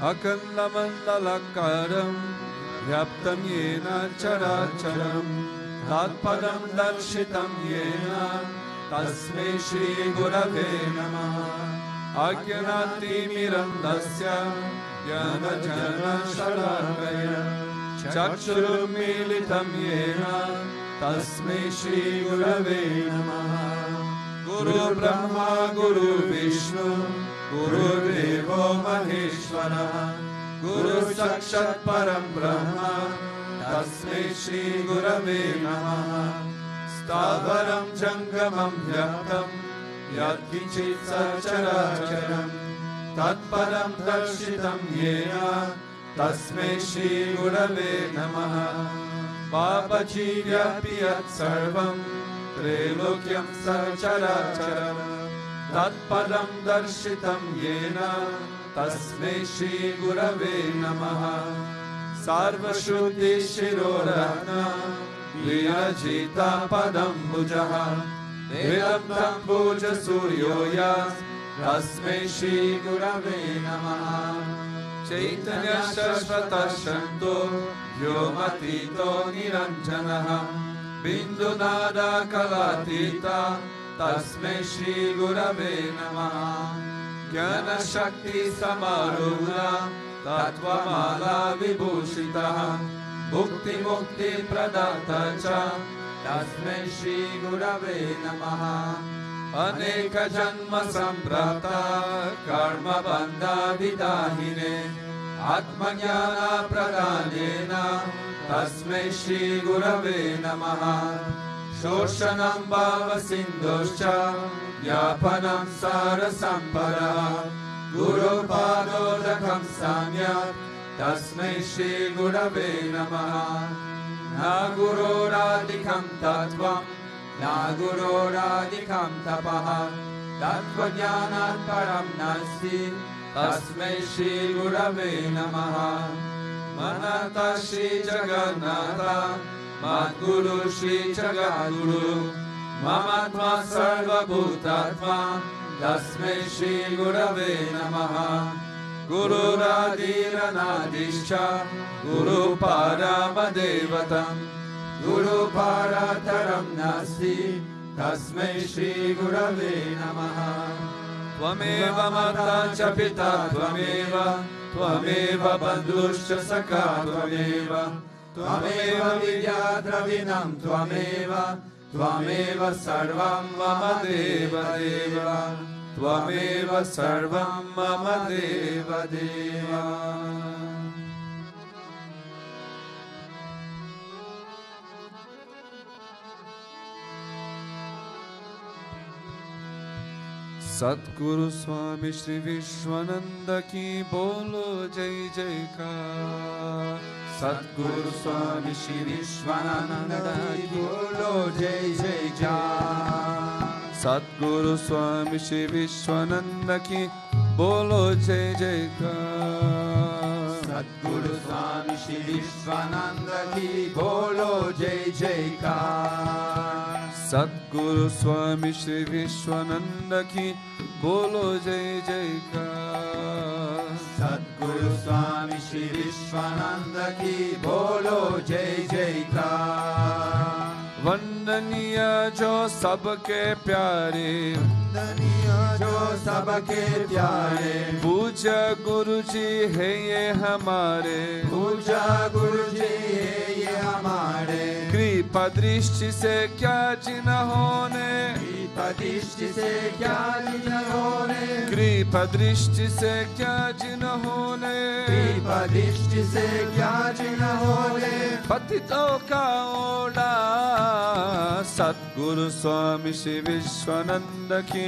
Akandamandalakaram Vyaptam yena characharam Tatpadam darshitam yena Tasme Shri Gurave Namaha Ajnati mirandasya Yana jana shalakaya Chakshurum militam yena Tasme Shri Gurave Namaha Guru Brahma Guru Vishnu Guru Devo Maheshwara Guru Sakshat Param Brahma Tasmai Shri Gurave Namaha Stavaram Jangamam Vyaktam Yad Kichit Sacharacharam Tatparam Darshitam Yena Tasmai Shri Gurave Namaha Babaji Vyapiyat Sarvam Trilokyam Sacharacharam Tatpadam darshitam yena tasmai Shri Gurave Namaha Sarva Shuddhi Shiroratna Viyajita Padam Bujaha Vedam Puja Suryoya Tasmai Shri Gurave Namaha Chaitanya Shashvata Shanto Vyomatito Niranjanaha Bindunada Kalatita Tasmai Shri Gurave Namaha Jnana Shakti Samarudha Tattvamala Vibhushitaha Bhukti Mukti Pradata Cha Tasmai Shri Gurave Namaha Aneka Janma Samprata Karma Bandha Vidahine Atma Jnana Pradhanena Tasmai Shri Gurave Namaha Shoshanam Bhava Sindhoscha Yapanam Sara Sampara Guru Padodakam Samyat Tasmai Shri Gurave Namaha Na Guru Radhikam Tattvam Na Guru Radhikam Tapaha Tattva Jnanat Param Nasti Tasmai Shri Gurave Namaha Manata Shri Jagannatha Madguru Shri Jagadguru Mamatma Sarva Bhutatma Tasmai Shri Gurave Namaha Guru Radhira Nadisha Guru Paramadevatam Guru Parataram Nasti Tasmai Shri Gurave Namaha Tvameva Mata Cha Pita Tvameva Tvameva Bandhuscha Sakha Tvameva Tvameva Vidyadravinam Tvameva Tvameva Sarvam Mama Deva Deva Tvameva Sarvam Mama Deva Deva Satguru Swami Sri Vishwananda ki bolo jai jaikar Satguru Swami Sri Vishwananda ki bolo jai jaikar Satguru Swami Sri Vishwananda ki bolo jai jaikar Satguru Swami Sri Vishwananda ki bolo jai jaikar Satguru Swami Sri Vishwananda ki bolo jai jaikar Satguru Swami Sri Vishwananda ki bolo jai jaikar Vande वंदनीय जो सबके प्यारे, वंदनीय जो सबके प्यारे, पूज्य गुरु जी है ये हमारे, पूज्य गुरु जी है ये हमारे। कृपा दृष्टि से क्या जिन्होंने, कृपा दृष्टि से क्या जिन्होंने, कृपा दृष्टि से क्या जिन्होंने, कृपा दृष्टि से क्या जिन्होंने, पतितों का ओढ़ा सद्गुरु स्वामी श्री विश्वानंद की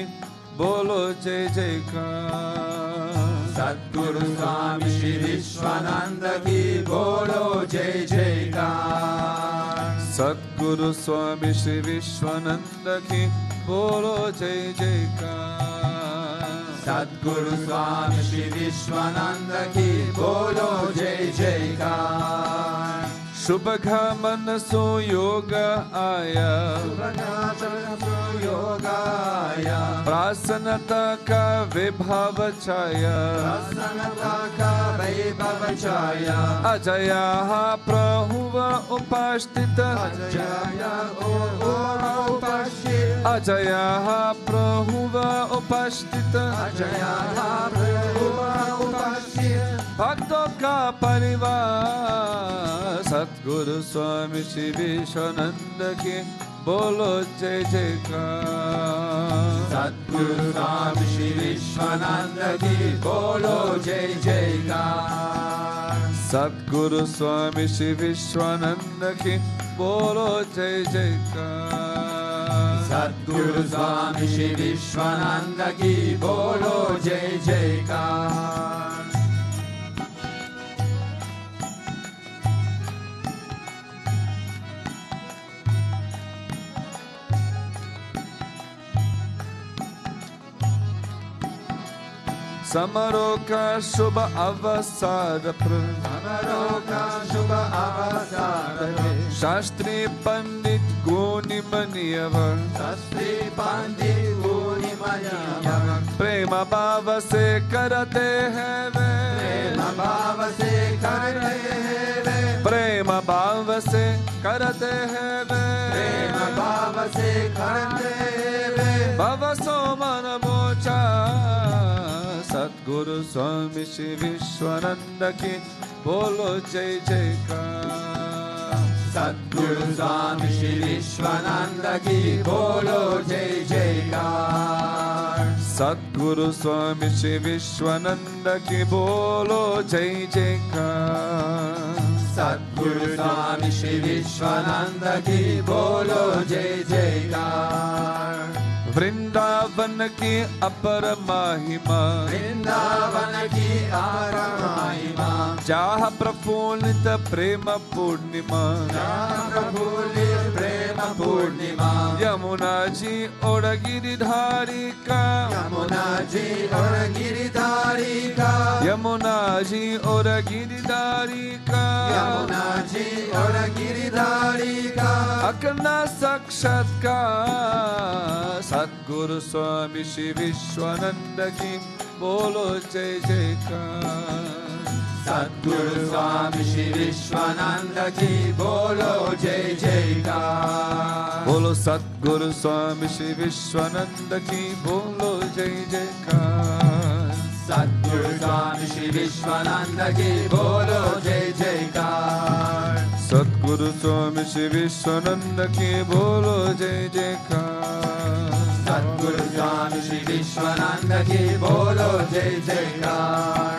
बोलो जय जयकार। सद्गुरु स्वामी श्री विश्वानंद की बोलो जय जयकार। सद्गुरु स्वामी श्री विश्वानंद की बोलो जय जयकार। सद्गुरु स्वामी श्री विश्वानंद की बोलो जय जयकार। शुभ घमन सुयोग आया, सुयोग आया, प्रसन्नता का विभव छाया, प्रसन्नता का वैभव छाया। अजया प्रभु उपस्थित, अजया उपस्थित, अजया प्रभु उपस्थित, अजया प्रभु उपस्थित। भक्तों का परिवार सद्गुरु स्वामी श्री विश्वानंद की बोलो जय जयकार। सद्गुरु स्वामी श्री विश्वानंद की बोलो जय जयकार। सद्गुरु स्वामी श्री विश्वानंद की बोलो जय जयकार। सद्गुरु स्वामी श्री विश्वानंद की बोलो जय जयकार। समारोह का शुभ अवसर पर, समारोह का शुभ अवसर है। शास्त्री पंडित गुणी मनियवर, शास्त्री पंडित गुणी मनियवर, प्रेम भाव से करते हैं वे, प्रेम भाव से करते हैं वे, प्रेम भाव से करते हैं वे, प्रेम भाव से करते हैं वे। भव सो मन मोचा सद्गुरु स्वामी श्री विश्वानंद की बोलो जय जयकार। सद्गुरु स्वामी श्री विश्वानंद की बोलो जय जयकार। सद्गुरु स्वामी श्री विश्वानंद की बोलो जय जयकार। सद्गुरु स्वामी श्री विश्वानंद की बोलो जय जयकार। वृंदावन की अपर महिमा, वृंदावन की अपर महिमा, जहाँ प्रफुल्लित प्रेम पूर्णिमा, जहाँ प्रफुल्लित प्रेम पूर्णिमा। यमुना जी और गिरिधारी का, यमुना जी और गिरिधारी का, यमुना जी और गिरिधारी का, यमुना जी और गिरिधारी का। अखंड साक्षात्कार सद्गुरु स्वामी श्री विश्वानंद की बोलो जय जयकार। सद्गुरु स्वामी श्री विश्वानंद की बोलो जय जयकार। बोलो सद्गुरु स्वामी श्री विश्वानंद की बोलो जय जयकार। सद्गुरु स्वामी श्री विश्वानंद की बोलो जय जयकार। सद्गुरु स्वामी श्री विश्वानंद की बोलो जय जयकार। सद्गुरु स्वामी श्री विश्वानंद की बोलो जय जयकार।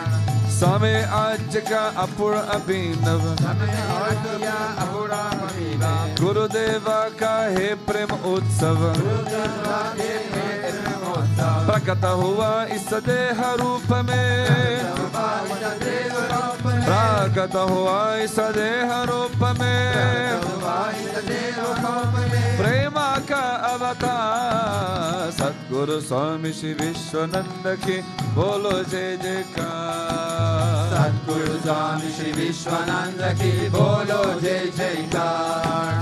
समय आज का अपूर्ण अभिनव, समय और किया अपूरा महिमा, गुरुदेवा का है प्रेम उत्सव, गुरुदेवा के प्रेम उत्सव। प्रकट हुआ इस देह रूप में, प्रकट हुआ इस देह रूप में, प्रेम का अवतार सद्गुरु स्वामी श्री विश्वानंद की बोलो जय जयकार। सद्गुरु स्वामी श्री विश्वानंद की बोलो जय जयकार।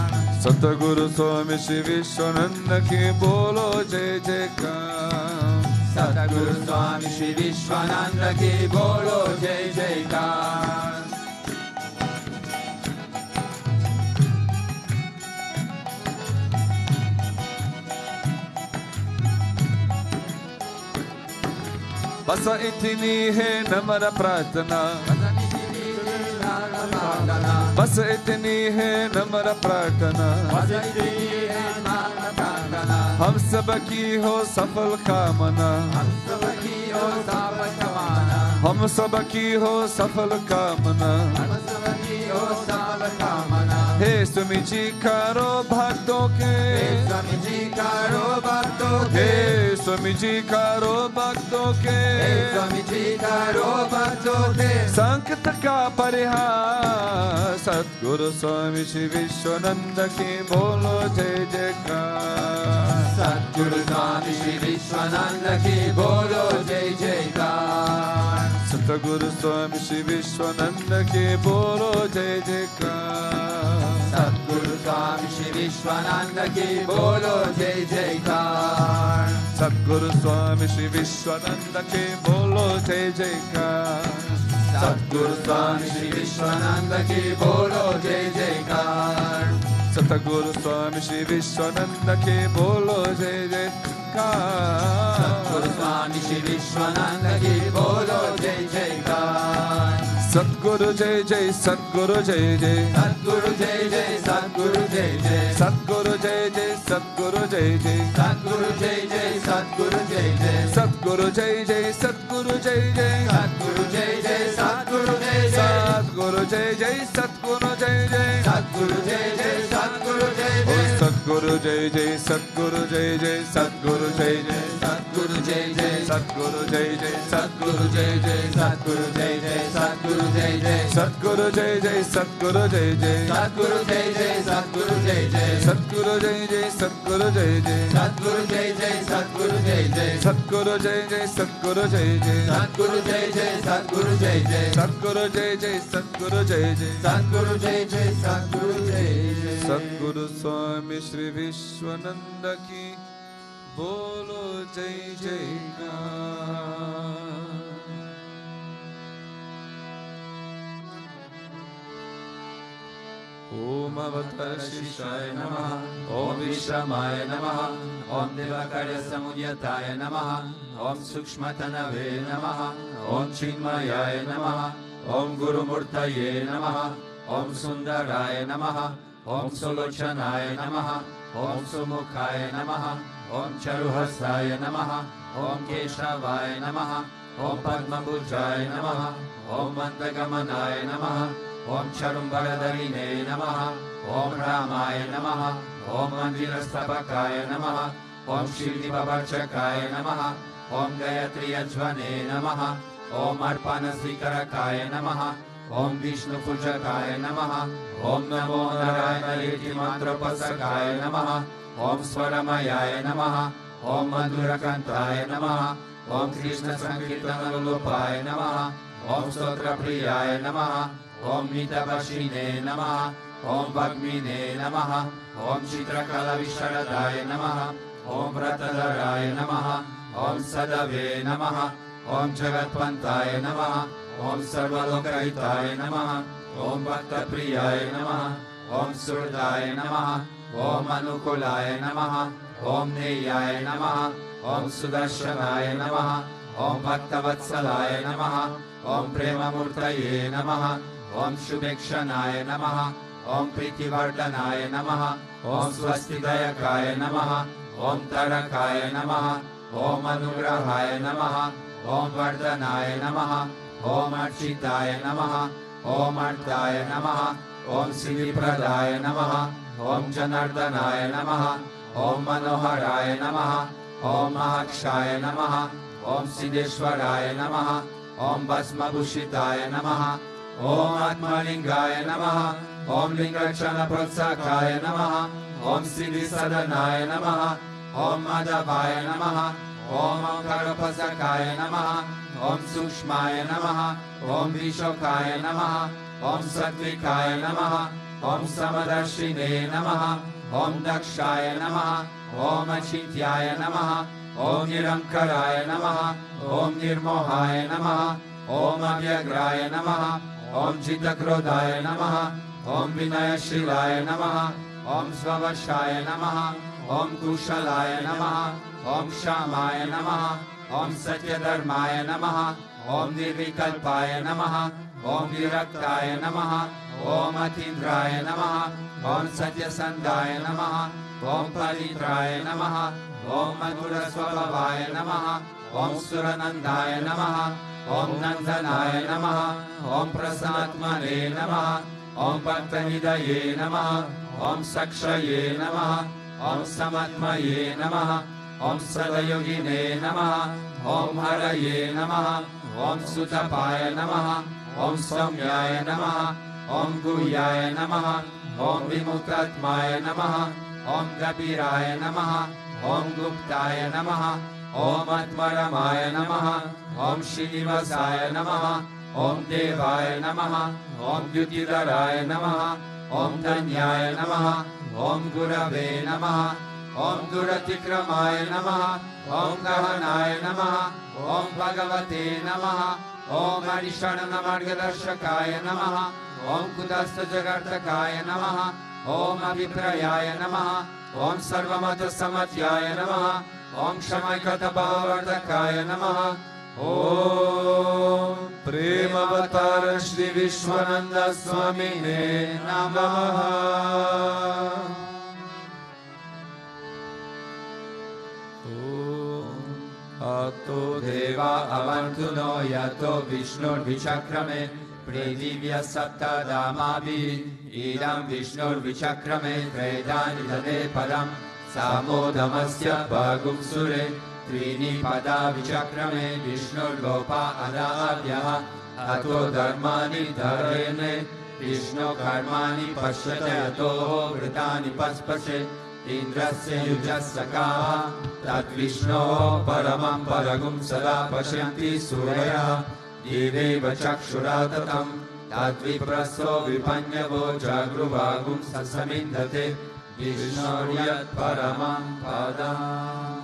सतगुरु स्वामी श्री विश्वानंद की बोलो जय जयकार। सद्गुरु स्वामी श्री विश्वानंद की बोलो जय जयकार। बस इतनी है नम्र प्रार्थना, बस इतनी है नम्र प्रार्थना, हम सब की हो सफल कामना, हम सब की हो सफल कामना। हे स्वामी जी करो भक्तों के, स्वामी जी करो भक्तों के, हे स्वामी जी करो भक्तों के, स्वामी जी करो भक्तों के, संकट का परिहार। सद्गुरु स्वामी श्री विश्वानंद की बोलो जय जयकार। सद्गुरु स्वामी श्री विश्वानंद की बोलो जय जयकार। सतगुरु स्वामी श्री विश्वानंद की बोलो जय जयकार। सद्गुरु स्वामी श्री विश्वानंद की बोलो जय जयकार। सद्गुरु स्वामी श्री विश्वानंद की बोलो जय जयकार। सद्गुरु स्वामी श्री विश्वानंद की बोलो जय जयकार। सतगुरु स्वामी श्री विश्वानंद की बोलो जय जयकार। सद्गुरु स्वामी श्री विश्वानंद की बोलो जय जयकार। सद्गुरु जय जय सद्गुरु जय जय, सद्गुरु जय जय सद्गुरु जय जय, सद्गुरु जय जय सद्गुरु जय जय, सद्गुरु जय जय सद्गुरु जय जय, सद्गुरु जय जय सद्गुरु जय जय, सद्गुरु जय जय सद्गुरु जय जय, सद्गुरु जय जय सद्गुरु जय जय, सद्गुरु जय जय सद्गुरु जय जय, सद्गुरु जय जय सद्गुरु जय जय, सद्गुरु जय जय सद्गुरु जय जय, सद्गुरु जय जय सद्गुरु जय जय, सद्गुरु जय जय सद्गुरु जय जय, सद्गुरु जय जय सद्गुरु जय जय, सद्गुरु जय जय सद्गुरु जय जय, सद्गुरु जय जय सद्गुरु जय जय, सद्गुरु जय जय सद्गुरु जय जय, सद्गुरु जय जय सद्गुरु जय जय, सद्गुरु जय जय सद्गुरु जय जय, सद्गुरु जय जय सद्गुरु जय जय, सद्गुरु जय जय सद्गुरु जय जय। सद्गुरु स्वामी श्री विश्वानंद की बोलो जय जयकार। ओम अवतार शिष्याय नमः, ओम विश्रमाय नमः, ओम दिवाकर समुद्यताय नमः, ओम सूक्ष्मतनवे नमः, ओम चिन्मयाय नमः, ओम गुरुमूर्तये नमः, ओम सुंदराय नमः, ओम सुलोचनाय नमः, ओम सुमुखाय नमः, ओम चरुहस्ताय नमः, ओम केशवाय नमः, ओम पद्मभुजाय नमः, ओम मन्दगमनाय नमः, ओम चरुम्बरधरिणे नमः, ओम रामाय नमः, ओम मंदिरस्थपकाय नमः, ओम शिवदीपवर्चकाय नमः, ओम गायत्र्यज्वने नमः, ओम अर्पणस्वीकारकाय नमः, ओम विष्णुपूजकाय नमः, ओम नमो नारायणेति मंत्रोपसकाय नमः, ओम स्वरमयाय नमः, ओम मधुरकांताय नमः, ओम कृष्ण संकीर्तनलोपाय नमः, ओम स्तोत्रप्रियाय नमः, ओम मितभाषिणे नमः, ओम भग्मिने नमः, ओम चित्रकलाविशारदाय नमः, ओम व्रतधराय नमः, ओम सदवे नमः, ओम जगत्पन्ताय नमः, ओम सर्वलोकहिताय नमः, ओम भक्तप्रियाय नमः, ओम सुहृदाय नमः, ओम अनुकूलाय नमः, ओम नेयाय नमः, ओम सुदर्शनाय नमः, ओम भक्तवत्सलाय नमः, ओम प्रेममूर्तये नमः, ओम शुभेक्षणाय नमः, ओम प्रीतिवर्धनाय नमः, ओम स्वस्तिदायकाय नमः, ओम तारकाय नमः, ओम अनुग्रहाय नमः, ओम वर्धनाय नमः, ओम अर्चिताय नमः, ओम अर्ताय नमः, ओम सिद्धिप्रदाय नमः, ओम जनार्दनाय नमः, ओम मनोहराय नमः, ओम महाक्षाय नमः, ओम सिद्धेश्वराय नमः, ओम भस्मभूषिताय नमः, ओम आत्मलिंगाय नमः, ओम लिंगक्षणप्रोत्साकाय नमः, ओम सिद्धिसदनाय नमः, ओम माधवाय नमः, ओम ओंकारोपासकाय नमः, ओम सूक्ष्माय नमः, ओम विशोकाय नमः, ओम सात्विकाय नमः, ओम समदर्शिने नमः, ओम दक्षाय नमः, ओम अचिन्त्याय नमः, ओम निरंकराय नमः, ओम निर्मोहाय नमः, ओम अव्यग्राय नमः, ओम चित्तक्रोधाय नमः, ओम विनयशीलाय नमः, ओम स्ववशाय नमः, ओम कुशलाय नमः, ओम क्षमाय नमः, Om Satyadharmaya Namaha, Om Nirvikalpaya Namaha, Om Viraktaya Namaha, Om Atindraya Namaha, Om Satyasandaya Namaha, Om Palitraya Namaha, Om Madhura Swabhavaya Namaha, Om Suranandaya Namaha, Om Nandanaya Namaha, Om Prasatmane Namaha, Om Bhaktanidaye Namaha, Om Sakshaye Namaha, Om Samatmaye Namaha, Om Sadayogine Namaha, Om Haraye Namaha, Om Sutapaya Namaha, Om Samyaya Namaha, Om Guyaya Namaha, Om Vimuktatmaya Namaha, Om Gabiraya Namaha, Om Guptaya Namaha, Om Atmaramaya Namaha, Om Srinivasaya Namaha, Om Devaya Namaha, Om Dyutidaraya Namaha, Om Dhanyaya Namaha, Om Gurave Namaha, Om Duratikramaya Namaha, Om Gahanaya Namaha, Om Bhagavate Namaha, Om Arishanana Margadarshakaya Namaha, Om Kudasta Jagartakaya Namaha, Om Abhiprayaya Namaha, Om Sarvamata Samatyaya Namaha, Om Shamaikata Bhavardakaya Namaha, Om Premavatara Shri Vishwananda Swamine Namaha. Ato Deva Avantuno Yato Vishnur Vichakrame Pradivya Satta Dhamabhi Idam Vishnur Vichakrame Tredani Dade Padam Samodamasya Bhagum Sure Trini Pada Vichakrame Vishnur Gopa Adavyaha Ato Dharmani Dharene Vishnu Karmani Pashyate Ato Vritani Paspashe Indrasya Yujasaka Tat Vishno Paramam Paragum Sada Pashyanti Suraya Diveva Chakshuratatam Tat Vipraso Vipanyavo Jagruvagum Sasamindate Vishnoryat Paramam Padam.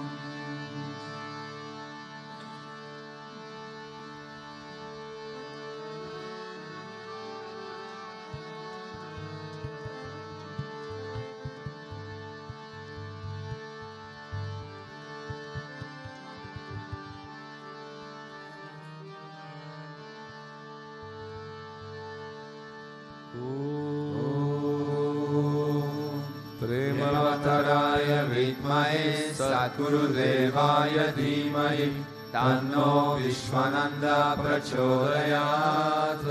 Premavataraaya Vidmahe Satgurudevaya Dhimahi Tanno Vishwananda Prachodayat.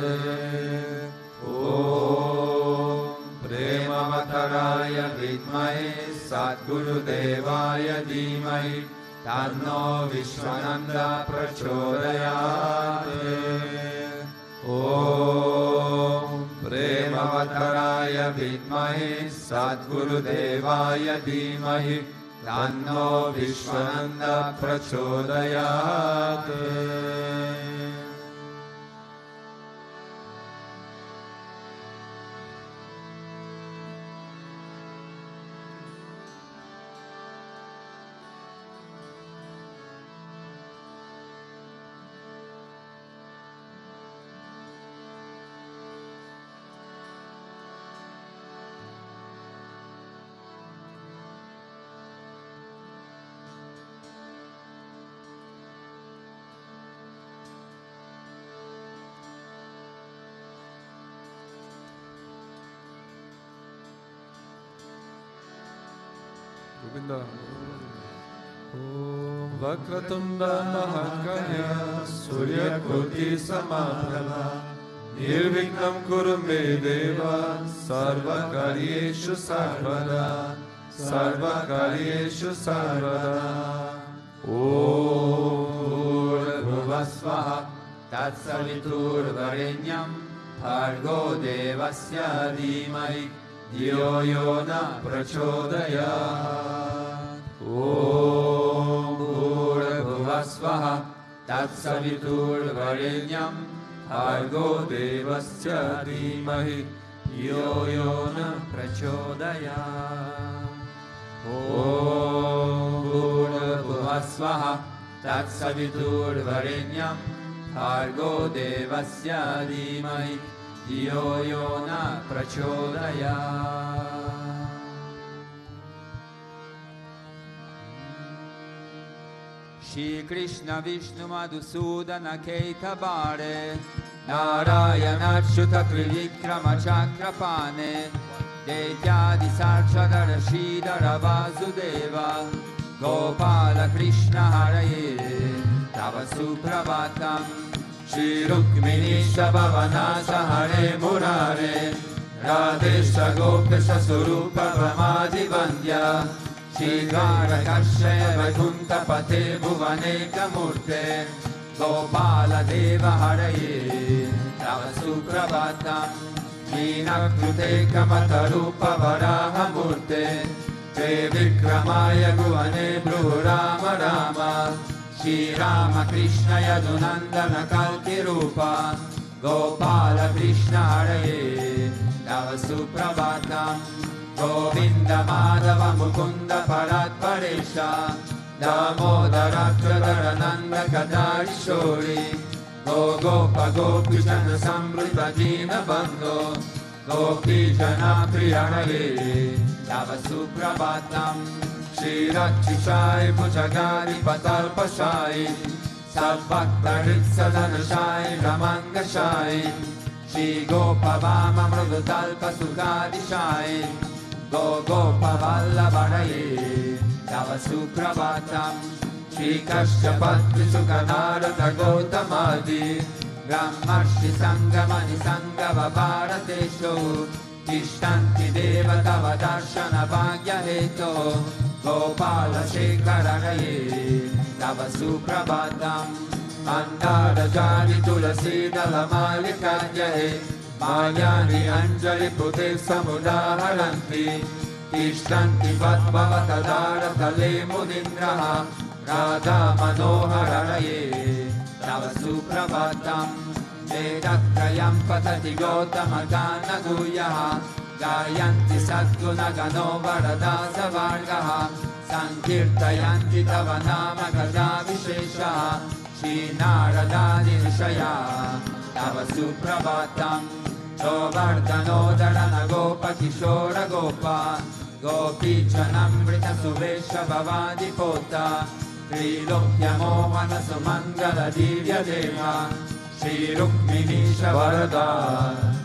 Om Premavataraaya Vidmahe Satgurudevaya Dhimahi Tanno Vishwananda Prachodayat. Om Premavataraaya Vidmahe Satgurudevaya Dhimahi Tanno Vishwananda Prachodayat. Govinda. Om Vakratunda Mahakaya Suryakoti Samaprabha Nirvignam Kurume Deva Sarvakaryeshu Sarvada Sarvakaryeshu Sarvada. Om Bhuvasvaha Tatsavitur Varenyam Bhargo Devasya Dhimai Dhiyo Yona Prachodayat. Om Bhuvasvaha Tatsavitur Varenyam Bhargo Devasya Dhimahi Dhiyo Yona Prachodayat. Om Bhuvasvaha Tatsavitur Varenyam Bhargo Devasya Dhimahi Dhiyo Yona Prachodayat. Shri Krishna Vishnu Madhusudana Keitavare Narayana Achyuta Trivikrama Chakrapane Deityadi Sarchadara Shridhara Vasudeva Gopala Krishna Haraye Tava Suprabhatam Shri Rukmini Shabhavanasa Hare Murare Radesha Gopesha Surupa Brahmadi Vandya Shri Dvarakashaya Vaikuntha Pate Bhuvaneka Murte Gopala Deva Haraye Tava Suprabhatam Shri Nakrute Kamatarupa Varaha Murte Te Vikramaya Guvane Bhru Rama Rama Shri Rama Krishna Yadunandana Kalki Rupa Gopala Krishna Haraye Tava Suprabhatam Govinda Madhava Mukunda Parat Paresha Damodara Chadarananda Kadari Shori Gopa Gopi Jana Samrita Dina Bando Gopi Jana Priyanaye Tava Suprabhatam Shri Rakshishai Bhujagari Patalpashai Sabhaktarit Sadanashai Ramangashai Shri Gopa Vama Mrudutalpa Sukadishai Gopa Vallabharaye Tava Suprabhatam Shri Kashyapatri Sukhanarata Gautamadi Brahmarshi Sangamani Sangava Bharatesho Tishtanti Deva Tava Darshana Bhagya Heto Gopala Shekararaye Tava Suprabhatam Mandara Jari Tulasi Dalamali Kadyahe Mayani Anjali Pute Samudaharanti Tishtanti Padbhavatadara Tale Mudindraha Radha Manohararaye Tava Suprabhatam Vedatrayam Patati Gautama Gana Guyaha Gayanti Sadguna Gano Varadasa Vargaha Sankirtayanti Tava Nama Gaja Vishesha Shri Naradadi Vishaya Tava Suprabhatam Jovardhano Dharana Gopa Kishora Gopa Gopi Chanamrita Suvesha Bhavadi Pota Trilokya Mohana Sumangala Divya Deva Shri Rukmini Shavarada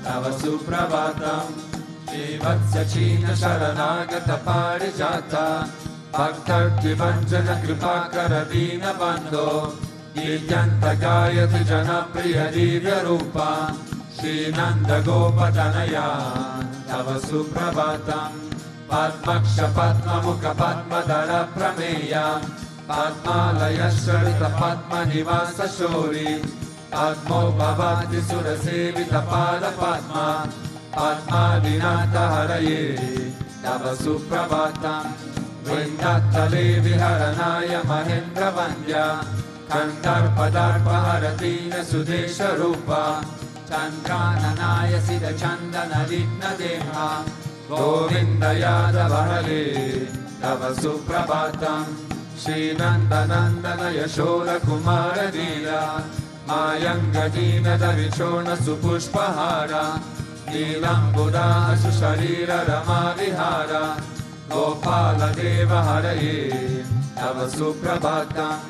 Tava Suprabhatam Shri Vatsachina Sharanagata Parijata Bhaktarti Vanjana Kripakara Dina Bandho Dityanta Gayati Janapriya Divya Rupa Shri Nanda Gopatanaya Tava Suprabhatam Padmaksha Padma Mukha Padmadara Prameya Padmalaya Sharita Padma Nivasa Shori Padmo Bhavati Surasevita Pada Padma Padmadinata Haraye Tava Suprabhatam Vrindatale Viharanaya Mahendra Vandya Kandar Padarpa Haratina Sudesha Rupa Chandrananaya Siddha Chandana Ditna Deha Govinda Yadava Hare Tava Suprabhatam Shri Nandanandana Yashoda Kumara Dila Mayanga Dina Davichona Supushpahara Nilam Buddha Susharira Rama Vihara Gopala Deva Haraye Tava Suprabhatam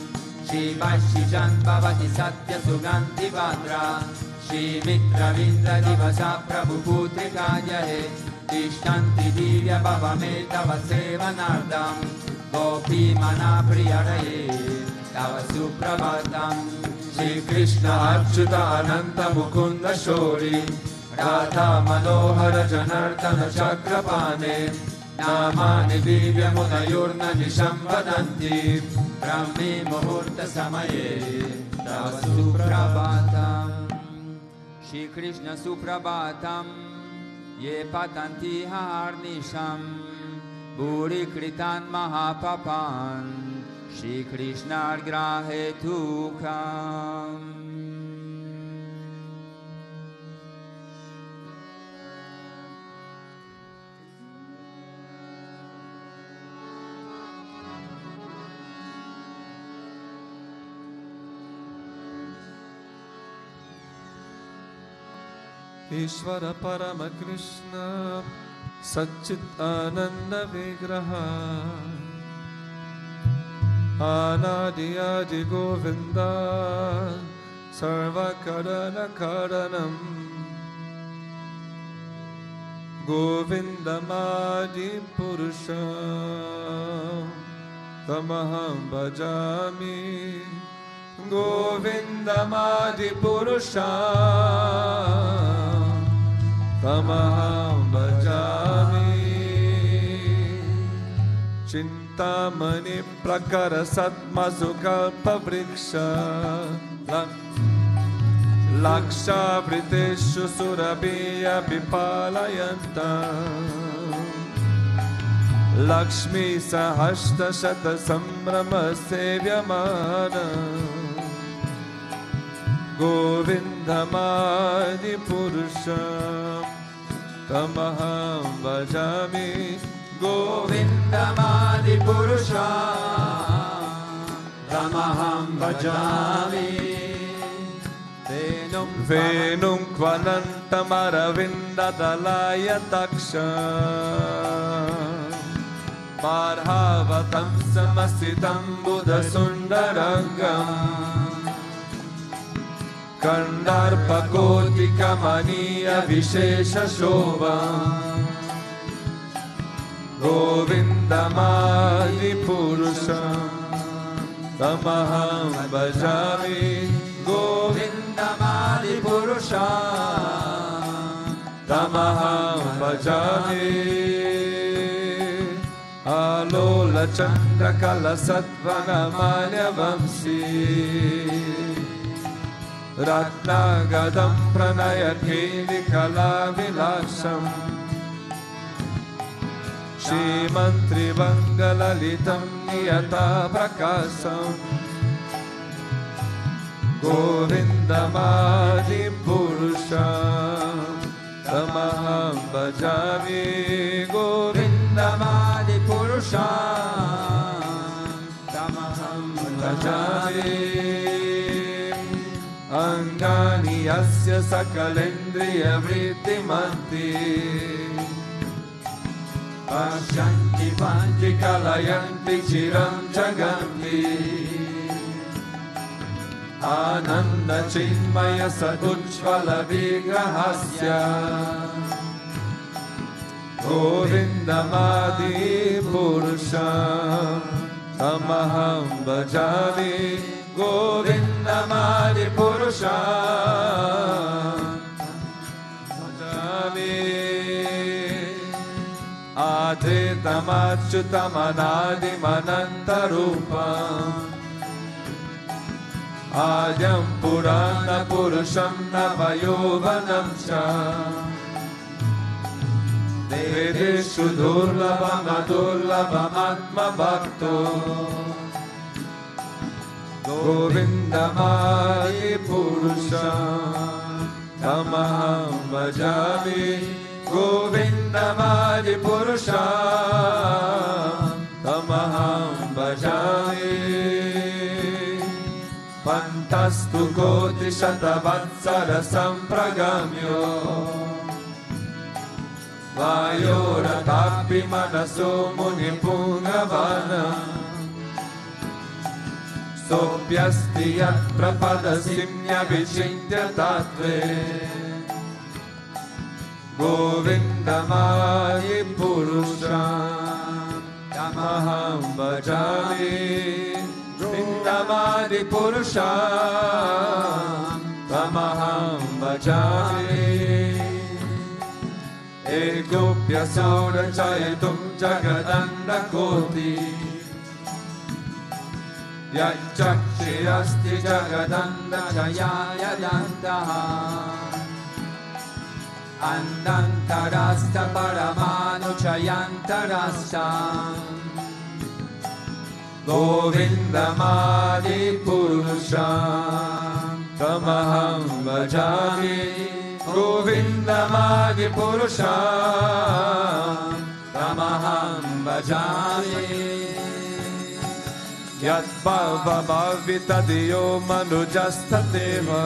Shri Vashijan Bhavati Satya Suganti Vadra Shri Mitra Vindra Divasa Prabhu Putrika Jahe Tishtanti Divya Bhavame Tava Sevanardam Gopi Mana Priyaraye Tava Suprabhatam Shri Krishna Achyuta Ananta Mukunda Shori Radha Manohara Janardana Chakrapane Namani Divya Munayurna Nisham Vadanti Brahmi Muhurta Samaye Tava Suprabhatam Shri Krishna Suprabhatam Ye Patanti Harnisham Bhuri Kritan Mahapapan Shri Krishna Grahe Tukam Ishvara Parama Krishna Satchit Ananda Vigraha Anadi Adi Govinda Sarva Karana Karanam Govindamadi Purusha Tamaham Bhajami Govindamadi Purusha Tamaham Bhajami Chintamani Prakara Satmazukalpa Vriksha Laksha Vriteshu Surabhiya Pipalayanta Lakshmi Sahashta Shata Sambrama Sevyamana Govindamadi Purusha Tamaham Bhajami Govindamadi Purusha Tamaham Bhajami Venum Kvanantamaravinda Dalaya Taksha Marhavatam Samasitam Buddha Sundarangam Kandarpa Koti Kamaniya Vishesha Shobha Govindamadi Purusha Tamaham Bhajami Govindamadi Purusha Tamaham Bhajami Alola Chandra Kala Satvana Manya Vamsi Ratna Gadam Pranaya Kheli Kala Vilasham Shrimantri Bangalalitam Niyata Prakasam Govindamadi Purusha Tamaham Bhajami Govindamadi Purusha Tamaham Bhajami Angani Yasya Sakalendriya Vrittimanti Pasyanti Panti Kalayanti Chiram Jaganti Ananda Chinmaya Sadujvala Vigrahasya Govindamadi Purusha Tamaham Bhajami Govindamadi Purusha Bhajami Adhitamachyutamanadi Manantarupam Adyam Purana Purusham Navayovanam Cha Vedeshu Durlabam Adurlabam Atma Bhakto Govindamadi Purusha Tamaham Bhajami Govindamadi Purusha Tamaham Bhajami Pantastu Koti Shatavatsara Sampragamyo Vayoratapi Manaso Muni Pungavana Sopyasti Yat Prapadasimnya Vichintya Tatve Govindamadi Purusha Tamaham Bhajami Govindamadi Purusha Tamaham Bhajami Ekopya Saura Chayatum Jagadanda Koti Yachakshi Asti Jagadanda Jayaya Dantaha Andantarasta Paramanu Chayantarasta Govindamadi Purusha Tamaham Bhajami Govindamadi Purusha Tamaham Bhajami Yat Bhava Bhavita Diyo Manujastateva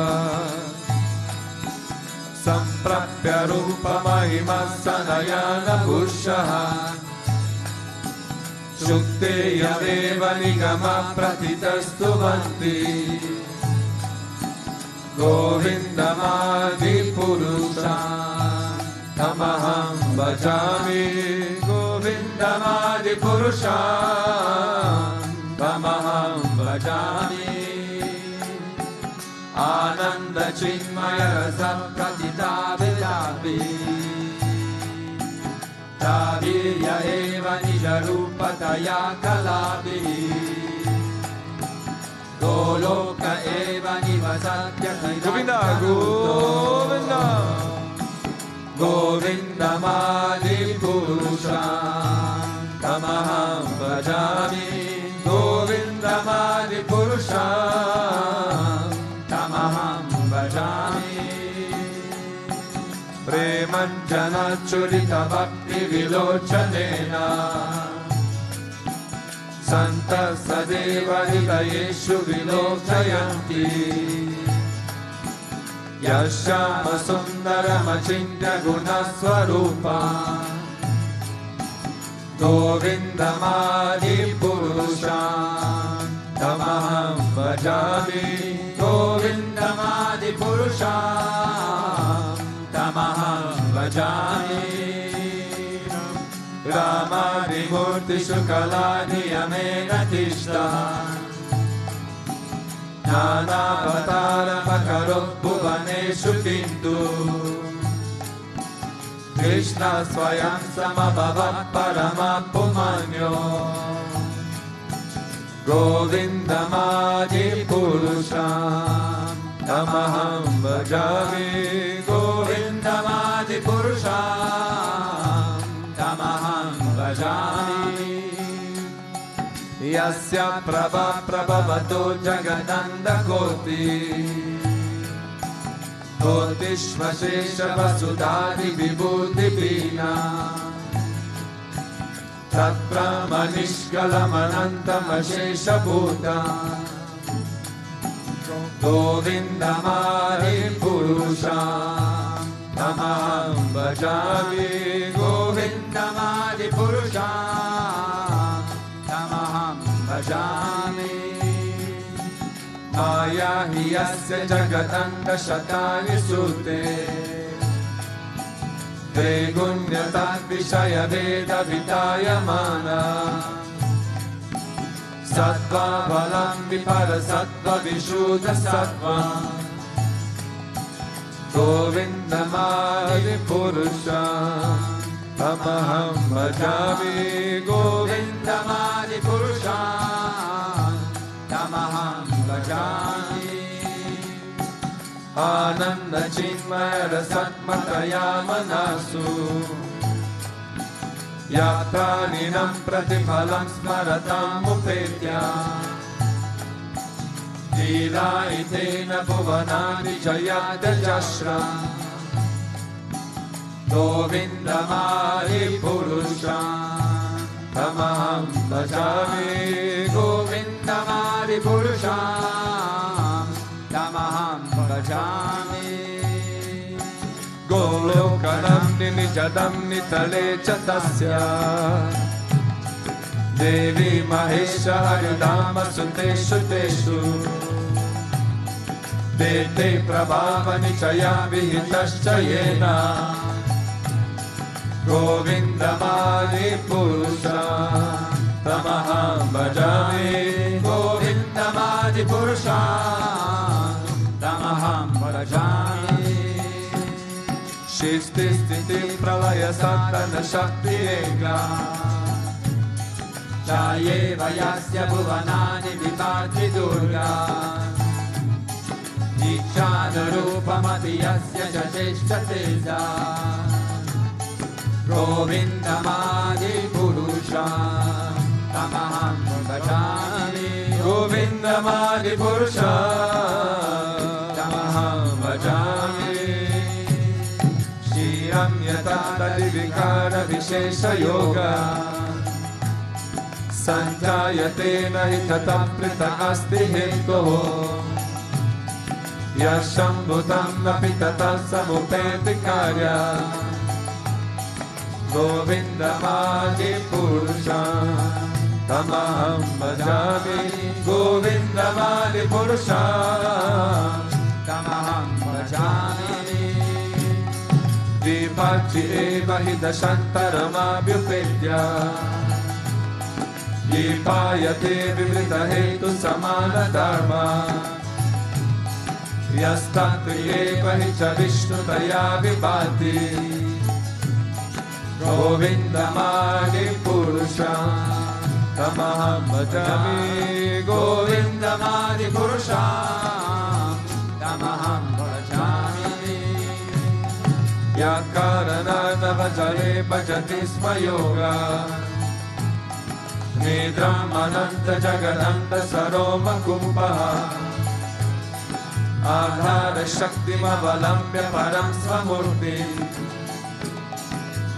Samprapya Rupa Mahima Sanayana Bhushaha Shukteyadev nigama pratitastuvanti Govindamadi Purusham Tamaham Bhajami Govindamadi Purusham Tamaham Bhajami Ananda Chinmaya Rasa Pratita Vidapi Tavirya Eva Nijarupataya Kalabi Goloka Eva Nivasatya Govinda, Govinda Govinda Madi Purusham Tamaham Bhajami Govinda Madi Purusham Tamaham Bhajami Premanjana Churita Bhakti Vilochanena Santa Sadeva Hidayeshu Vilochayanti Yashama Sundarama Chindya Guna Swarupa Govindamadi Purusham Tamaham Bhajami Govindamadi Purusham Tamaham Bhajami Ramadi Murti Shukalani Amena Tishta Nana Avatara Makarot Bhuvaneshu Kintu Krishna Swayam Samabhavat Paramapumanyo Govindamadi Purusham Tamaham Bhajami Govindamadi Purusham Tamaham Bhajami Yasya Prabha Prabhavato Jagadanda Koti Kotishvashesha Vasudhari Vibhuti Pina Tat Brahmanishkalamanantam Ashesha Bhuta Govindamadi Purusham Tamaham Bhajami Govindamadi Purusham Tamaham Bhajami Maya Hiyasya Jagatanda Shatani Sute Tregunyatat Vishaya Veda Vitayamana Sattva Balam Vipara Sattva Vishuddha Sattva Govindamadi Purusham Tamaham Bhajami Govindamadi Purusham Tamaham Bhajami Ananda Chinmaya Rasatmataya Manasu Yapraninam Pratiphalam Smaratam Upetya Lila Itena Bhuvanani Jayata Jashra Govindamadi Purusham Tamaham Bhajami Govindamadi Purusham Tamaham Bhajami Golokanam Nijadam Nitale Chatasya Devi Mahesha Haridama Suteshu Teshu Dete Prabhava Nichaya Vihitaschayena Govindamadi Purusham Tamaham Bhajami Govindamadi Purusham Tamaham Bhajami Shishti Sthiti Pralaya Satana Shakti Ega Chaye Vayasya Bhuvanani Vipati Durga Nichana Rupa Matiyasya Jasheshta Teza Govindamadi Purusham Tamaham Bhajami Govindamadi Purusham Tamaham Bhajami Shiram Yatadi Vikara Vishesha Yoga Sanjayatena Hitatam Prita Asti Hitoho Yashambhutam Napitata Samupeti Karya Govindamadi Purusham tamaham bhajami govindamadi purusham tamaham bhajami vipakshi eva hi dashantaramabhyupedya Yipayate vivrita hetu samana dharma Yastatuyeva hi cha vishnutaya vibhati Govindamadi purusham tamaham bhajami Govindamadi purusham tamaham bhajami Yakaranana vajare bhajati sma yoga Nidram ananta jagadanta saroma kumpaha Adhara shakti mavalambya param svamurti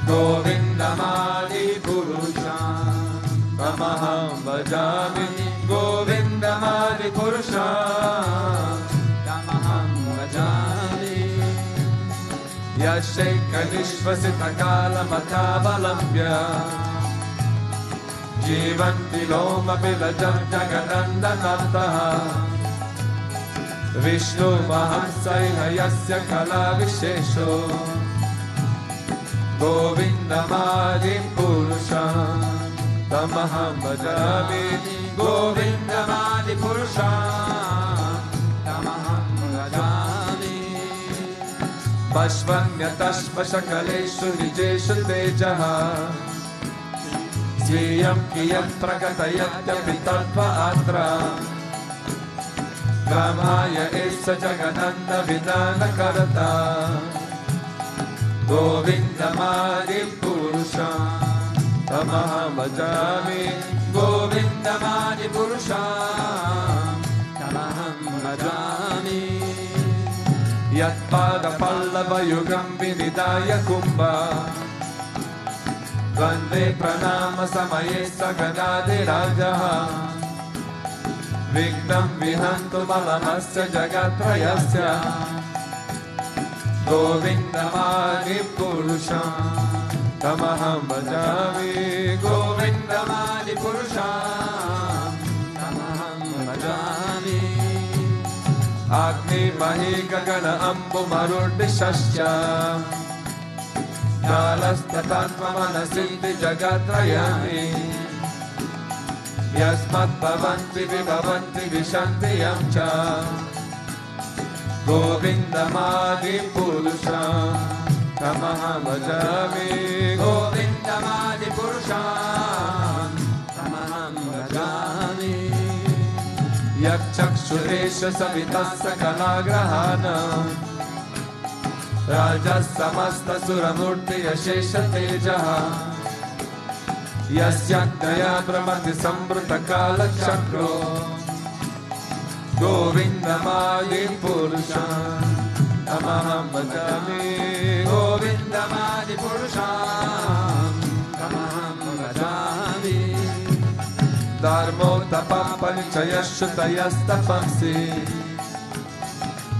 Govindamadi purusham tamaham bhajami Govindamadi purusham tamaham bhajami Yasheka nishvasita kala mathavalambya Jivanti loma pilajam jaganandanataha Vishnu mahamsaiha yasya kala vishesho Govindamadi purusham tamaham bhajami Govindamadi purusham tamaham bhajami Bhashvanyatashvashakaleshu nijeshu tejaha Sviyam kiyam prakatayatyapi tattva atra Gamaya esa jagananda vidana karata Govindamadi purusham tamaham bhajami Govindamadi purusham tamaham bhajami Yatpada pallava yugam vinidaya kumbha Vande pranama samaye sagadade rajaha Vignam vihantu malamasya jagatrayasya Govindamadi purusham tamaham bhajami Govindamadi purusham tamaham bhajami Agni mahi gagana ambu marudishasya Jalastatatva manasiddhi jagatrayami Yasmat bhavanti vibhavanti vishanti yamcha Govindamadi purusham tamaham bhajami Govindamadi purusham tamaham bhajami Yakchakshudesha savitasya kalagrahana Raja samasta suramurti yashesha tejaha Yasyakdaya brahmati samvrta kala chakro Govindamadi purusham tamaham bhajami Govindamadi purusham tamaham bhajami Dharmo tapapanichayashutayastapamsi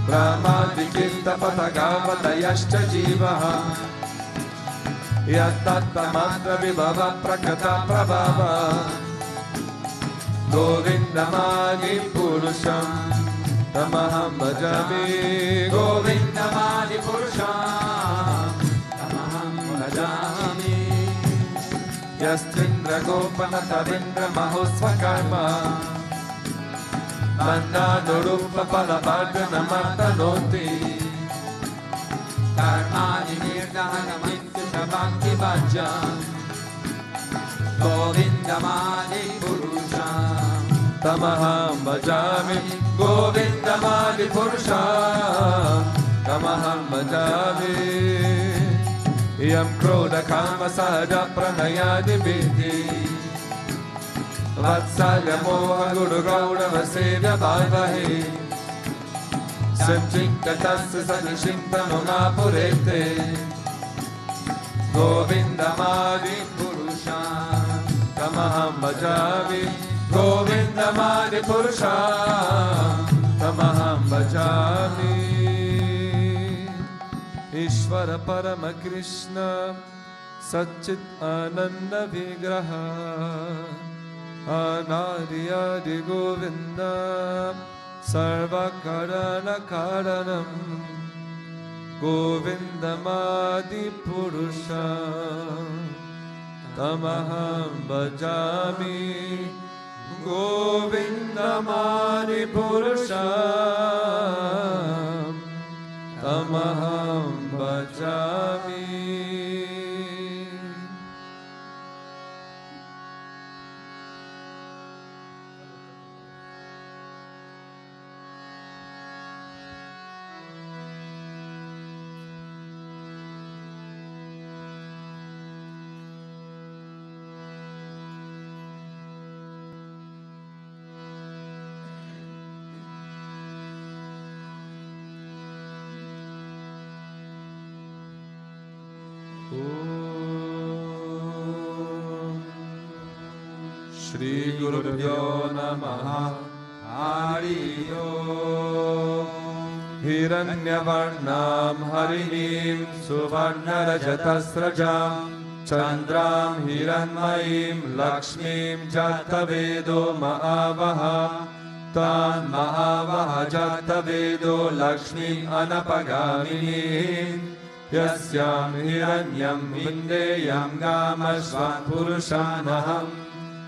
Brahmadikirta patagavadayashcha jivaha Yattattamantra vibhava prakata prabhava Govindamadi purusham tamaham bhajami Govindamadi purusham tamaham bhajami Yasindra gopanatavindra mahosvakarma Mandanurupa palabhaganamartanoti Karmani nirdahanamintya bhakti bhajam Govindamadi purusham tamaham bhajami Govindamadi purusham tamaham bhajami Yam krodha kama sahaja pranayadi vidhi Vatsalya moha guru gaurava sevya bhavahe Samchinkatasya sadishintanu purete Govindamadi purusham tamaham bhajami Govindamadi purusham tamaham bhajami Ishvara Parama Krishna Satchit Ananda Vigraha Anadi Adi Govinda Sarvakarana Karanam Govindamadi Purusha Tamaham Bhajami Govindamadi Purusha Tamaham Bhajami. Shri Gurubhyo Namaha Hari Om. Hiranyavarnam Harinim Suvarnarajatasrajam Chandram Hiranmayim Lakshmim Jatavedo Maavaha Tan Maavaha Jatavedo Lakshmim Anapagaminim Yasyam Hiranyam Vindeyam Gamashvam Purushanaham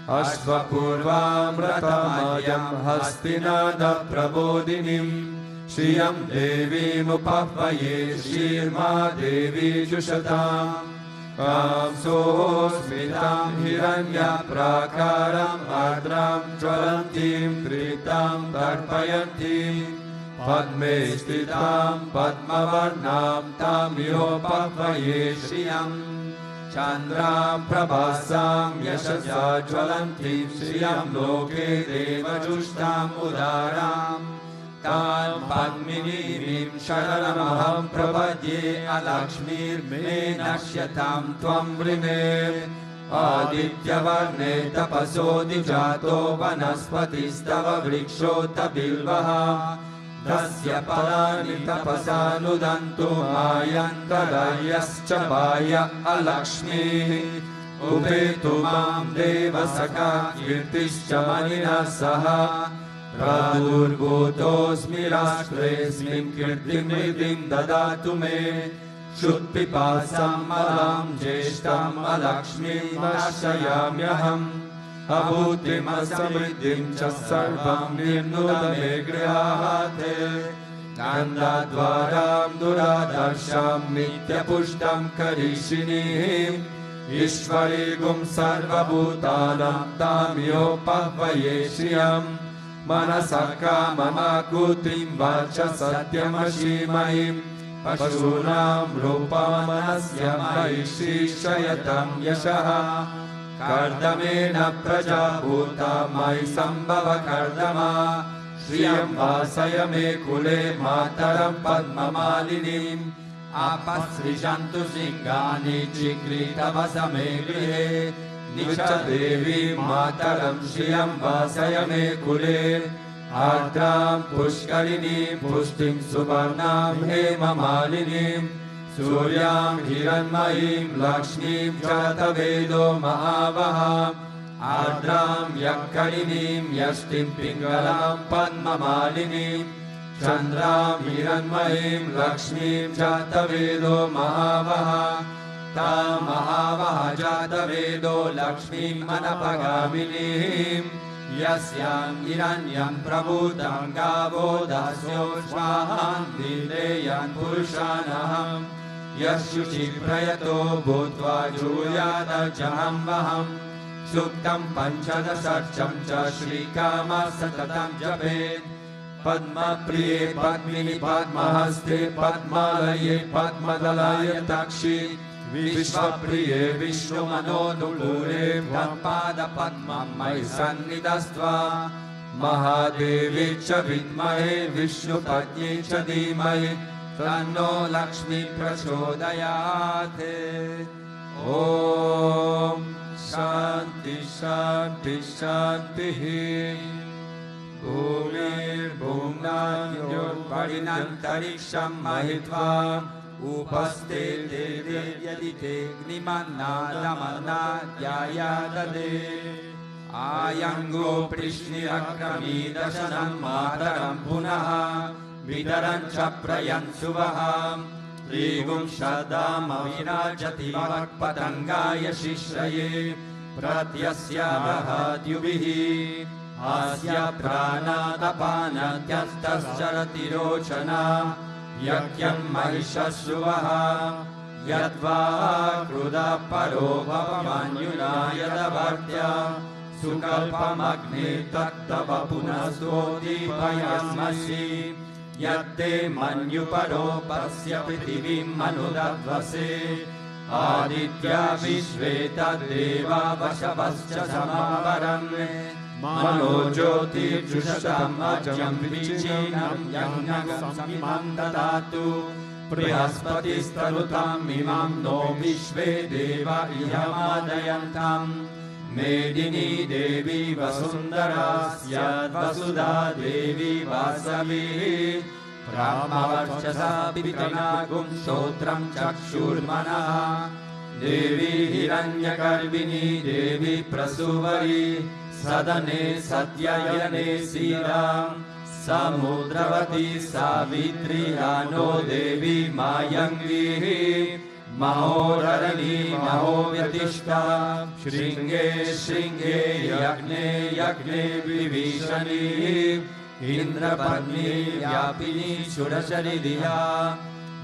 Ashvapurvam Ratamayam Hastinada Prabodinim Shriyam Devi Mupavaye Shirma Devi Jushatam Kamso Smitam Hiranya Prakaram Ardram Jwalantim Tritam Tarpayantim Padme Stitam Padmavarnam Tam Yopavaye Shriyam Chandram Prabhasam Yashasya Jwalantim Shriyam Loke Devajushtam Udaram Tam Padminimim Sharanamaham Prabhadye Alakshmir Me Nashyatam Tvam Vrime Aditya Varne Tapaso Dijato Vanaspatistava Vrikshota Bilvaha Tasya Palani Tapasanudantu Mayantarayascha Paya Alakshmi Upetu Mam Devasaka Kirtischa Manina Saha Pradurgutos Mirashpresmim Kirtim Nidim Dadatu Me Shutpipasam Alam Jeshtam Alakshmim Ashayamyaham Abhutim Asamriddhim Cha Sarvam Nirnudame Grihate Gandhadvaram Duradarsham Nityapushtam Karishinim Ishvarigum Sarvabhutanam Tamyopavaye Shriyam Manasaka Mamakutim Vacha Satyamashimahim Pashunam Rupamanasyam Maishi Shayatam Yashaha Kardamena Praja Bhuta Mai Sambhava Kardama Shriyam Vasayame Kule Mataram Padma Malinim Apasrijantu Singani Chikrita Vasame Grihe Nicha Devi Mataram Shriyam Vasayame Kule Ardram Pushkarinim Pushtim Suvarnam Hema Malinim Suryam Hiranmayim Lakshmim Jatavedo Mahavaha Ardram Yakkarinim Yashtim Pingalam Padma Malinim Chandram Hiranmayim Lakshmim Jatavedo Mahavaha Tam Mahavaha Jatavedo Lakshmim Anapagaminim Yasyam Hiranyam Prabhutam Gavo Dasyo Shvahan Videyan Purushanaham Yashuchi Prayato Bhutva Juyada Jahambaham Suktam Panchadasarcham Cha Shrikama Satatam Japet Padma Priye Padmini Padmahaste Padmalaye Padmadalaye Takshi Vishvapriye Vishnu Manodukure Padpada Padmam Mai Sannidastva Mahadevi Cha Vidmahe Vishnu Padye Cha Dhimahi Tanno Lakshmi Prachodayate Om Shanti Shanti Shanti Bhumir Bhumnanyor Parinantariksham Mahitva Upaste Devyadite Gnimanna Damanna Dhyayadade आयंगो प्रश्निरक्रमी दशनं मातरं पुनः वितरं च प्रयंसुवः त्रिगुंशदामविराजति पतंगाय शिश्रये प्रत्यस्यावहद्युभिः हास्य प्राणादपानत्यस्तश्चरति रोचना यज्ञं महिषश्रुवः यद्वा क्रुधा परो भवमान्युना यदवर्त्य सुकल्पमग्ने तत्तव पुनस्तोदीपयस्मसि यत्ते मन्युपरोपस्य पृथिवीं मनुदध्वसे आदित्या विश्वे तद्देवा वशवश्च समावरन् मनो ज्योतिर्जुषताम् अजं विचीनं यज्ञं समिमं ददातु बृहस्पतिस्तनुताम् इमां नो विश्वे देवा इहमादयन्ताम् मेदिनी देवी वसुन्धरा स्याद्वसुधा देवी वासवी ब्रह्मवर्चसा पितृनागुं श्रोत्रं चक्षुर्मनः देवी हिरण्यगर्भिणी देवी प्रसूवरी सदने सत्ययने सीराम् समुद्रवती सावित्री नो देवी मायंगी महोरणी महोव्यतिष्ठा श्रृंगे श्रृंगे यज्ञे यज्ञे विभीषणी इंद्रपत्नी व्यापिनी सुरशरिधिया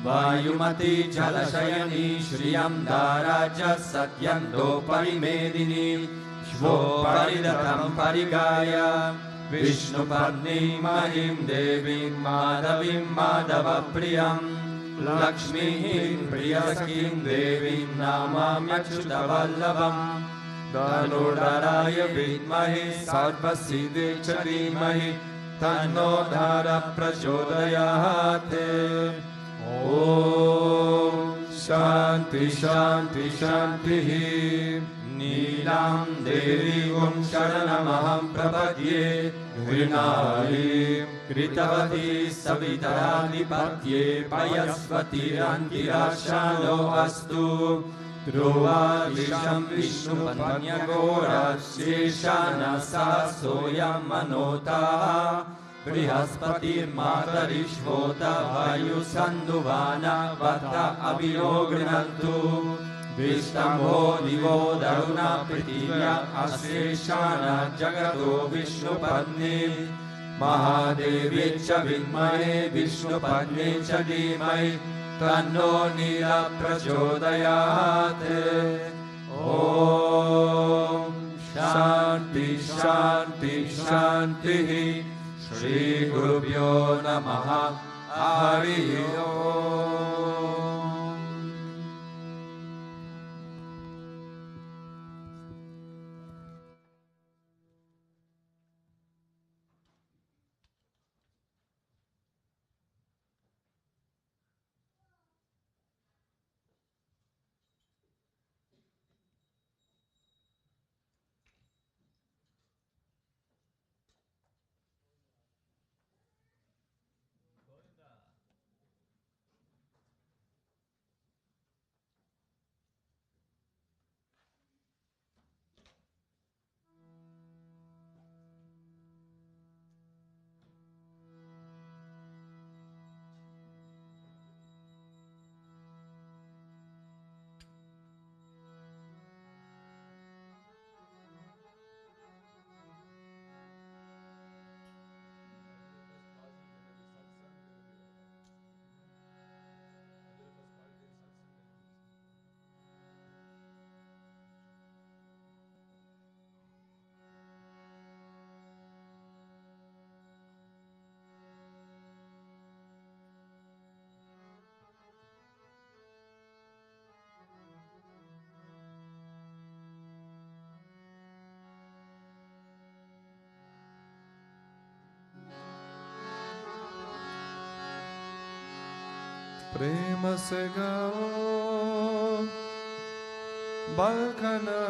वायुमती जलशयनी श्रियं दारा च सत्यन्तो परिमेदिनी श्वोपरिदतं परिगाय विष्णुपत्नी महिं देवीं माधवीं माधवप्रियम् लक्ष्मीं प्रियसखीं देवीं नमाम्यच्युतवल्लभम् धनुर्धराय विद्महे सर्वसिद्धे च धीमहि तन्नो धरः प्रचोदयात्। ॐ शान्ति शान्ति शान्तिः। नीलां देवीं शरणमहं प्रपद्ये घृणायै कृतवती सवितराधिपत्ये पयस्वतीरन्तिराशानो अस्तु ध्रुवादिशं विष्णुपत्न्यघोरशेषानः सोऽयं मनोतः बृहस्पतिर्मातरिष्वोता वायुसन्दुवाना वत्त अभियो गृह्णन्तु विष्णुभो दिवो दरुणा पृथिव्या अशेषाना जगतो विष्णुपत्नी महादेवी च विद्महे विष्णुपत्नी च धीमहि तन्नो नीला प्रचोदयात्। ॐ शान्ति शान्ति शान्तिः। श्री गुरुभ्यो नमः। हरि ओम्। प्रेम से गाओ बालखना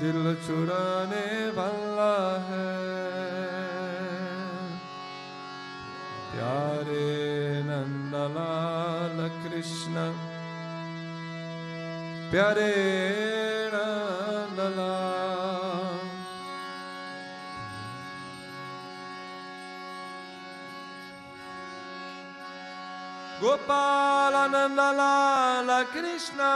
दिल चुराने वाला है प्यारे नंदलाल कृष्ण प्यारे Nandlal Lal. Gopalananda Lala Krishna,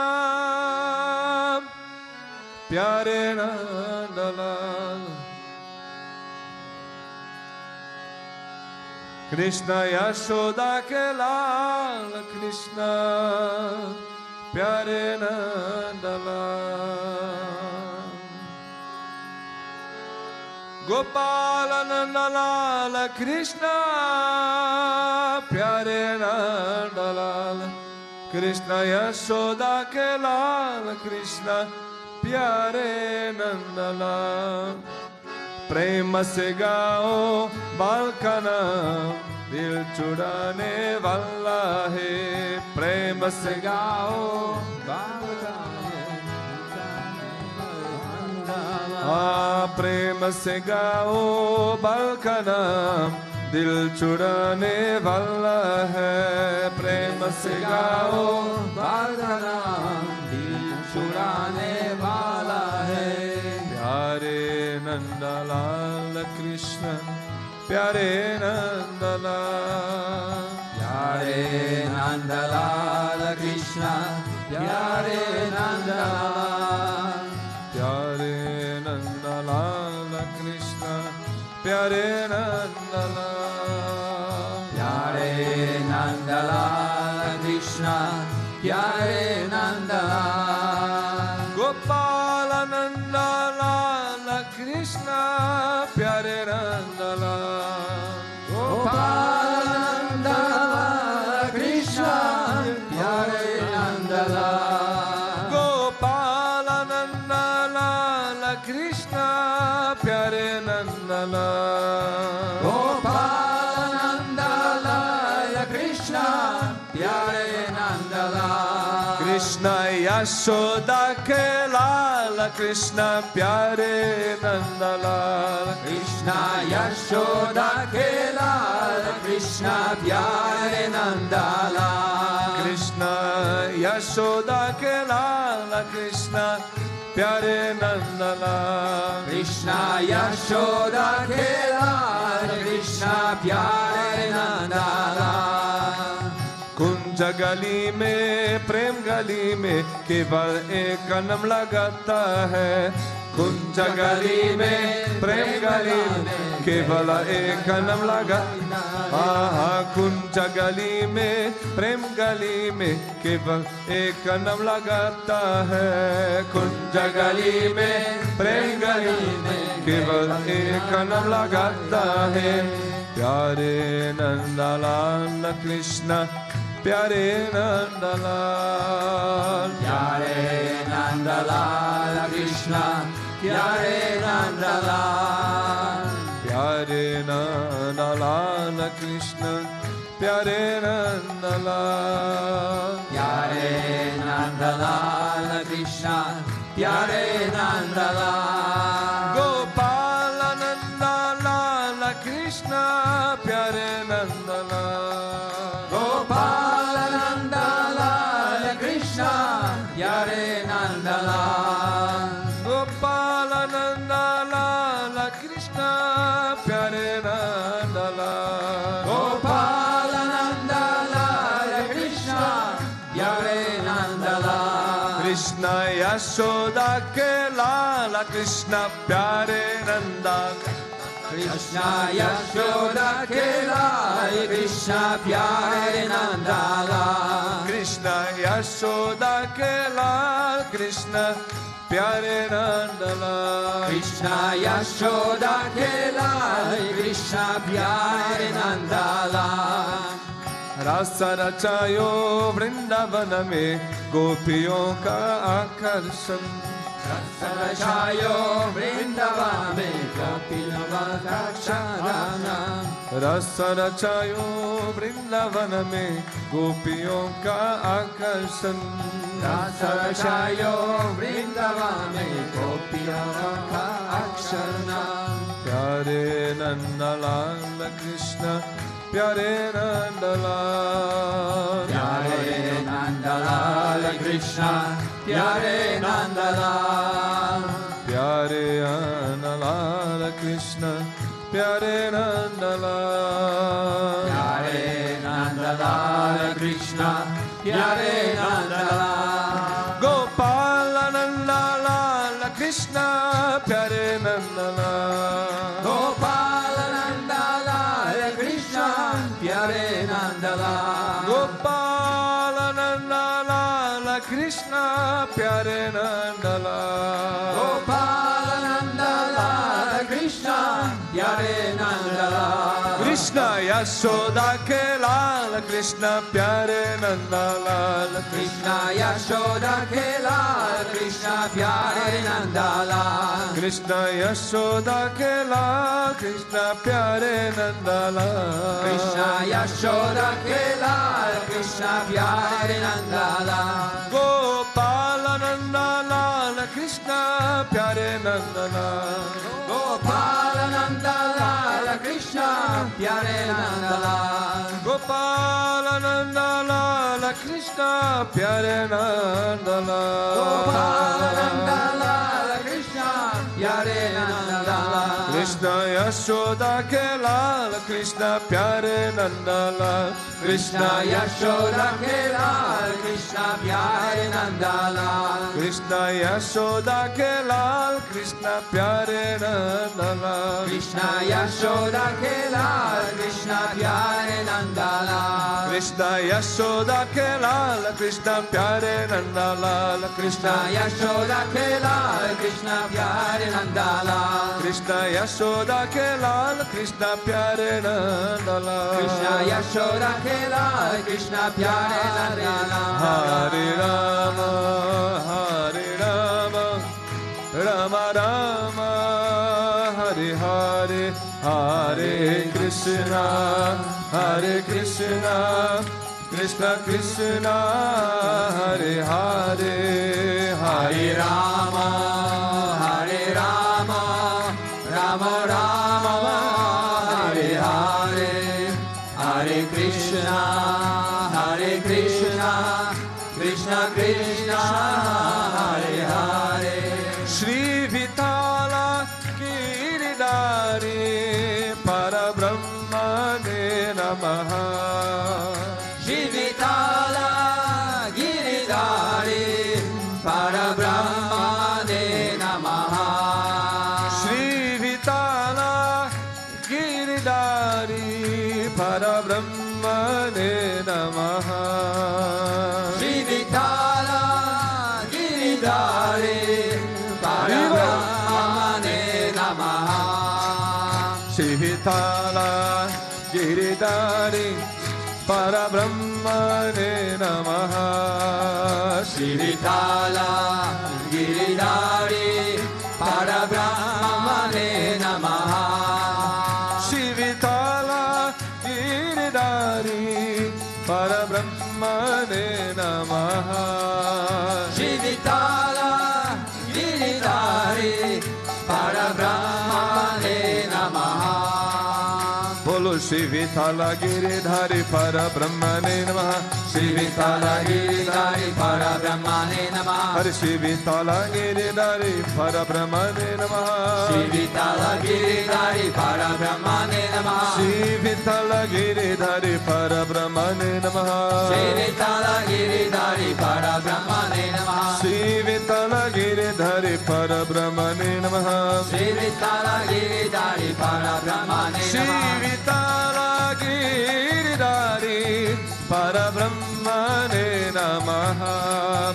Pyare Nanda Lal. Krishna Yashoda ke Lal Krishna, Pyare Nanda Lal. Gopalananda Lala Krishna, Pyare Nanda Lal. Krishna Yashoda ke Lal Krishna, Pyare Nanda Lal. Prema se gao balkana, dil chudane wala hai. Prema se gao balkana, prema se gao balkana, dil chudane wala hai. Prema se gao balkana, dil chudane wala hai. Pyare Nanda Lal Krishna, Pyare Nanda Lal. Pyare Nanda Lal Krishna, Pyare Nanda Lal. Pyare Nanda Lal Krishna, Pyare Nanda Lal. Pyare Nanda Lal Krishna, Pyare Nanda Lal. Gopalananda Lal Krishna, Pyare Nanda Lal. Gopalananda Lal Krishna, Pyare Nanda Lal. Gopalananda Lal Krishna, Pyare Nanda Lal. Gopalananda Lal Krishna, Pyare Nanda Lal. Krishna Yashoda ke Lal Krishna, Pyare Nanda Lal. Krishna Yashoda ke Lal Krishna, Pyare Nanda Lal. Krishna Yashoda ke Lal Krishna, Pyare Nanda Lal. Krishna Yashoda ke Lal Krishna, Pyare Nanda Lal. कुंज गली में प्रेम गली में केवल एक नम लगाता है. कुंज गली में प्रेम गली में केवल एक नम लगा. कुंज गली में प्रेम गली में केवल एक नम लगाता है. कुंज गली में प्रेम गली में केवल एक नम लगाता है. प्यारे नंदा लाल कृष्ण, प्यारे नंदा लाल. प्यारे नंदा लाल कृष्ण, प्यारे नंदा लाल. प्यारे नंदा लाल कृष्ण, प्यारे नंदा लाल. प्यारे नंदा लाल कृष्ण, प्यारे नंदा लाल. गोपाल नंदा लाल कृष्ण, प्यारे नंदा लाल. गोपाल नंदा लाल कृष्ण, प्यारे नंदा लाल. गोपाल नंदा लाल कृष्ण, प्यारे नंदा लाल. गोपाल नंदा लाल कृष्ण, प्यारे नंदा लाल. कृष्ण यशोदा के लाल कृष्ण, प्यारे नंदा. कृष्ण यशोदा के लाल कृष्ण, प्यारे नंदा लाल. कृष्ण यशोदा के लाल कृष्ण, प्यारे नंदा लाल. कृष्ण यशोदा के लाल कृष्ण, प्यारे नंदा लाल. रस रचायो वृंदावन में गोपियों का आकर्षण. रस रचायो वृंदावन में गोपियों का आकर्षण. रस रचायो वृंदावन में गोपियों का आकर्षण. रस रचायो वृंदावन में गोपियों का आकर्षण. प्यारे नंदा लाल कृष्ण, प्यारे नंदा लाल. प्यारे नंदा लाल कृष्ण, प्यारे नंदा लाल. प्यारे नंदलाल प्यारे नंदलाल कृष्ण प्यारे नंदलाल गोपाल नंदलाल कृष्ण प्यारे नंदलाल गोपाल नंदलाल कृष्ण प्यारे नंदलाल गोपाल नंदलाल कृष्ण प्यारे नंदलाल गोपाल नंदलाल कृष्ण प्यारे नंदलाल कृष्ण यशोदा के लाल कृष्ण प्यारे नंदलाल कृष्ण यशोदा के लाल कृष्ण प्यारे नंदलाल कृष्ण यशोदा के लाल कृष्ण प्यारे नंदलाल कृष्ण यशोदा के लाल कृष्ण प्यारे नंदलाल गोपाल नंदलाल कृष्ण प्यारे नंदलाल गोपाल नंदलाल कृष्ण प्यारे नंदलाल गोपाल नंदलाल कृष्ण प्यारे नंदलाल गोपाल नंदलाल कृष्ण प्यारे नंदलाल कृष्ण यशोदा के लाल कृष्ण प्यारे नंदलाल कृष्ण यशोदा के लाल कृष्ण प्यारे नंदलाल कृष्ण यशोदा के लाल कृष्ण प्यारे नंदलाल कृष्ण यशोदा के लाल कृष्ण प्यारे नंदलाल कृष्ण यशोदा के लाल कृष्ण प्यारे नंदलाल कृष्ण यशोदा के लाल कृष्ण प्यारे नंदलाल कृष्ण यशोदा के लाल कृष्ण प्यारे नंदलाल कृष्ण यशोदा के लाल कृष्ण प्यारे नंदलाल हरे राम राम राम हरे हरे हरे कृष्ण कृष्ण कृष्ण हरे हरे हरे राम राम राम हरे हरे हरे कृष्ण कृष्ण कृष्ण हरे हरे श्री विठाल गिरिधारी परब्रह्मणे नमः श्री विठाल गिरिधारी परब्रह्मणे नमः श्री विठाल गिरिधारी परब्रह्मणे नमः श्री विठाल गिरिधारी परब्रह्मणे नमः श्री विठाल गिरिधारी परब्रह्मणे नमः श्री विठाल गिरिधारी परब्रह्मणे नमः श्री विठाल गिरिधारी परब्रह्मणे नमः श्री विठाल गिरिधारी परब्रह्मणे नमः बोलो श्री विठाल गिरिधारी परब्रह्मणे नमः श्री विठाल गिरिधारी परब्रह्मणे नमः हरे श्री विठाल गिरिधारी परब्रह्मणे नमः श्री विठाल गिरिधारी परब्रह्मणे नमः श्री विठाल गिरिधारी परब्रह्मणे नमः श्री विठाल गिरिधारी परब्रह्मणे नमः श्री विठाल गिरिधारी परब्रह्मणे नमः श्री विठाल गिरिधारी परब्रह्मणे श्री नमः विठाल गिरिधारी परब्रह्मणे नमः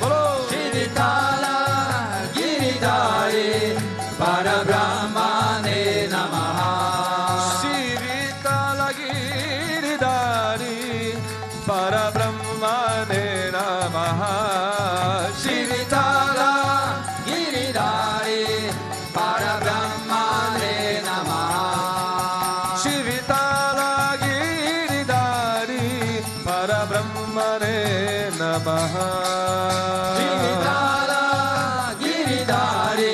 बोलो श्री विठाल गिरिधारी परब्रह्मणे नमः श्री विठाल गिरिधारी परब्रह्मणे नमः श्री विठाल गिरिधारी परब्रह्मणे नमः श्री विठाल गिरिधारी परब्रह्मणे नमः श्री विठाल गिरिधारी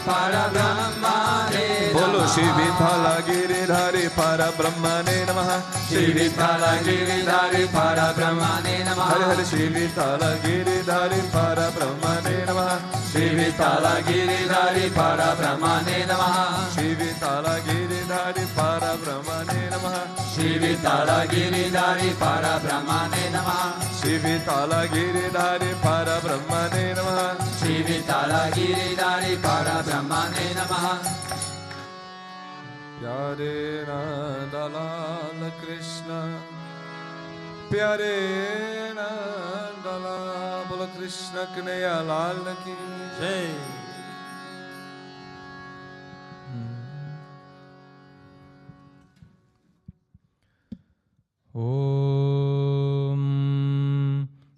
परब्रह्मणे बोलो Shri Vithala Giridhari Parabrahmane Namaha. Shri Vithala Giridhari Parabrahmane Namaha. Hare Hare Shri Vithala Giridhari Parabrahmane Namaha. Shri Vithala Giridhari Parabrahmane Namaha. Shri Vithala Giridhari Parabrahmane Namaha. Shri Vithala Giridhari Parabrahmane Namaha. Shri Vithala Giridhari Parabrahmane Namaha. Shri Vithala Giridhari Parabrahmane Namaha. Pyare Nandalal Krishna, Pyare Nandalal, Bolo Krishna Kanhaiya Lal ki Jai. Om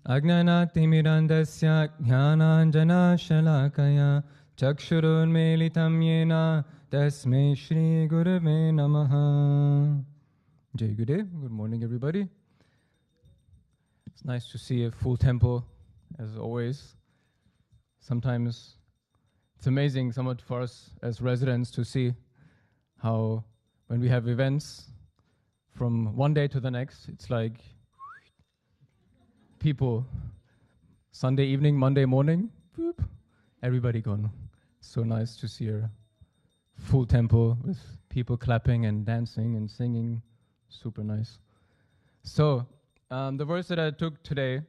Ajnanatimirandasya Jnananjana Shalakaya Chakshurunmelitam Yena Tasmai Shri Gurave Namaha. Jai Gurudev. Good morning, everybody. It's nice to see a full temple, as always. Sometimes it's amazing, somewhat for us as residents, to see how when we have events from one day to the next, it's like people, Sunday evening, Monday morning, boop, everybody gone. So nice to see a full temple with people clapping and dancing and singing. Super nice. So, the verse that I took today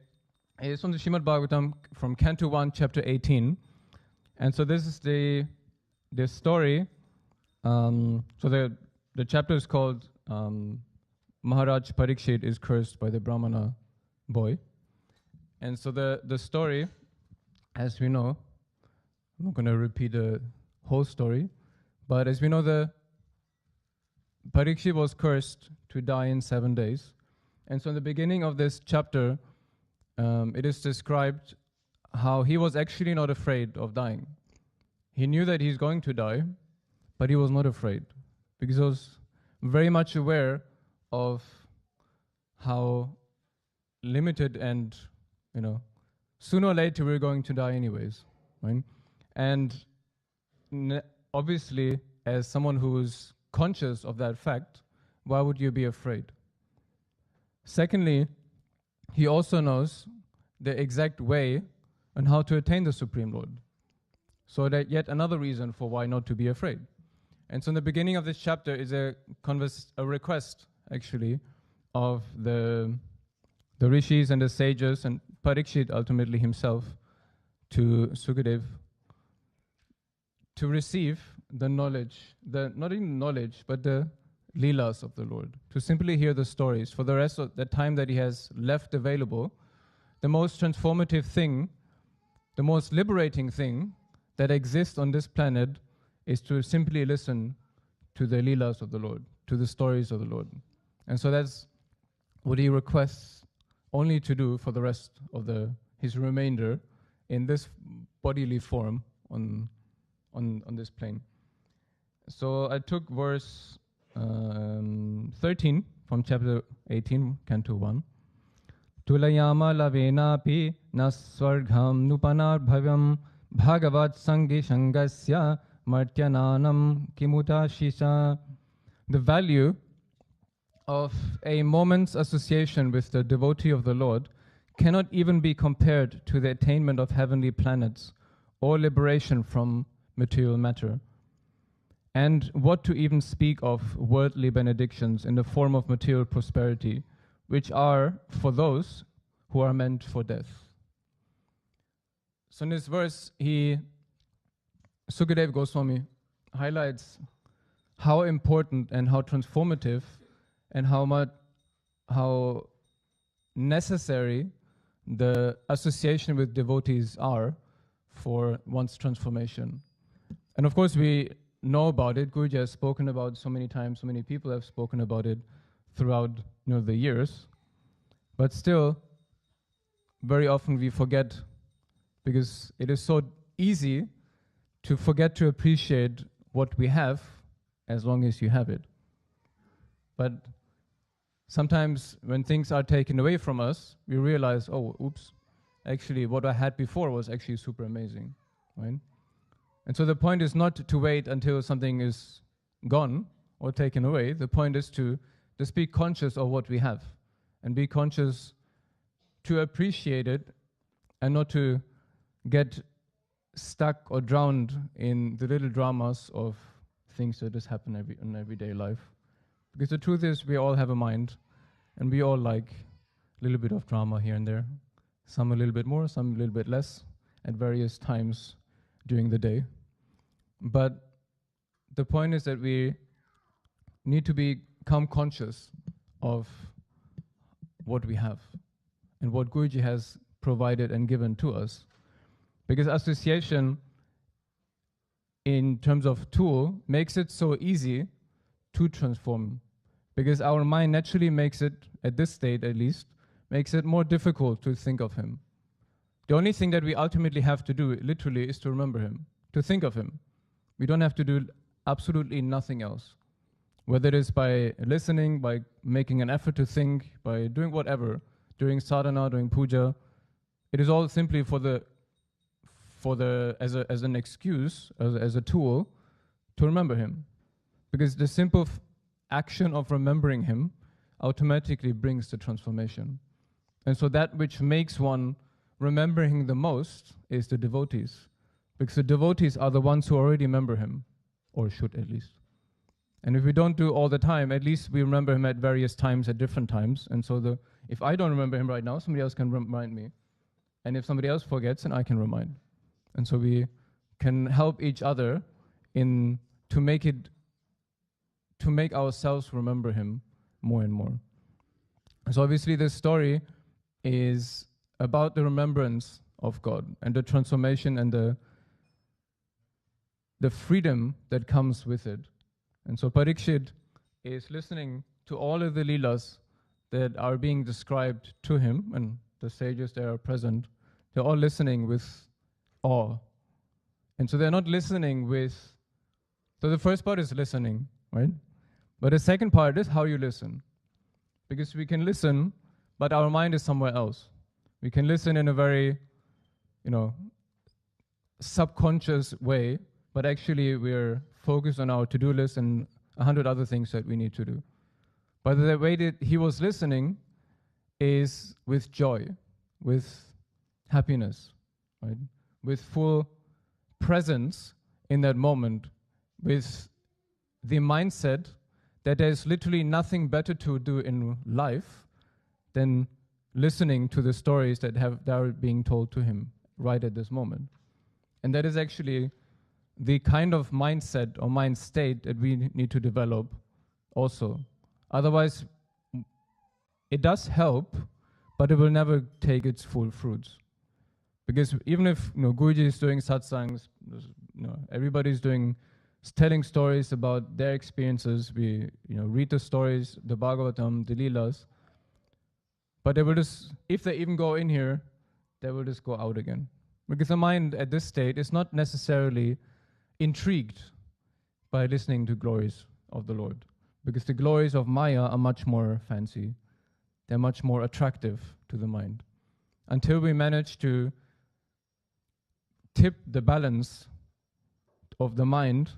is from the Srimad Bhagavatam from Canto 1, Chapter 18. And so this is the story. So the chapter is called Maharaj Parikshit is cursed by the Brahmana boy. And so the story, as we know, I'm not going to repeat the whole story, but as we know, the Parikshit was cursed to die in 7 days. And so in the beginning of this chapter, it is described how he was actually not afraid of dying. He knew that he's going to die, but he was not afraid because he was very much aware of how limited and, sooner or later we're going to die anyways, right? And obviously, as someone who is conscious of that fact, why would you be afraid? Secondly, he also knows the exact way on how to attain the Supreme Lord. So that yet another reason for why not to be afraid. And so in the beginning of this chapter is a request, actually, of the rishis and the sages and Parikshit ultimately himself to Sukadev to receive the knowledge, not even knowledge, but the leelas of the Lord, to simply hear the stories. For the rest of the time that he has left available, the most transformative thing, the most liberating thing that exists on this planet is to simply listen to the leelas of the Lord, to the stories of the Lord. And so that's what he requests only to do for the rest of his remainder in this bodily form on this plane. So I took verse 13 from chapter 18, Canto 1. Tulayama lavenapi nasvargham nupanar bhavyam bhagavat sangi shangasya martyananam kimuta shisha. The value of a moment's association with the devotee of the Lord cannot even be compared to the attainment of heavenly planets or liberation from material matter. And what to even speak of worldly benedictions in the form of material prosperity, which are for those who are meant for death. So in this verse, Sukadev Goswami highlights how important and how transformative and how necessary the association with devotees are for one's transformation. And of course, we know about it. Guruji has spoken about it so many times. So many people have spoken about it throughout the years. But still, very often we forget, because it is so easy to forget to appreciate what we have as long as you have it. But sometimes when things are taken away from us, we realize, oh, oops, actually what I had before was actually super amazing, right? And so the point is not to wait until something is gone or taken away. The point is to just be conscious of what we have and be conscious to appreciate it and not to get stuck or drowned in the little dramas of things that just happen in everyday life. Because the truth is, we all have a mind, and we all like a little bit of drama here and there. Some a little bit more, some a little bit less, at various times during the day. But the point is that we need to become conscious of what we have and what Guruji has provided and given to us. Because association, in terms of tool, makes it so easy to transform. Because our mind naturally makes it, at this state at least, makes it more difficult to think of him. The only thing that we ultimately have to do, literally, is to remember him, to think of him. We don't have to do absolutely nothing else. Whether it is by listening, by making an effort to think, by doing whatever, during sadhana, during puja, it is all simply as an excuse, as a tool to remember him. Because the simple action of remembering him automatically brings the transformation. And so that which makes one remembering the most is the devotees. Because the devotees are the ones who already remember him, or should at least. And if we don't do all the time, at least we remember him at various times, at different times. And so if I don't remember him right now, somebody else can remind me. And if somebody else forgets, then I can remind. And so we can help each other to make ourselves remember him more and more. So obviously this story is about the remembrance of God and the transformation and the freedom that comes with it. And so Parikshit is listening to all of the leelas that are being described to him, and the sages that are present, they're all listening with awe. And so they're not listening so the first part is listening, right? But the second part is how you listen. Because we can listen, but our mind is somewhere else. We can listen in a very, subconscious way, but actually we're focused on our to-do list and 100 other things that we need to do. But the way that he was listening is with joy, with happiness, right? With full presence in that moment, with the mindset that there's literally nothing better to do in life than listening to the stories that are being told to him right at this moment. And that is actually the kind of mindset or mind state that we need to develop also. Otherwise, it does help, but it will never take its full fruits. Because even if Guruji is doing satsangs, everybody's telling stories about their experiences, we read the stories, the Bhagavatam, the Leelas, but they will just, if they even go in here, they will just go out again. Because the mind at this state is not necessarily intrigued by listening to glories of the Lord. Because the glories of Maya are much more fancy. They're much more attractive to the mind. Until we manage to tip the balance of the mind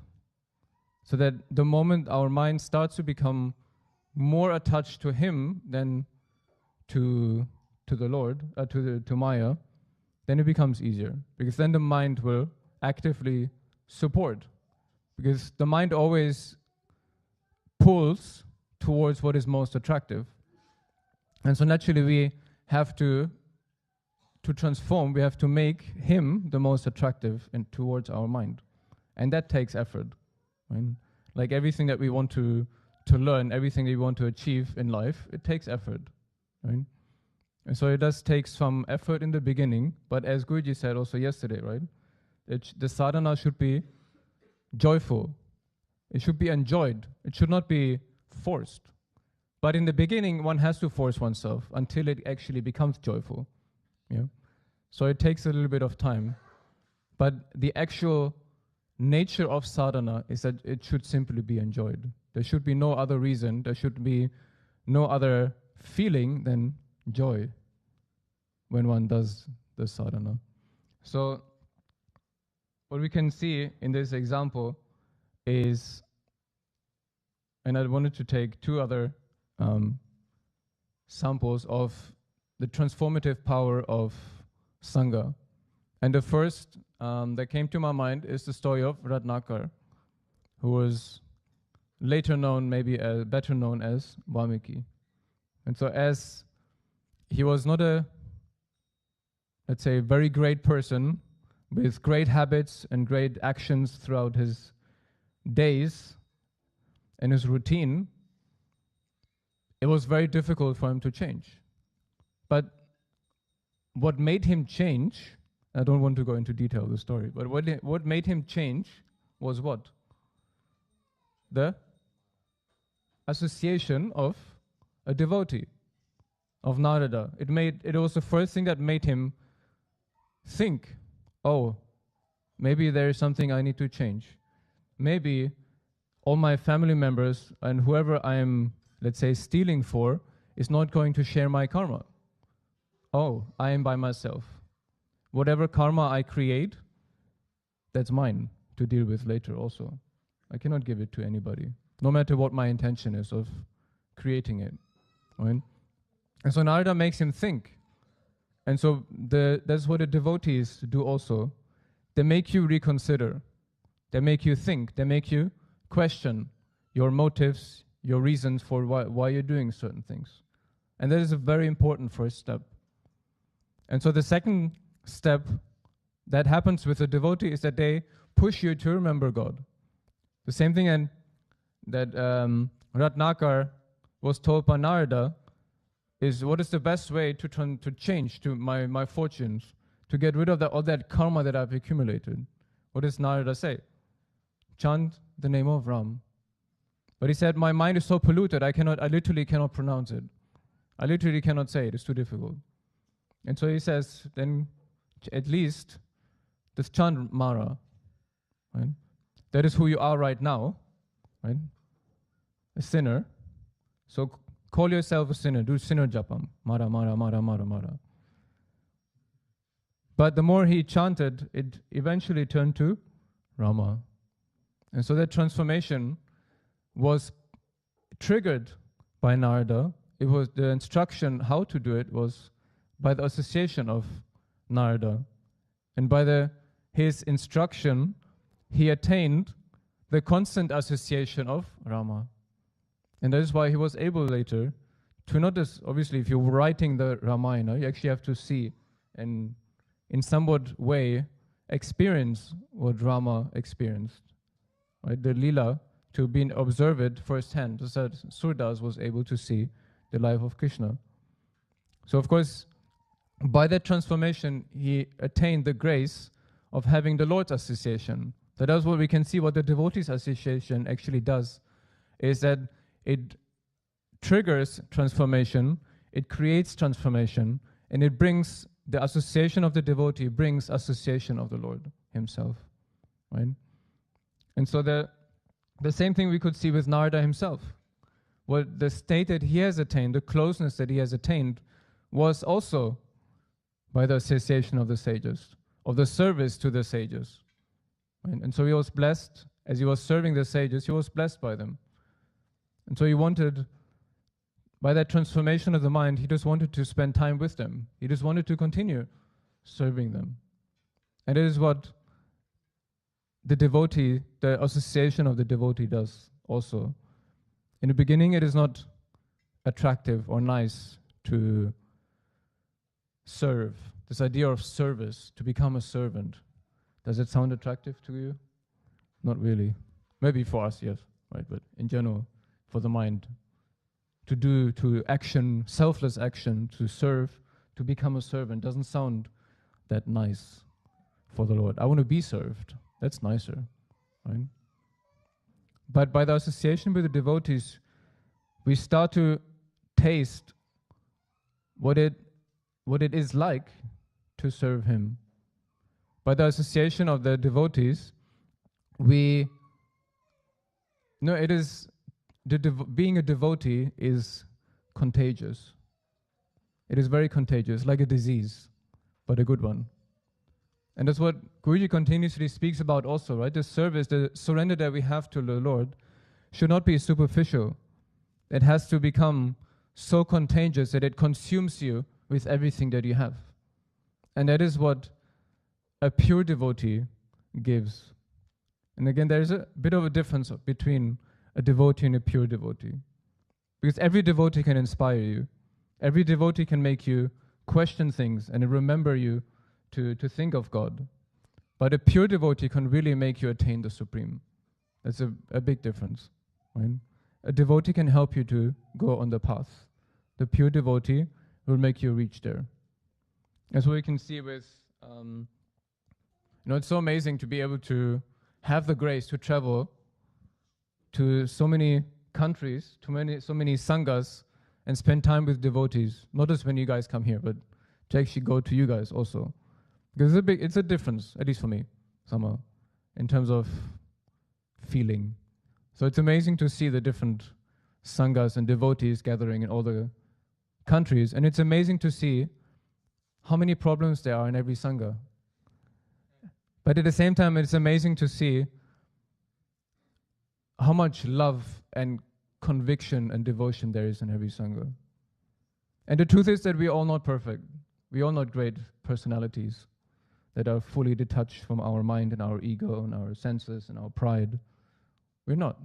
so that the moment our mind starts to become more attached to him than to the Lord, to Maya, then it becomes easier. Because then the mind will actively support. Because the mind always pulls towards what is most attractive. And so naturally we have to transform, we have to make him the most attractive towards our mind. And that takes effort. Right? Like everything that we want to learn, everything that we want to achieve in life, it takes effort. Right? And so it does take some effort in the beginning, but as Guruji said also yesterday, right? The sadhana should be joyful. It should be enjoyed. It should not be forced. But in the beginning, one has to force oneself until it actually becomes joyful. Yeah. So it takes a little bit of time. But the actual nature of sadhana is that it should simply be enjoyed. There should be no other reason. There should be no other feeling than joy when one does the sadhana. So what we can see in this example is And I wanted to take two other samples of the transformative power of Sangha. And the first that came to my mind is the story of Ratnakar, who was later known, maybe better known as Valmiki. And so as he was not a, let's say, very great person with great habits and great actions throughout his days and his routine, it was very difficult for him to change. But what made him change, I don't want to go into detail of the story, but what made him change was what? The association of a devotee, of Narada. It was the first thing that made him think, oh, maybe there is something I need to change. Maybe all my family members and whoever I am, let's say, stealing for is not going to share my karma. Oh, I am by myself. Whatever karma I create, that's mine to deal with later also. I cannot give it to anybody, no matter what my intention is of creating it. Right? And so Narada makes him think. And so that's what the devotees do also. They make you reconsider. They make you think. They make you question your motives, your reasons for why you're doing certain things. And that is a very important first step. And so the second step that happens with a devotee is that they push you to remember God. The same thing that Ratnakar was told by Narada is, what is the best way to change to my fortunes, to get rid of all that karma that I've accumulated? What does Narada say? Chant the name of Ram. But he said, my mind is so polluted, I literally cannot pronounce it. I literally cannot say it, it's too difficult. And so he says, then at least this chant Mara, right? That is who you are right now, right? A sinner. So call yourself a sinner, do sinner japam. Mara, Mara, Mara, Mara, Mara. But the more he chanted, it eventually turned to Rama. And so that transformation was triggered by Narada. It was the instruction how to do it was by the association of Narada. And by his instruction, he attained the constant association of Rama. And that is why he was able later to not just, obviously, if you're writing the Ramayana, you actually have to see and in somewhat way experience what Rama experienced. Right? The Leela, to be observed firsthand, just as Surdas was able to see the life of Krishna. So of course, by that transformation, he attained the grace of having the Lord's association. That is what we can see what the devotees' association actually does, is that it triggers transformation, it creates transformation, and it brings the association of the devotee, brings association of the Lord himself. Right? And so the same thing we could see with Narada himself. What the state that he has attained, the closeness that he has attained, was also by the association of the sages, of the service to the sages. Right? And so he was blessed, as he was serving the sages, he was blessed by them. And so he wanted, by that transformation of the mind, he just wanted to spend time with them. He just wanted to continue serving them. And it is what the devotee, the association of the devotee does also. In the beginning, it is not attractive or nice to serve. This idea of service, to become a servant. Does it sound attractive to you? Not really. Maybe for us, yes, right? But in general, for the mind, to action, selfless action, to serve, to become a servant, doesn't sound that nice for the Lord. I want to be served. That's nicer, right? But by the association with the devotees, we start to taste what it is like to serve him. By the association of the devotees, being a devotee is contagious. It is very contagious, like a disease, but a good one. And that's what Guruji continuously speaks about also, right? The service, the surrender that we have to the Lord should not be superficial. It has to become so contagious that it consumes you with everything that you have. And that is what a pure devotee gives. And again, there is a bit of a difference between a devotee and a pure devotee. Because every devotee can inspire you. Every devotee can make you question things and remember you to think of God. But a pure devotee can really make you attain the Supreme. That's a big difference. Right? A devotee can help you to go on the path. The pure devotee will make you reach there. As we can see with, it's so amazing to be able to have the grace to travel to so many countries, so many sanghas, and spend time with devotees. Not just when you guys come here, but to actually go to you guys also. Because it's a difference, at least for me, somehow, in terms of feeling. So it's amazing to see the different sanghas and devotees gathering in all the countries, and it's amazing to see how many problems there are in every sangha. But at the same time, it's amazing to see how much love and conviction and devotion there is in every sangha. And the truth is that we're all not perfect. We're all not great personalities that are fully detached from our mind and our ego and our senses and our pride. We're not.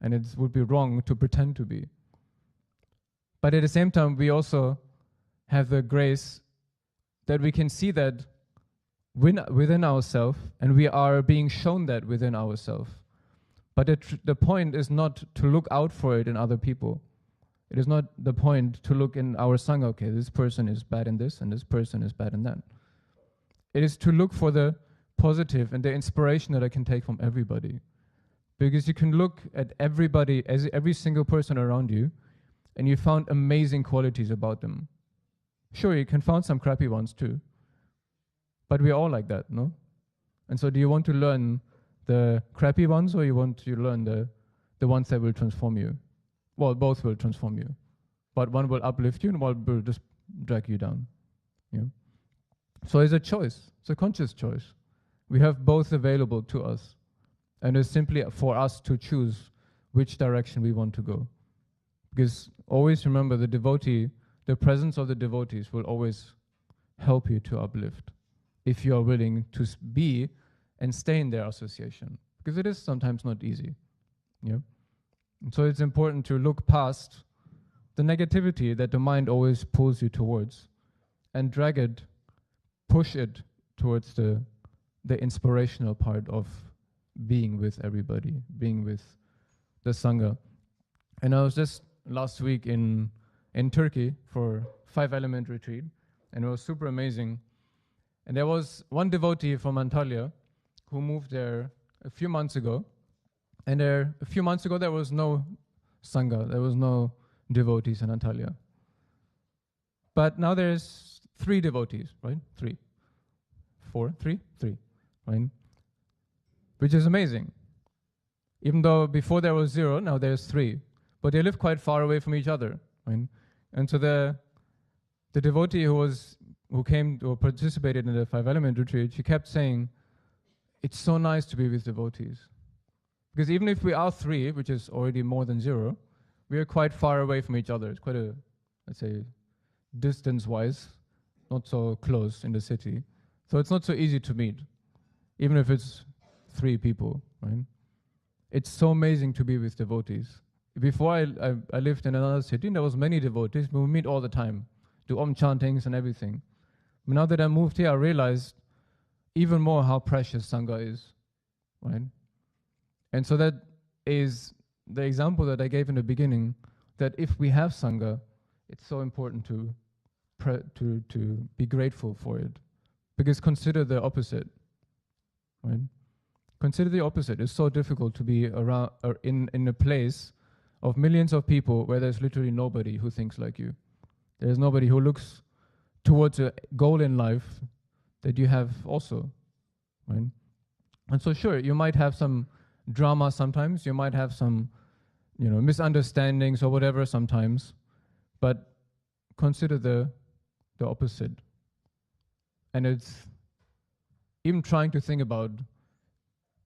And it would be wrong to pretend to be. But at the same time, we also have the grace that we can see that within ourselves, and we are being shown that within ourselves. But the point is not to look out for it in other people. It is not the point to look in our sangha, okay, this person is bad in this, and this person is bad in that. It is to look for the positive and the inspiration that I can take from everybody. Because you can look at everybody, as every single person around you, and you found amazing qualities about them. Sure, you can find some crappy ones too. But we're all like that, no? And so do you want to learn the crappy ones, or you want to learn the ones that will transform you? Well, both will transform you. But one will uplift you and one will just drag you down. Yeah? So it's a choice. It's a conscious choice. We have both available to us. And it's simply for us to choose which direction we want to go. Because always remember, the presence of the devotees will always help you to uplift if you are willing to be and stay in their association. Because it is sometimes not easy. Yeah? And so it's important to look past the negativity that the mind always pulls you towards and drag it, push it towards the inspirational part of being with everybody, being with the Sangha. And I was just last week in Turkey for 5-element retreat, and it was super amazing. And there was one devotee from Antalya who moved there a few months ago. And a few months ago, there was no Sangha, there was no devotees in Antalya. But now there's 3 devotees, right? 3, 4, 3, right? Which is amazing. Even though before there was 0, now there's 3. But they live quite far away from each other, right? And so the devotee who came or participated in the 5-element retreat, she kept saying, it's so nice to be with devotees. Because even if we are 3, which is already more than 0, we are quite far away from each other. It's quite a, let's say, distance-wise, not so close in the city. So it's not so easy to meet, even if it's 3 people, right? It's so amazing to be with devotees. Before I lived in another city, and there was many devotees, but we meet all the time, do chantings and everything. But now that I moved here, I realized even more how precious Sangha is, right? And so that is the example that I gave in the beginning, that if we have Sangha, it's so important to be grateful for it. Because consider the opposite, right? Consider the opposite. It's so difficult to be around or in a place of millions of people where there's literally nobody who thinks like you. There's nobody who looks towards a goal in life that you have also, right? And so sure, you might have some drama sometimes, you might have some, misunderstandings or whatever sometimes, but consider the opposite. And it's even trying to think about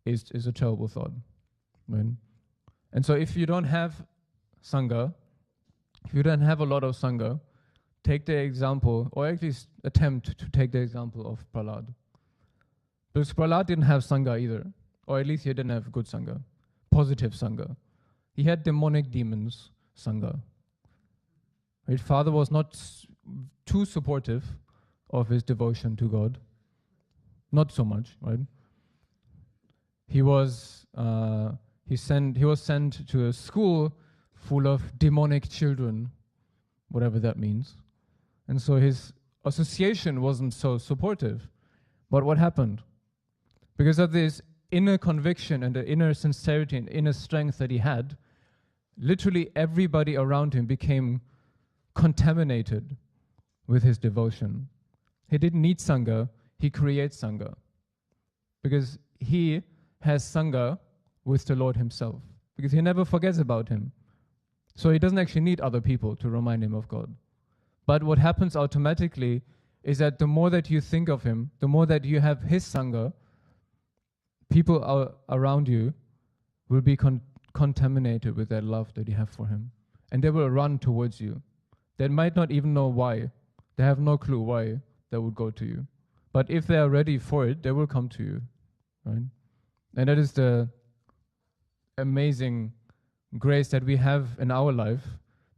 is a terrible thought, right? And so if you don't have Sangha, if you don't have a lot of Sangha, take the example, or at least attempt to take the example of Prahlad. Because Prahlad didn't have Sangha either, or at least he didn't have good Sangha, positive Sangha. He had demonic demons Sangha. His father was not too supportive of his devotion to God. Not so much, right? He was sent to a school full of demonic children, whatever that means. And so his association wasn't so supportive. But what happened? Because of this inner conviction and the inner sincerity and inner strength that he had, literally everybody around him became contaminated with his devotion. He didn't need Sangha, he creates Sangha. Because he has Sangha with the Lord himself. Because he never forgets about him. So he doesn't actually need other people to remind him of God. But what happens automatically is that the more that you think of him, the more that you have his Sangha, people around you will be contaminated with that love that you have for him. And they will run towards you. They might not even know why. They have no clue why they would go to you. But if they are ready for it, they will come to you. Right? And that is the amazing grace that we have in our life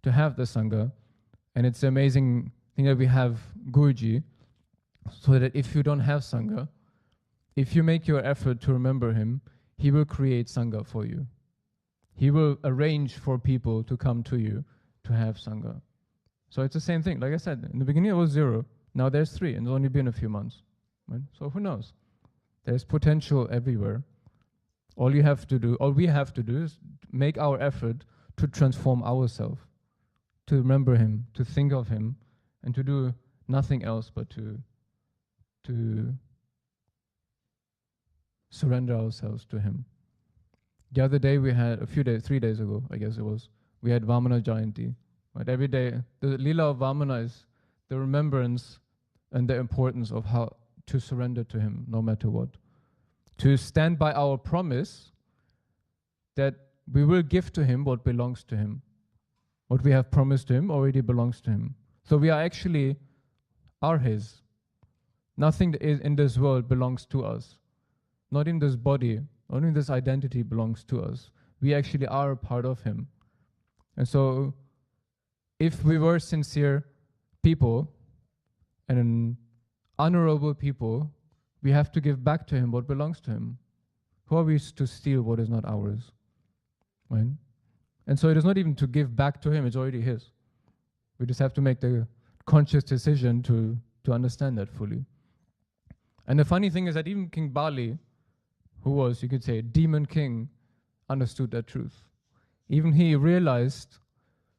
to have the Sangha. And it's the amazing thing that we have Guruji, so that if you don't have Sangha, if you make your effort to remember him, he will create Sangha for you. He will arrange for people to come to you to have Sangha. So it's the same thing. Like I said, in the beginning it was 0. Now there's 3, and it's only been a few months. Right? So who knows? There's potential everywhere. All we have to do is make our effort to transform ourselves, to remember him, to think of him, and to do nothing else but to surrender ourselves to him. The other day we had, 3 days ago, I guess it was, we had Vamana Jayanti. Right? Every day, the Leela of Vamana is the remembrance and the importance of how to surrender to him, no matter what. To stand by our promise that we will give to him what belongs to him. What we have promised to him already belongs to him. So we are his. Nothing that is in this world belongs to us. Not in this body, only this identity belongs to us. We actually are a part of him. And so, if we were sincere people and honorable people, we have to give back to him what belongs to him. Who are we to steal what is not ours? Right? And so it is not even to give back to him, it's already his. We just have to make the conscious decision to understand that fully. And the funny thing is that even King Bali, who was, you could say, a demon king, understood that truth. Even he realized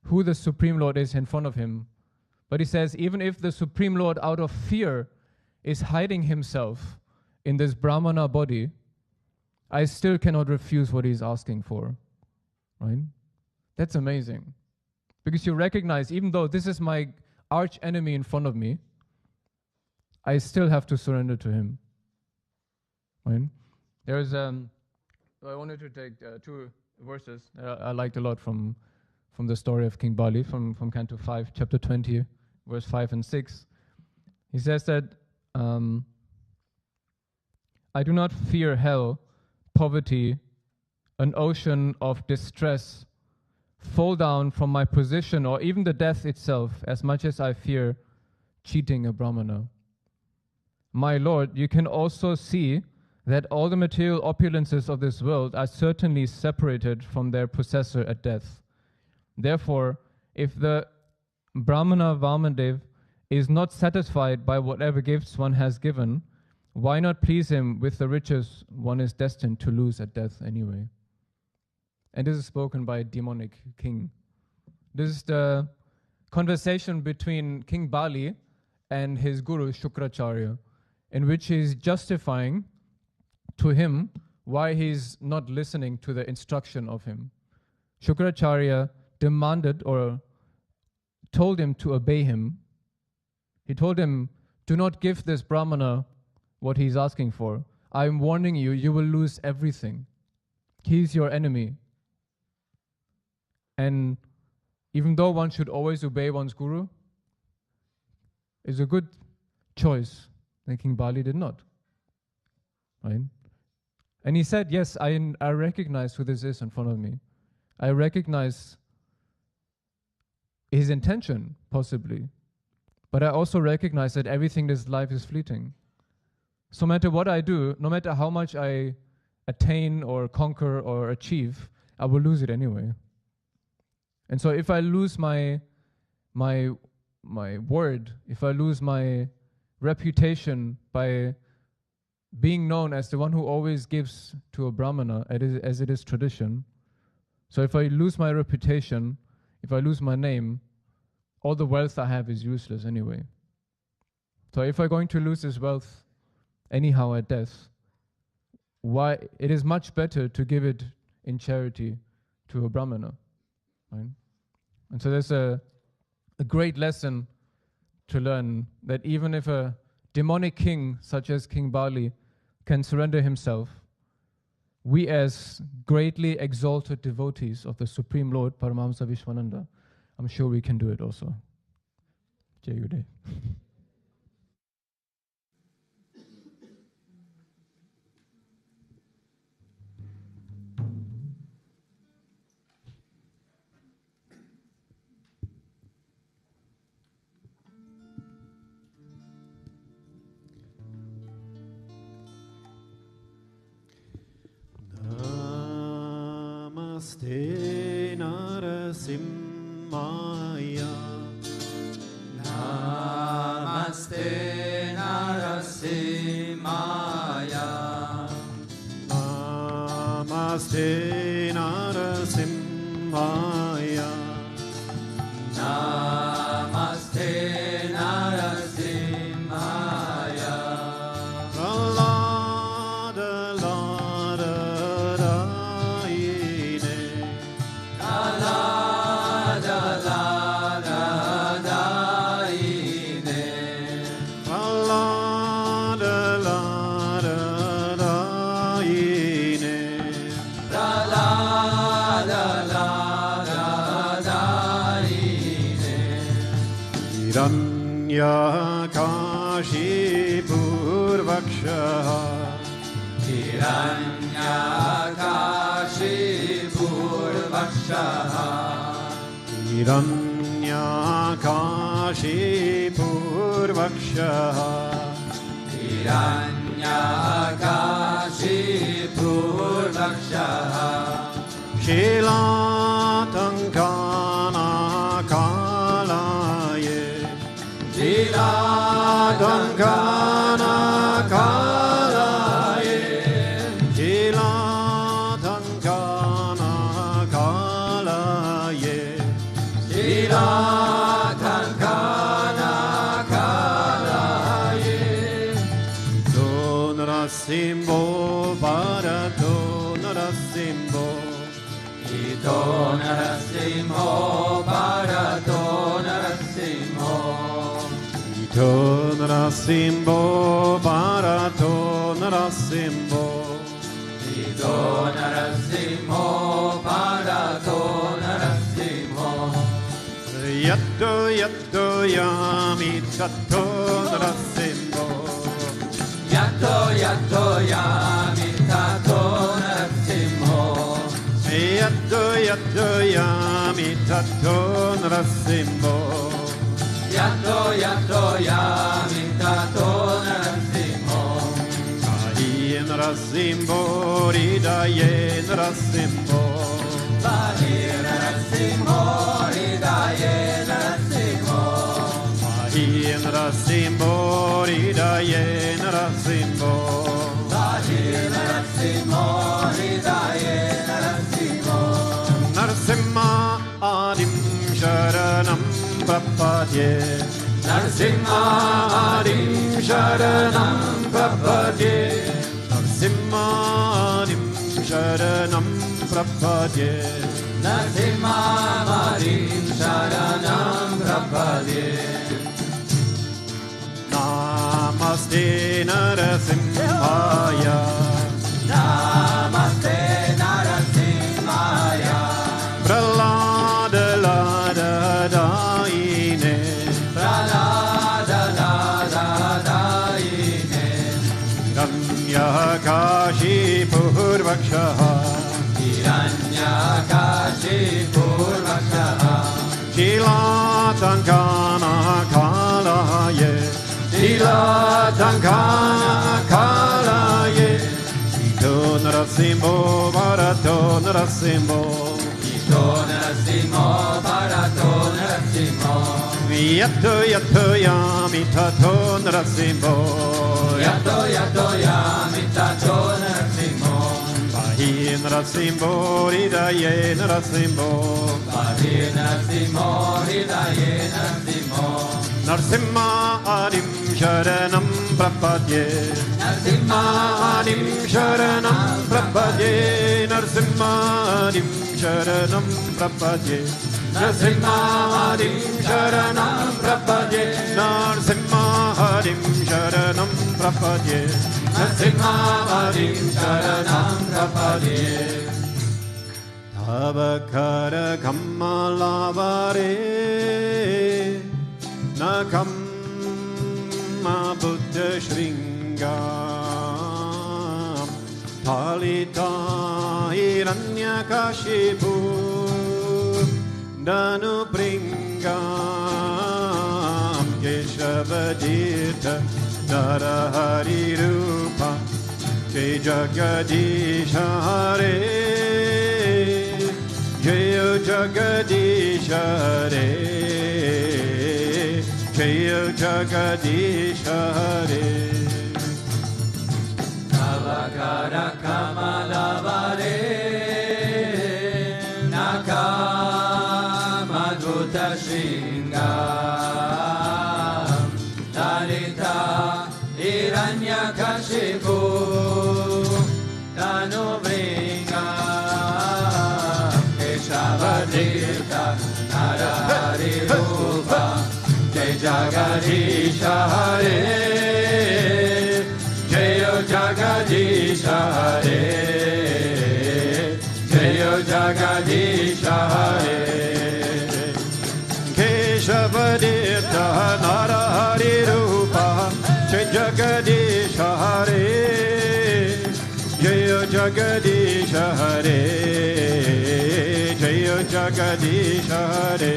who the Supreme Lord is in front of him. But he says, even if the Supreme Lord, out of fear, is hiding himself in this Brahmana body, I still cannot refuse what he's asking for. Right? That's amazing. Because you recognize, even though this is my arch enemy in front of me, I still have to surrender to him. Right? There's I wanted to take 2 verses that I liked a lot from the story of King Bali, from Canto 5, chapter 20, verse 5 and 6. He says that, I do not fear hell, poverty, an ocean of distress, fall down from my position, or even the death itself, as much as I fear cheating a Brahmana. My Lord, you can also see that all the material opulences of this world are certainly separated from their possessor at death. Therefore, if the Brahmana Vamandev is not satisfied by whatever gifts one has given, why not please him with the riches one is destined to lose at death anyway? And this is spoken by a demonic king. This is the conversation between King Bali and his guru Shukracharya, in which he is justifying to him why he's not listening to the instruction of him. Shukracharya demanded or told him to obey him. He told him, do not give this Brahmana what he's asking for. I'm warning you, you will lose everything. He's your enemy. And even though one should always obey one's guru, it's a good choice that King Bali did not. Right? And he said, yes, I recognize who this is in front of me. I recognize his intention, possibly. But I also recognize that everything in this life is fleeting. So no matter what I do, no matter how much I attain or conquer or achieve, I will lose it anyway. And so if I lose my word, if I lose my reputation by being known as the one who always gives to a brahmana, as it is tradition, so if I lose my reputation, if I lose my name, all the wealth I have is useless anyway. So if I'm going to lose this wealth anyhow at death, why it is much better to give it in charity to a brahmana. Right? And so there's a great lesson to learn, that even if a demonic king such as King Bali can surrender himself, we as greatly exalted devotees of the Supreme Lord Paramahamsa Vishwananda, I'm sure we can do it also. Jai Uday. Namaste Narasimhaya. Namaste Narasimhaya. Namaste Narasimhaya. Namaste Narasimhaya. Lada lada daine. Lada lada daine. Lada lada daine. Lada lada daine. Hiranyakashipurvakshaha. Hiranyakashipurvakshaha. Hiranyakashipurvakshaha. Hiranyakashipurvakshaha. Shilatankana kalaye. Shilatankana kalaye. Shilatankana kalaye. Shilatankana kalaye. Ito narasimho bharato narasimho. Ito narasimho bharato narasimho. Ito narasimho bharato narasimho. Ito narasimho bharato narasimho. Yatto yatto yami tatto narasimho. Yatto yatto yami tato narasimho. Yatto yatto yami tatto narasimho. Yatto yatto yami tato narasimho. Ahi narasimho ridaye narasimho. Bali narasimho ridaye narasimho. Ahi narasimho ridaye narasimho. Bali narasimho ridaye narasimho. Narasimha adim sharanam prapadye. Narasimha adim sharanam prapadye. Narasimha adim sharanam prapadye. Narasimha adim sharanam prapadye. Namaste Narasimhaya. Namaste Narasimhaya. Pralada Kala Dankana Kalaye Ito Narasimho Bharato Narasimho Ito Narasimho Bharato Narasimho Yato Yato Yami Tato Narasimho Yato Yato Yami Tato Narasimho Pahi Narasimho Hridaye Narasimho Pahi Narasimho Hridaye Narasimho Narasimha Adim Sharanam Prapadye Narasimha Adim Sharanam Prapadye Narasimha Adim Sharanam Prapadye Narasimha Adim Sharanam Prapadye Narasimha Adim Sharanam Prapadye Narasimha Adim Sharanam Prapadye Tavakara Kamalavare Nakam Buddha Shringam Talita Hiranyakashipu Danu Bringam Keshavadita Narahari Rupa Jai Jagadisha Hare Jai Jagadisha Hare Jai Jagadisha Hare Tavakara Kamalavare Nakamadhuta Shringam Lalita Hiranyakashipu Tanu Bringam Keshavadita Narahari Rupa Jai Jagadisha Hare Jai Jagadisha Hare Jai Jagadisha Hare Keshavadita Narahari Rupa Jai Jagadisha Hare Jai Jagadisha Hare Jai Jagadisha Hare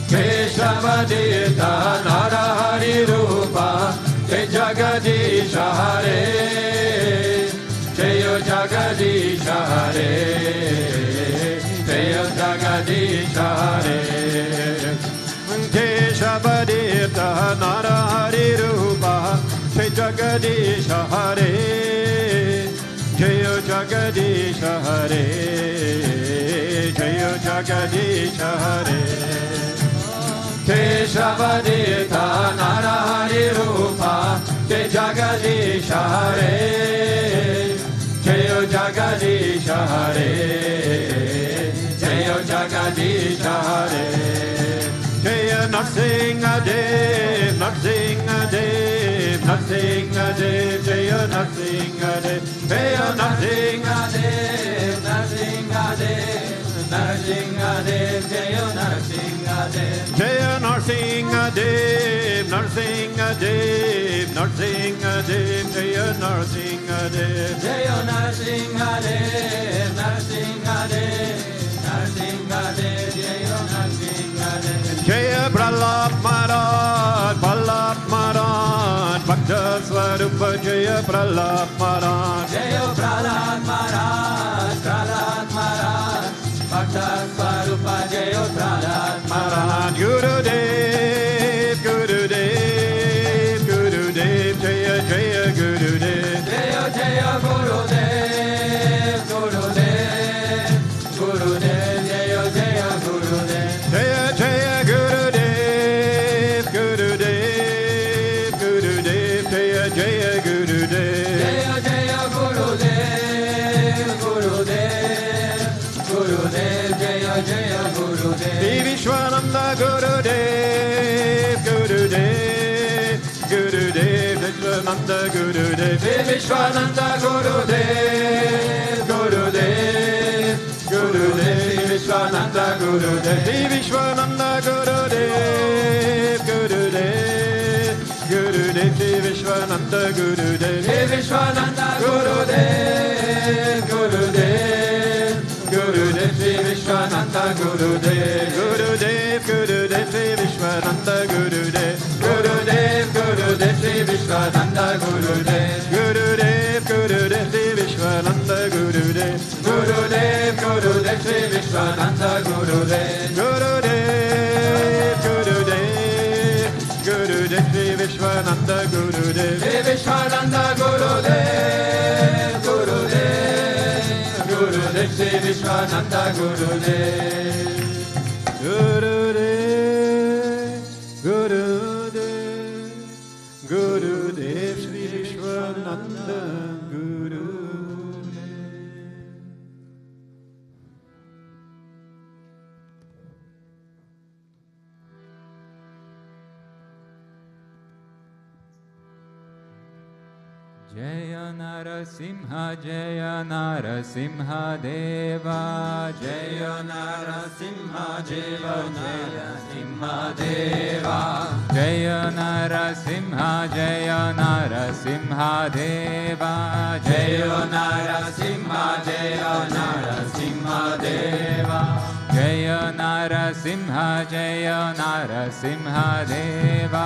Keshavadita Narahari Rupa Jai Jagadisha Hare Jai Jagadisha Hare Jai Jagadisha Hare Keshavadita Narahari Rupa Jai Jagadisha Hare Jai Jagadisha Hare Jai Jagadisha Hare Keshavadita Narahari Rupa Jai Jagadisha Hare Jai Jagadisha Hare Jai Jagadisha Hare Jai Narsingadev Narsingadev Narsingadev Jai Narsingadev Jai Narsingadev Narsingadev Narsingadev Jaya Narsingadev Jaya Narsingadev Narsingadev Narsingadev Jaya Narsingadev Jaya Narsingadev Narsingadev Narsingadev Jaya Narsingadev Jaya Prahlad Maharaj Prahlad Maharaj Bhakta Swarupa Jaya Prahlad Maharaj Jaya Prahlad Maharaj Prahlad Maharaj Bhakta Swarupa Jaya Prahlad Maharaj Gurudev Gurudev Gurudev Jaya Jaya Gurudev Jaya Jaya Gurudev Gurudev Gurudev Jaya Jaya Gurudev Jaya Jaya Gurudev Gurudev Gurudev Jaya Jaya Gurudev Jaya Jaya Gurudev Gurudev Gurudev Jaya Jaya Gurudev Sri Vishwananda Gurudev Gurudev Gurudev Vishwananda Gurudev Sri Vishwananda Gurudev Gurudev Gurudev Sri Vishwananda Gurudev Sri Vishwananda Gurudev Gurudev Gurudev Sri Vishwananda Gurudev Sri Vishwananda Gurudev Gurudev Gurudev Sri Vishwananda Gurudev Gurudev Gurudev Sri Vishwananda Gurudev Gurudev Gurudev Sri Vishwananda Gurudev. Gurudev, Gurudev Sri Vishwananda Gurudev. Gurudev, Gurudev Sri Vishwananda Gurudev. Gurudev, Gurudev, Gurudev Sri Vishwananda Gurudev. Sri Vishwananda Gurudev, Gurudev, Gurudev Sri Vishwananda Gurudev. Gurudev, Gurudev, Gurudev Sri Vishwananda Gurudev. Jaya Narasimha Jaya Narasimha Deva Jaya Narasimha Jaya Narasimha Deva Jaya Narasimha Jaya Narasimha Deva Jaya Narasimha Jaya Narasimha Deva Jaya Narasimha Jaya Narasimha Deva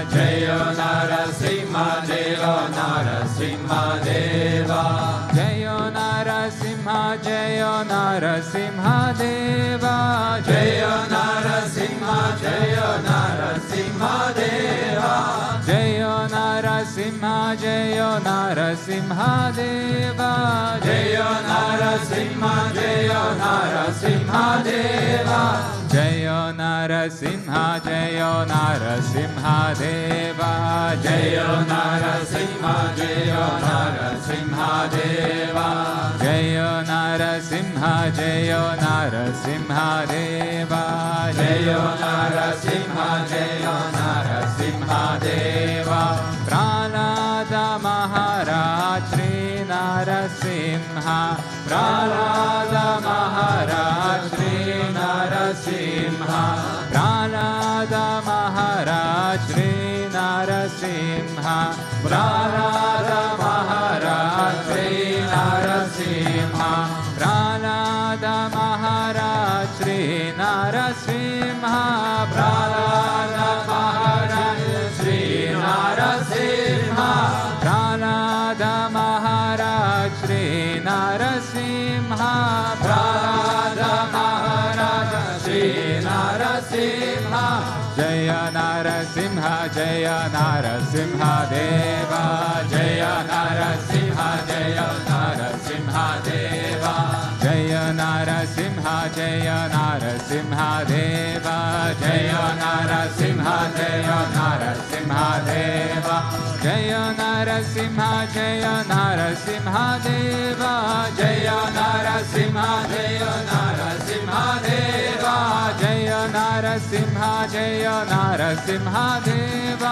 Jaya Narasimha Jaya Narasimha Deva Jaya Narasimha Jaya Narasimha Deva Jaya Narasimha Jaya Narasimha Deva Jaya Narasimha Jaya Narasimha Deva Jaya Narasimha Jaya Narasimha Deva Jaya Narasimha Jaya Narasimha Deva Jaya Narasimha Jaya Narasimha Deva Jaya Narasimha Jaya Narasimha Deva Jaya Narasimha Jaya Narasimha Deva Prahlada Maharaj Sri Narasimha Prahlada Maharaj Sri Narasimha Prahlada Maharaj Sri Narasimha Prahlada Maharaj Sri Narasimha Prahlada Maharaj Sri Narasimha Prahlada Maharaj Sri Narasimha Prahlada Maharaj Sri Narasimha Prahlada Maharaj Sri Narasimha Jaya Narasimha Jaya Narasimha Deva Jaya Narasimha Jaya Narasimha Deva Jaya Narasimha Jaya Narasimha Deva Jaya Narasimha Jaya Narasimha Deva Jaya Narasimha Jaya Narasimha Deva Jaya Narasimha Jaya Narasimha Deva Jaya Narasimha Jaya Narasimha Deva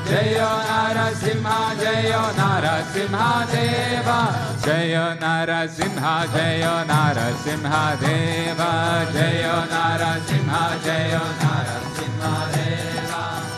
Jaya Narasimha Jaya Narasimha Deva Jaya Narasimha Jaya Narasimha Deva Jaya Narasimha Jaya Narasimha Deva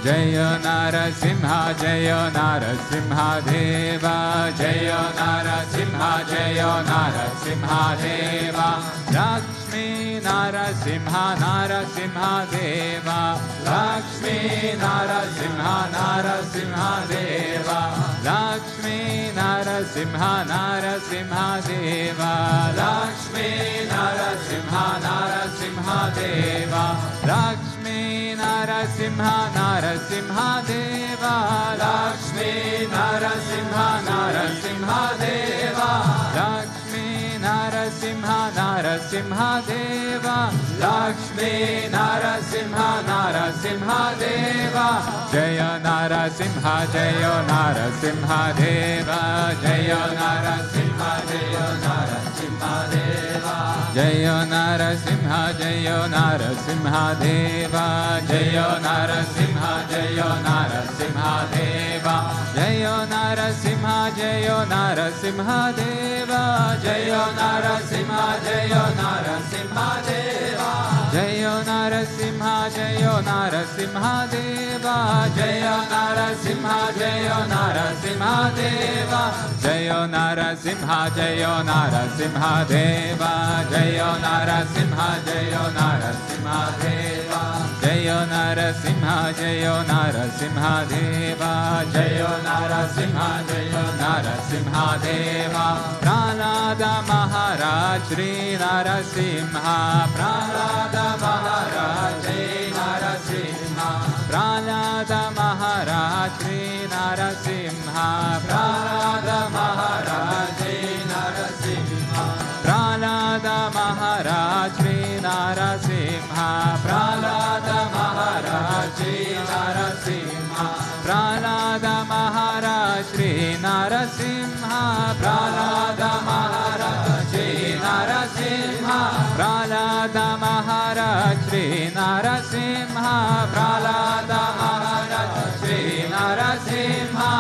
Jaya Narasimha Jaya Narasimha Deva Jaya Narasimha Jaya Narasimha Deva Lakshmi Narasimha Narasimha Deva Lakshmi Narasimha Narasimha Deva Lakshmi Narasimha Narasimha Deva Lakshmi Narasimha Narasimha Deva Lakshmi Narasimha Narasimha Deva Lakshmi Narasimha Narasimha Deva Lakshmi Narasimha Narasimha Deva Lakshmi Narasimha Narasimha Deva Jaya Narasimha Jaya Narasimha Deva Jaya Narasimha Jaya Narasimha Deva Jaya Narasimha Jaya Narasimha Deva Jaya Narasimha Jaya Narasimha Deva Jaya Narasimha Jaya Narasimha Deva Jaya Narasimha Jaya Narasimha Deva Jaya Narasimha Jaya Narasimha Deva Jaya Narasimha Jaya Narasimha Deva Jaya Narasimha Jaya Narasimha Deva Jaya Narasimha Jaya Narasimha Deva Jayo Narasimha Jayo Narasimha Deva Jayo Narasimha Jayo Narasimha Deva Prahlada Maharaj Shri Narasimha Prahlada Maharaj Shri Narasimha Prahlada Maharaj Shri Narasimha Prahlada Maharaj Shri Narasimha Prahlada Maharaj Shri Narasimha Prahlada Maharaj Shri Narasimha Prahlada Maharaj Shri Narasimha Prahlada Maharaj Shri Narasimha Prahlada Maharaj Shri Narasimha Prahlada Maharaj Shri Narasimha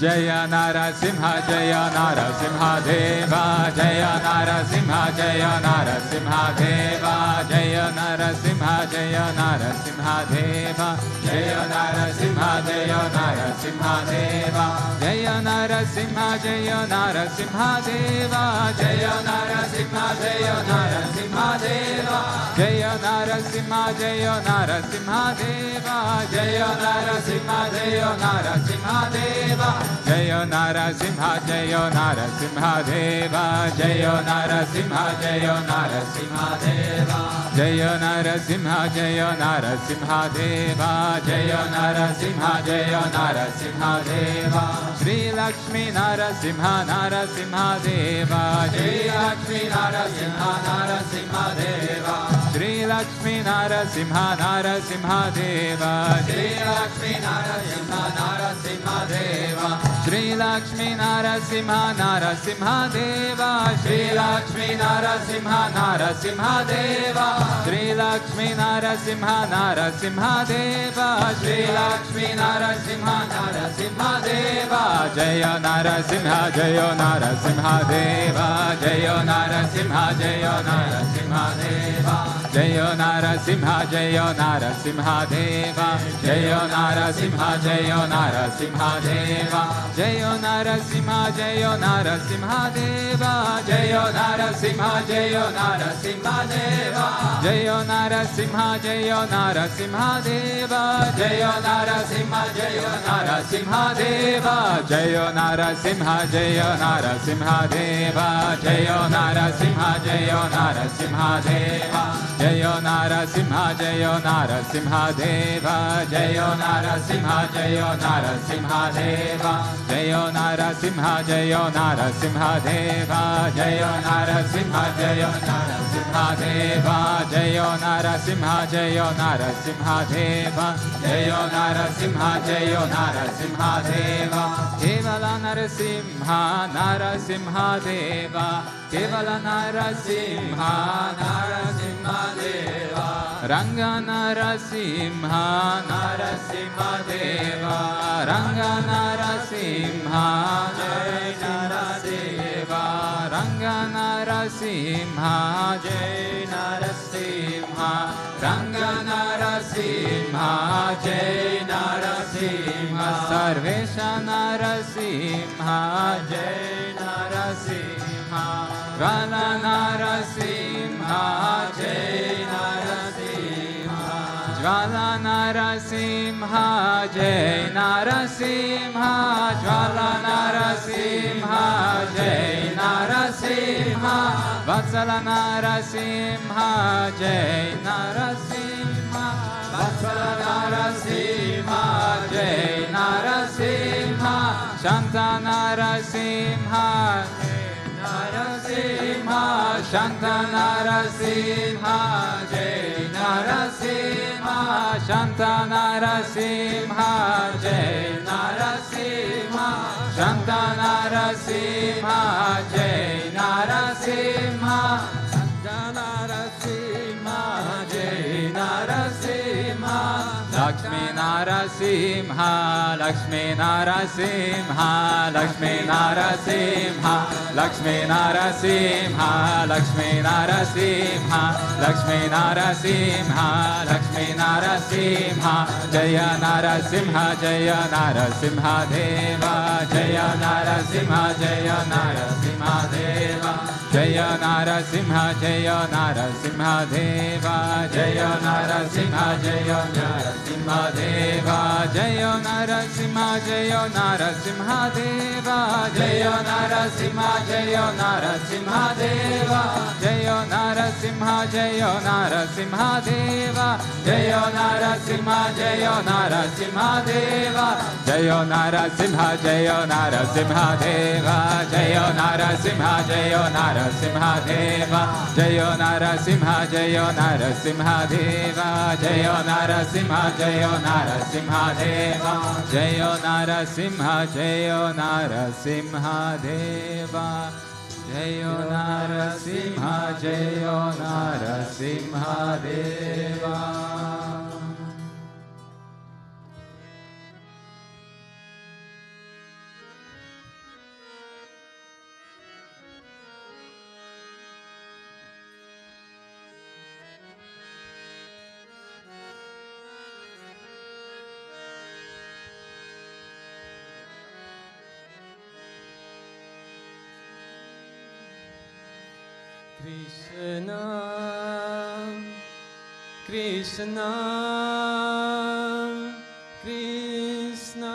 Jaya Narasimha Jaya Narasimha Deva Jaya Narasimha Jaya Narasimha Deva Jaya Narasimha Jaya Narasimha Deva Jaya Narasimha Jaya Narasimha Deva Jaya Narasimha Jaya Narasimha Deva Jaya Narasimha Jaya Narasimha Deva Jaya Narasimha Jaya Narasimha Deva Jaya Narasimha Jaya Narasimha Deva Jayo Narasimha Jayo Narasimha Deva Jayo Narasimha Jayo Narasimha Deva Jayo Narasimha Jayo Narasimha Deva Jayo Narasimha Jayo Narasimha Deva Shri Lakshmi Narasimha Narasimha Deva Shri Lakshmi Narasimha Narasimha Deva Shri Lakshmi Narasimha Narasimha Deva Shri Lakshmi Narasimha Narasimha Deva Shri Lakshmi Narasimha Narasimha Deva Shri Lakshmi Narasimha Narasimha Deva Shri Lakshmi Narasimha Narasimha Deva Shri Lakshmi Narasimha Narasimha Deva Jaya Narasimha Jaya Narasimha Deva Jaya Narasimha Jaya Narasimha Deva Jaya Narasimha Jaya Narasimha Deva Jaya Narasimha Jaya Narasimha Deva Jayo Narasimha Jayo Narasimha Deva Jayo Narasimha Jayo Narasimha Deva Jayo Narasimha Jayo Narasimha Deva Jayo Narasimha Jayo Narasimha Deva Jayo Narasimha Jayo Narasimha Deva Jayo Narasimha Jayo Narasimha Deva Jayo Narasimha Jayo Narasimha Deva Jayo Narasimha Jayo Narasimha Deva Jayo Narasimha Jayo Narasimha Deva Jayo Narasimha Jayo Narasimha Deva Jayo Narasimha Jayo Narasimha Deva Jayo Narasimha Jayo Narasimha Deva Kevala Narasimha Narasimha Deva Kevala Narasimha Narasimha Deva Ranga Narasimha Narasimha Deva Ranga Narasimha Jai Narasimha Ranga Narasimha Jai Narasimha Ranga Narasimha Jai Narasimha Sarvesha Narasimha Jai Narasimha Jvala Narasimha Jai Narasimha Jvala Narasimha Jai Narasimha Jvala Narasimha Jai Narasimha Vatsala Narasimha Jai Narasimha Vatsala Narasimha Jai Narasimha Shanta Narasimha Narasimha Shanta Narasimha Jai Narasimha Shanta Narasimha Jai Narasimha Shanta Narasimha Jai Narasimha Shanta Narasimha Jai Narasimha Lakshmi Narasimha Lakshmi Narasimha Lakshmi Narasimha Lakshmi Narasimha Lakshmi Narasimha Lakshmi Narasimha Lakshmi Narasimha Jaya Narasimha Jaya Narasimha Deva Jaya Narasimha Jaya Narasimha Deva Jaya Narasimha Jaya Narasimha Deva Jaya Narasimha Jaya Narasimha Deva Jaya Narasimha Jaya Narasimha Deva Jaya Narasimha Jaya Narasimha Deva Jaya Narasimha Jaya Narasimha Deva Jaya Narasimha Jaya Narasimha Deva Jaya Narasimha Jaya Narasimha Deva Jaya Narasimha Jaya Narasimha Deva Jaya Narasimha Jaya Narasimha Deva Jaya Narasimha Jaya Narasimha Deva Jaya Narasimha Jaya Narasimha Deva Jaya Narasimha Jaya Narasimha Deva. Krishna, Krishna, Krishna,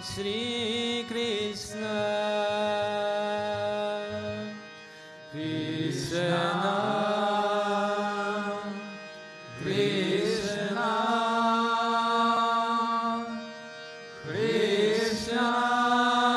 Sri Krishna, Krishna, Krishna, Krishna.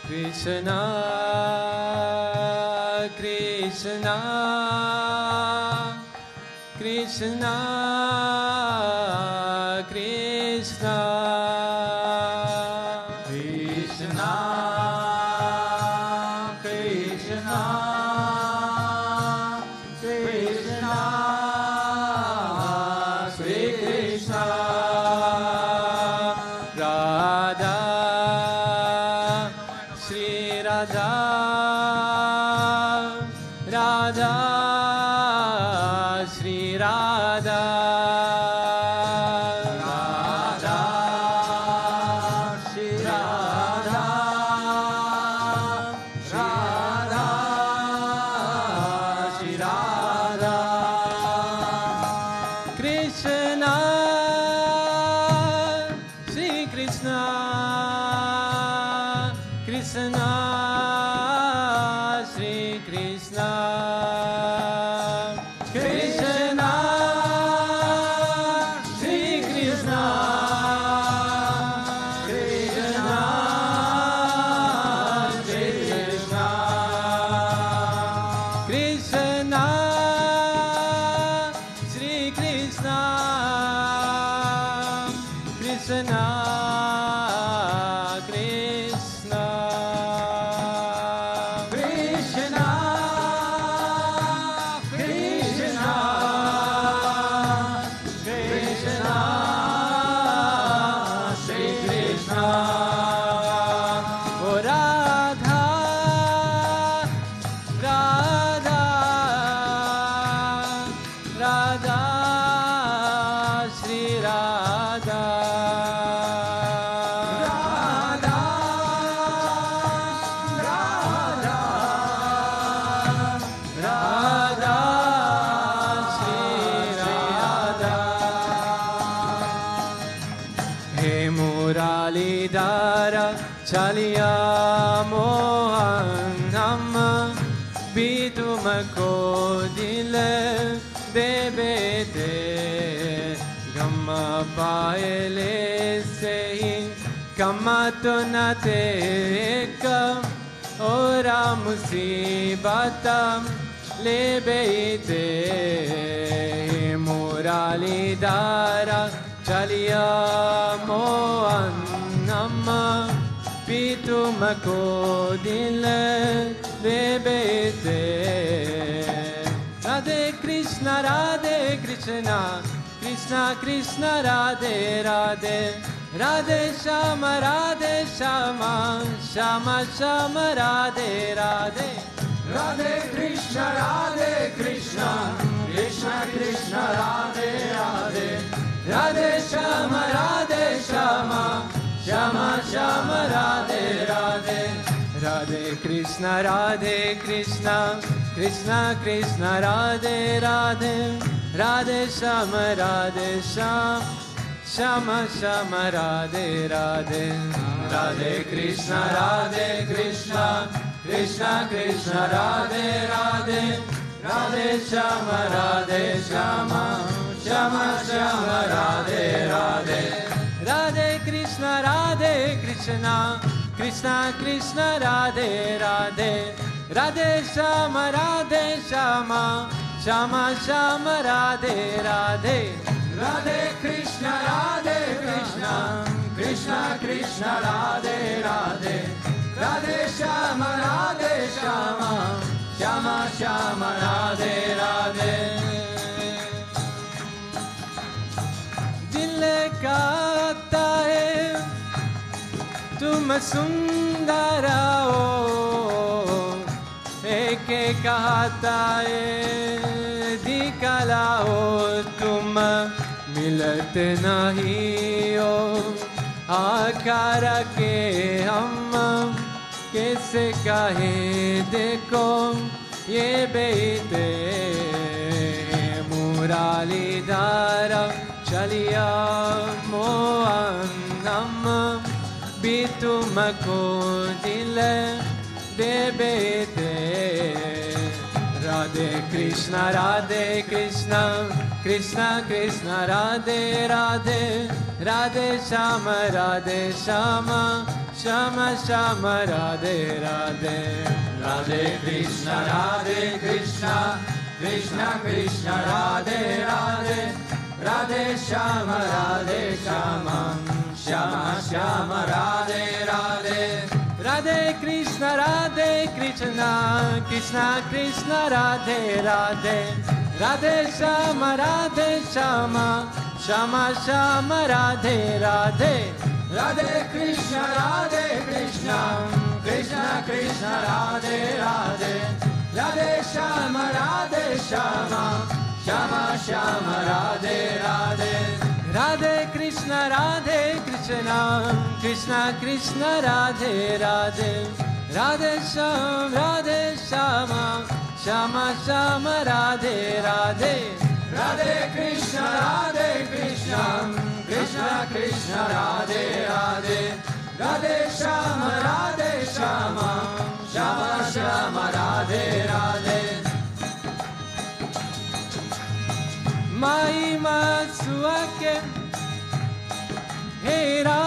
Krishna, Krishna, Krishna, Krishna, Krishna, Krishna, Krishna, Sri Krishna, Radha, Sri Radha, Radha, Sri Radha, Radha, Sri Radha, Radha, Sri Radha, Krishna, Sri Krishna, Krishna, Sri Krishna, Krishna, Sri Krishna, Krishna, Sri Krishna, Krishna, Sri Krishna, Krishna, Krishna, Krishna, Krishna, Krishna, Sri Krishna, O Radha, Radha, Radha, Sri Radha, Radha, Radha, Radha, Sri Radha. He Muralidhara Chaliya Mohanam Bidumako Dil Debete Gamma Paele Sehi Kamato Nateka Ora Musibatam Lebete Mura Muralidhara Chaliya Mohanamma Pitumako Dil Bebete Radhe Krishna Krishna Krishna Radhe Radhe Radhe Shama Shama Shama Radhe Radhe Radhe Krishna Krishna Krishna Radhe Radhe Radhe Shama Shama Shama Radhe Radhe Radhe Krishna Krishna Krishna Radhe Radhe Radhe Shama Shama Shama Radhe Radhe Radhe Krishna Krishna Krishna Radhe Radhe Radhe Shama Shama Radhe Radhe Radhe Krishna Krishna Radhe Radhe Radhe Shama Shama Radhe Radhe Radhe Krishna Krishna Radhe Radhe Radhe Shama Shama Radhe Radhe दिल कहता है तुम सुंदर हो एक कहता है दिखलाओ तुम मिलते नहीं हो आकार के हम कैसे कहे देखो ये बेटे मुरलीधरा चलिया मोहनम भी तुमको दिल दे बेटे Radhe Krishna Krishna Krishna Radhe Radhe Radhe Shama Shama Shama Radhe Radhe Radhe Krishna Krishna Krishna Radhe Radhe Radhe Shama Shama Radhe Radhe Radhe Krishna Krishna Krishna Radhe Radhe Radhe Shama Shama Radhe Radhe Radhe Krishna Krishna Radhe Radhe Radhe Shama Shama Radhe Radhe Radhe Krishna Krishna Krishna Radhe Radhe Radhe Shama Shama Radhe Radhe Radhe Krishna Krishna Radhe Radhe Radhe Shama Shama Radhe Radhe Mai Matsuake हेरा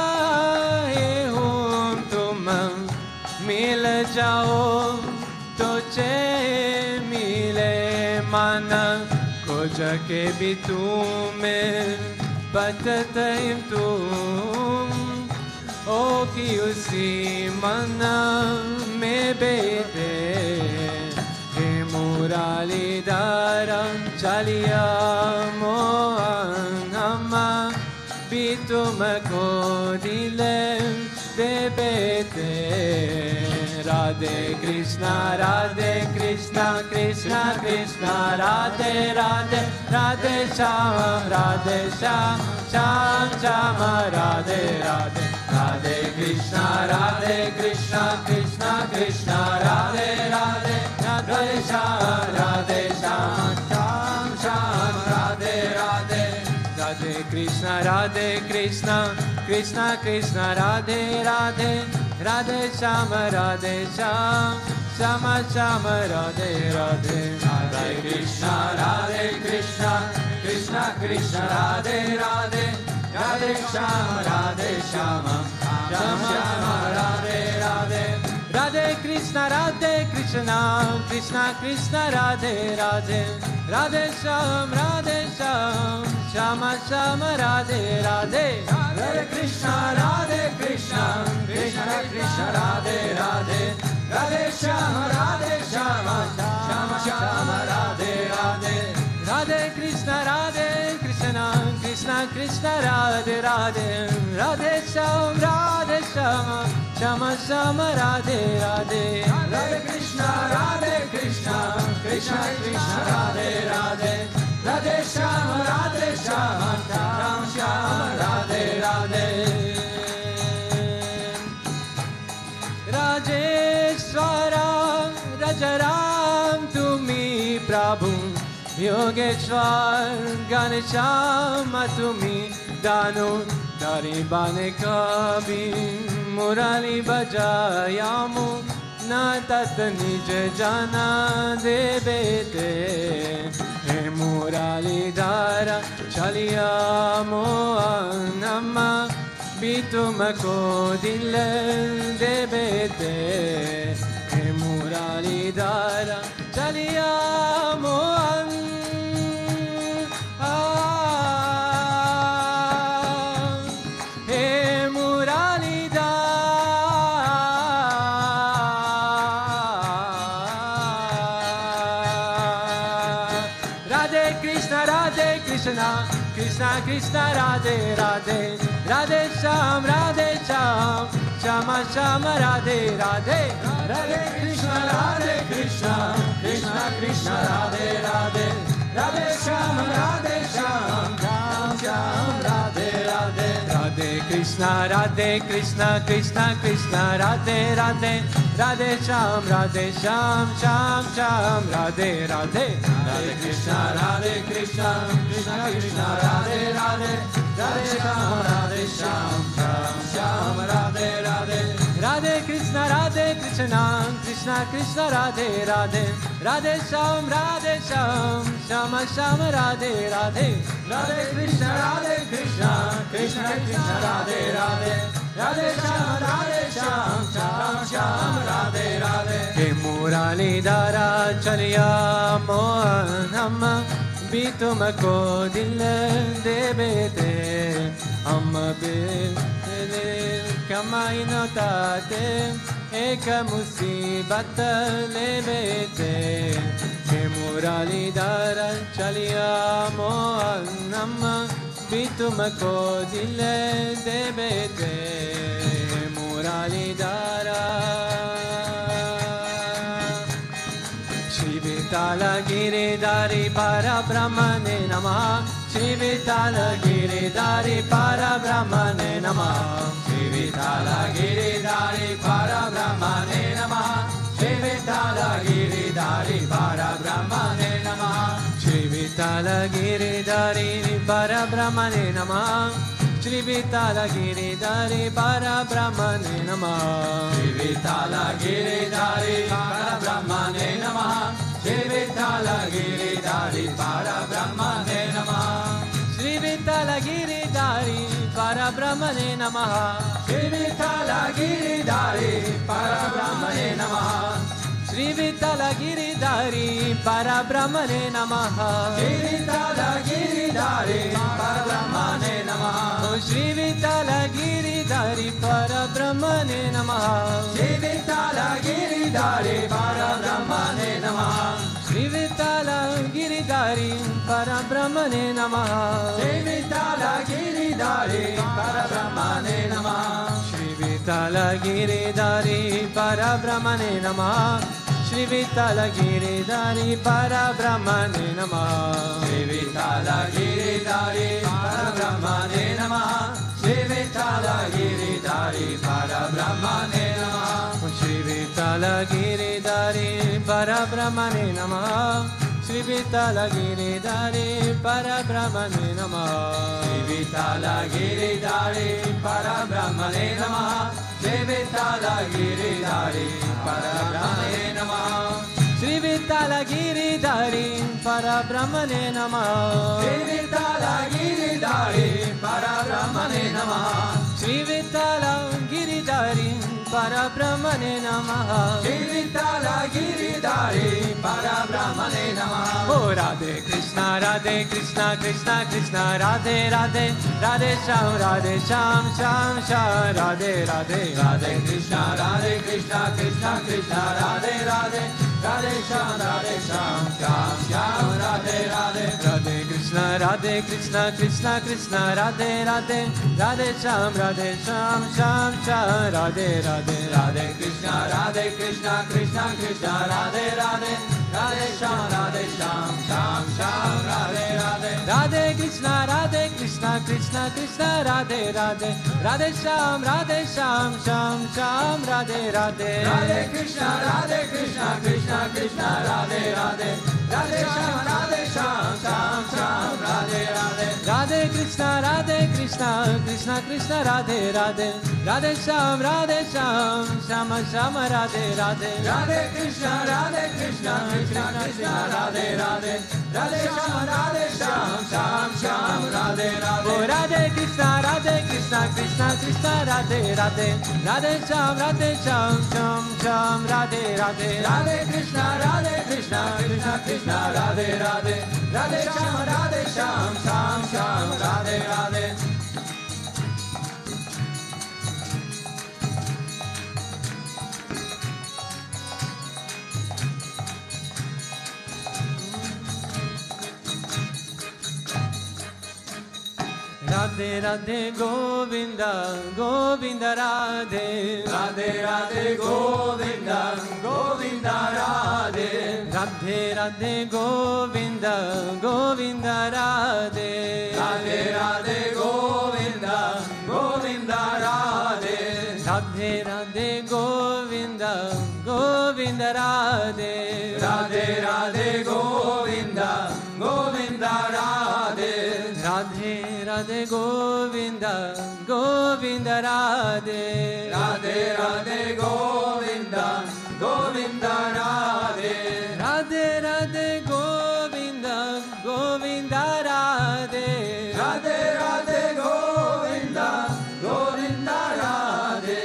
हे होम तुम मिल जाओ तो चैन मिले मन खोज के भी तुम्हें बतते तुम ओ कि उसी मन में बेटे हे मुरलीधरा चलिया मोहनम भी तुमको दिल दे बेटे Radhe Krishna Krishna Krishna Radhe Radhe Radhe Shama Radhe Radhe Radhe Krishna Krishna Krishna Radhe Radhe Radhe Shama Radhe Radhe Radhe Krishna Krishna Radhe Radhe Radhe Shama Shama Radhe Radhe Radhe Krishna Krishna Radhe Radhe Radhe Shama Shama Radhe Radhe Radhe Krishna, Krishna Krishna, Radhe Radhe, Radhe Sham, Shama Shama, Radhe Radhe, Hare Krishna, Krishna Krishna, Radhe Radhe, Radhe Shama, Shama Shama, Radhe Radhe. Radhe Krishna, Krishna Krishna, Radhe Radhe, Radhe Sham, Shama Shama, Radhe Radhe. Hare Krishna, Krishna Krishna, Radhe Radhe, Radhe Shama, Shama Shama, Radhe Radhe. Rajeshwara, Rajaram, Tumi Prabhu, Yogeshwar, Ganeshama, Tumi Danu, Daribane Kabi, Murali Bajayamu, Natat Nije Jana Debete, He Murali Dara, Chaliyamo Anama, Bitumako Dillel Debete, He Murali Dara, Chaliyamo Krishna Krishna, Radhe Radhe, Radhe Sham, Shama Shama, Radhe Radhe. Hare Krishna, Krishna Krishna, Radhe Radhe, Radhe Shama, Sham Sham, Radhe Radhe. Radhe Krishna, Krishna Krishna, Radhe Radhe, Radhe Sham, Sham Sham, Radhe Radhe. Hare Krishna, Krishna Krishna, Radhe Radhe, Radhe Sham, Sham, Radhe Radhe. Radhe Krishna, Krishna Krishna, Radhe Radhe, Radhe Sham, Shama Shama, Radhe Radhe. Radhe Krishna, Krishna Krishna, Radhe Radhe, Radhe Sham, Sham, Radhe Radhe. He Murali Dara Chaliya Mohan Bitumako Dil Debete, Bile Kamainotate, Eka Musibat Lebete. He Murali Dara Chaliya Mohan Bitumako Dil Debete, Murali Dara. Shri Vitala Giridhari Para Brahmane Namaha, Shri Vitala Giridhari Para Brahmane Namaha, Shri Vitala Giridhari Para Brahmane Namaha, Shri Vitala Giridhari Para Brahmane Namaha, Shri Vitala Giridhari Para Brahmane Namaha, Shri Vitala Giridhari Para Brahmane Namaha, Shri Vitala Giridhari Para Brahmane Namaha, Shri Vitala Giridhari Para Brahmane Namaha, Shri Vitala Giridhari Para Brahmane Namaha, Shri Vitala Giridhari Para Brahmane Namaha, Shri Vitala Giridhari Para Brahmane Namaha, Shri Vitala Giridhari Para Brahmane Namaha, Shri Vitala Giridhari Para Brahmane Namaha, Shri Vitala Giridhari Para Brahmane Namaha, Shri Vitala Giridhari Para Brahmane Namaha, Shri Vitala Giridhari Para Brahmane Namaha, Shri Vitala Giridhari Para Brahmane Namaha, Shri Vitala Giridhari Para Brahmane Namaha, Shri Vitala Giridhari Para Brahmane Namaha, Shri Vitala Giridhari Para Brahmane Namaha, Shri Vitala Giridhari Para Brahmane Namaha, Shri Vitala Giridhari Para Brahmane Namaha, Shri Vitala Giridhari Para Brahmane Namaha, Shri Vitala Giridhari Para Brahmane Namaha, Shri Vitala Giridhari Para Brahmane Namaha, Shri Vitala Giridhari Para Brahmane Namaha, Shri Vitala Giridhari Parabrahmane Namaha. Shri Vitala Giridhari Parabrahmane Namaha. Oh Radhe Krishna, Radhe Krishna, Krishna Krishna, Radhe Radhe, Radhe Sham, Sham Sham, Radhe Radhe, Radhe Krishna, Radhe Krishna, Krishna Krishna, Radhe Radhe, Radhe Sham, Sham Sham, Radhe Radhe. Radhe Krishna, Radhe Krishna, Krishna Krishna, Radhe Radhe, Radhe Sham, Sham Sham, Radhe Radhe. Radhe Krishna, Radhe Krishna, Krishna Krishna, Radhe Radhe, Radhe Sham, Sham Sham, Radhe Radhe. Radhe Krishna, Radhe Krishna, Krishna Krishna, Radhe Radhe, Radhe Sham, Sham Sham, Radhe Radhe. Radhe Krishna, Krishna Krishna, Radhe Radhe, Radhe Sham, Sham, Radhe Radhe. Radhe Krishna, Krishna Krishna, Radhe Radhe, Radhe Sham, Sham, Radhe Radhe. Radhe Krishna, Krishna Krishna, Radhe Radhe, Radhe Sham, Sham, Radhe Radhe. Oh Radhe Krishna, Krishna Krishna, Radhe Radhe, Radhe Sham, Sham, Radhe Radhe. Radhe Krishna, Krishna Krishna, Radhe Radhe, Radhe Sham, Sham, Radhe Radhe. Radhe Radhe Govinda, Govinda Radhe. Radhe Radhe Govinda, Govinda Radhe. Radhe Radhe Govinda, Govinda Radhe. Radhe Radhe Govinda, Govinda Radhe. Radhe Radhe Govinda, Govinda Radhe. Radhe Radhe Govinda, Govinda Radhe. Radhe Radhe Govinda, Govinda Radhe. Radhe Radhe Govinda, Govinda Radhe. Radhe Radhe Govinda, Govinda Radhe. Radhe Radhe Govinda, Govinda Radhe.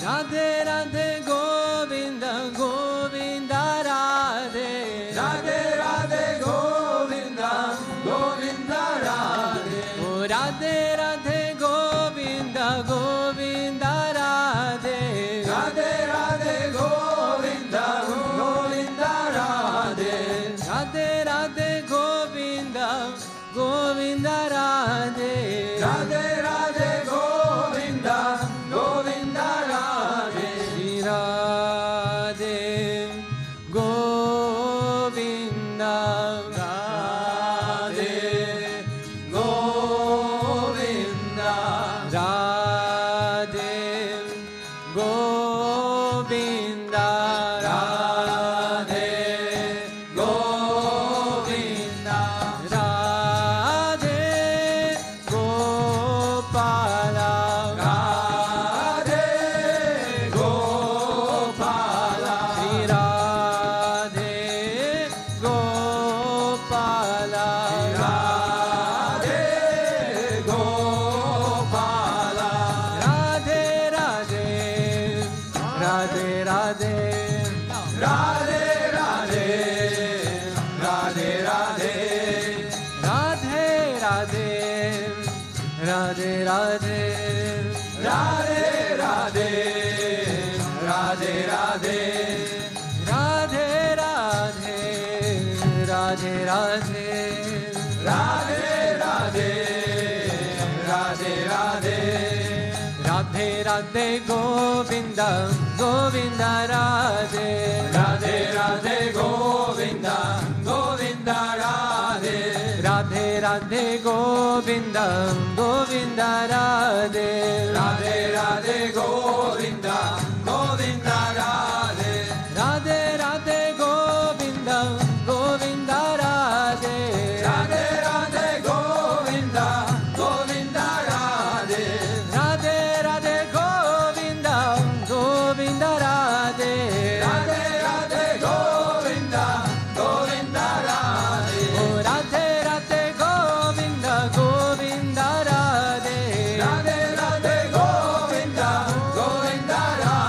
Radhe Radhe Govinda, Govinda Radhe. Radhe Radhe Govinda, Govinda Radhe. Oh Radhe Radhe Govinda, Govinda Radhe. Radhe Radhe Govinda, Govinda Radhe. Radhe Radhe Govinda, Govinda Radhe. Radhe Radhe Govinda, Govinda Radhe. Shri Radhe Govinda, Radhe Govinda, Radhe Govinda, Radhe Govinda, Radhe Gopala, Radhe Gopala, Shri Radhe Gopala, Radhe Gopala, Radhe Radhe, Radhe Radhe, Radhe Radhe, Radhe Radhe, Radhe Radhe, Radhe Radhe, Radhe Radhe, Radhe Radhe, Radhe Radhe, Radhe Radhe, Radhe Radhe, Radhe Radhe, Radhe Radhe Govinda, Govinda Radhe. Radhe Radhe Govinda, Govinda Radhe. Radhe Radhe Govinda, Govinda Radhe. Radhe Radhe Govinda, Govinda Radhe. Radhe Radhe Govinda, Govinda Radhe. Radhe Radhe Govinda, Govinda Radhe. Radhe Radhe Govinda, Govinda Radhe. Radhe Radhe Govinda, Govinda Radhe. Oh Radhe Radhe Govinda, Govinda Radhe. Radhe Radhe Govinda, Govinda Radhe.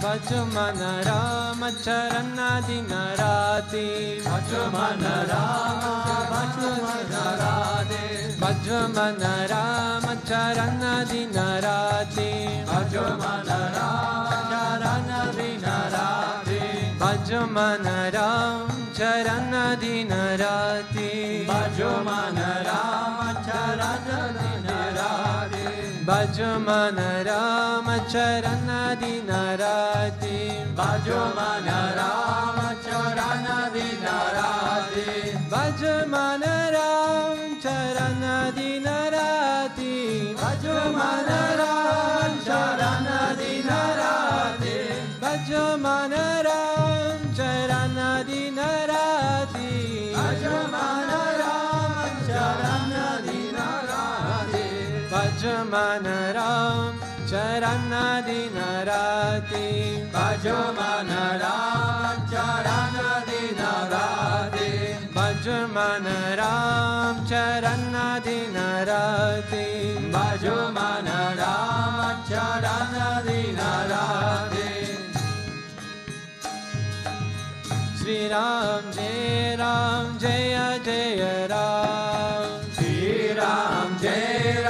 Bhajman Ram Charana Dinarati Bhajman Ram Charana Dinarati Bhajman Ram Charana Dinarati Bhajman Ram Charana Dinarati Bhajman Ram Charana Dinarati Bhajman Ram Charana Dinarati Bhajman Ram Charana Dinarati Bhajman Ram Charana Dinarati Bhajman Ram Charana Dinarati Bhajman Ram Charana Dinarati Bhajman Ram Charana Dinarati Bhajman Ram Charana Dinarati Bhajman Ram Charana Dinarati Bhajman Ram Charana Dinarati Shri Ram Jaya Jaya Ram Shri Ram Jaya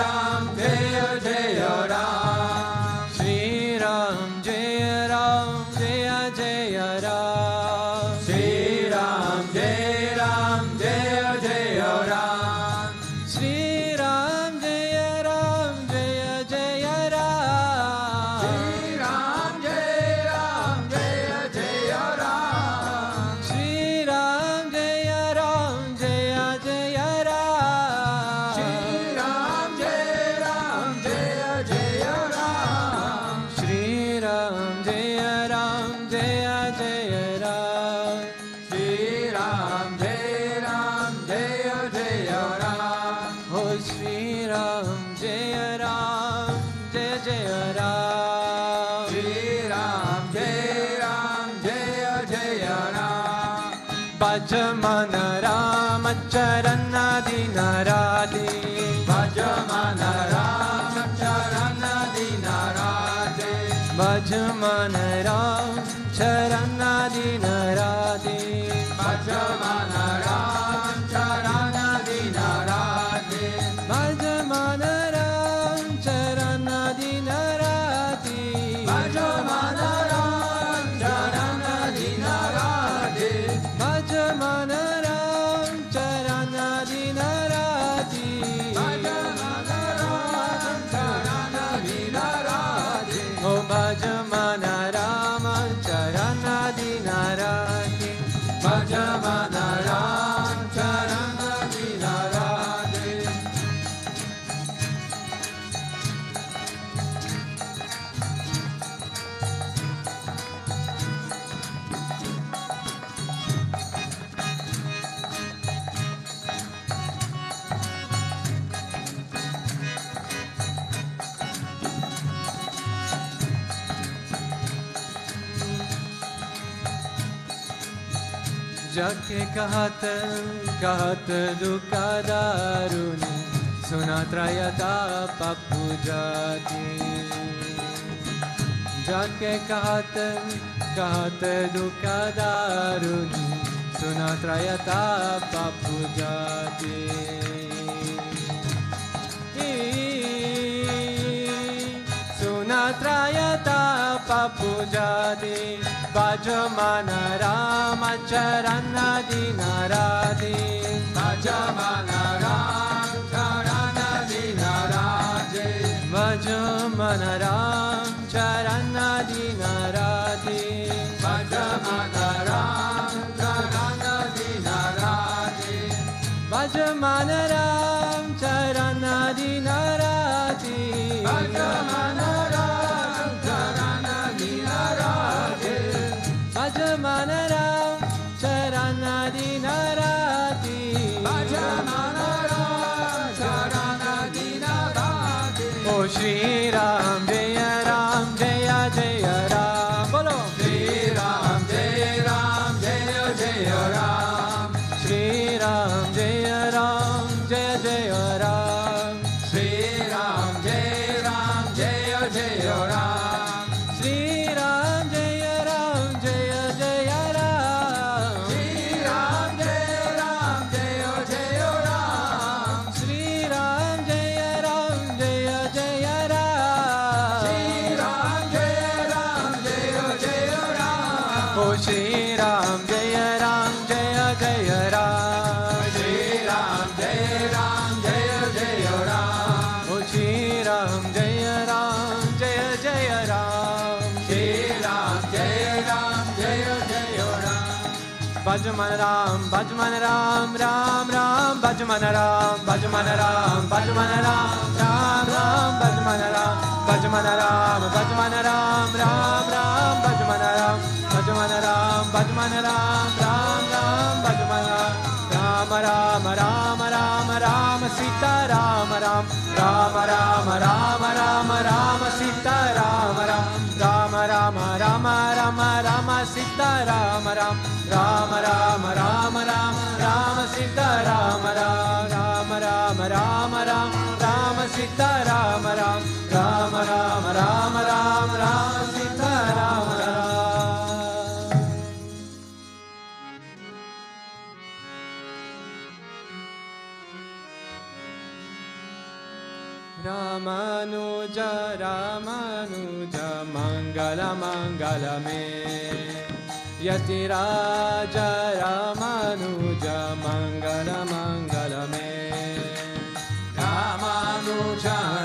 Jaya Ram Shri Ram Jaya Jaya Ram Shri Ram Jaya Jaya Ram Shri Ram Jaya Jaya Ram Shri Ram Jaya Jaya Ram Shri Ram Jaya Jaya Ram Shri Ram Jaya Jaya Ram Shri Ram Jaya Jaya Ram Shri Ram Jaya Jaya Ram Oh Shri Ram Jaya Jaya Ram Shri Ram Jaya Jaya Ram Bhajman Ram Charana Dinarati Bhajman Ram Charana Dinarati Bhajman Ram Charana Dinarati Bhajman Ram Charana Dinarati Bhajman Ram Charana Dinarati Bhajman Ram Charana Dinarati Bhajman Ram Charana Dinarati Bhajman Ram Charana Dinarati Oh Bhajman Ram Charana Dinarati Bhajman Ram Charana Dinarati जाके कहत दुकादारुनी सुना त्रयता पप्पू जाती जाके कहत दुकादारुनी सुना त्रयता पप्पू जाती सुना त्रयता पप्पू जाती Bhajman Ram Charana Dinarati Bhajman Ram Charana Dinarati Bhajman Ram Charana Dinarati Bhajman Ram Charana Dinarati Bhajman Ram Charana Dinarati Bhajman Ram Charana Dinarati Bhajman Ram Charana Dinarati Bhajman Ram Charana Dinarati Oh Shri Ram Jaya Jaya Ram Bolo O Shri Ram Jaya Jaya Ram, Shri Ram Jaya Jaya Ram, O Shri Ram Jaya Jaya Ram, Shri Ram Jaya Jaya Ram. Bhajman Ram Ram Ram, Bhajman Ram Ram Ram, Bhajman Ram Bhajman Ram, Bhajman Ram Ram Ram, Bhajman Ram Ram, Bhajman Ram Ram Sita Ram Ram Sita Ram Sita Ram Sita Ram Sita Ram Sita Ram. Ramanuja Mangala Mangala Me, Yatiraja Ramanuja Mangala Mangala Me,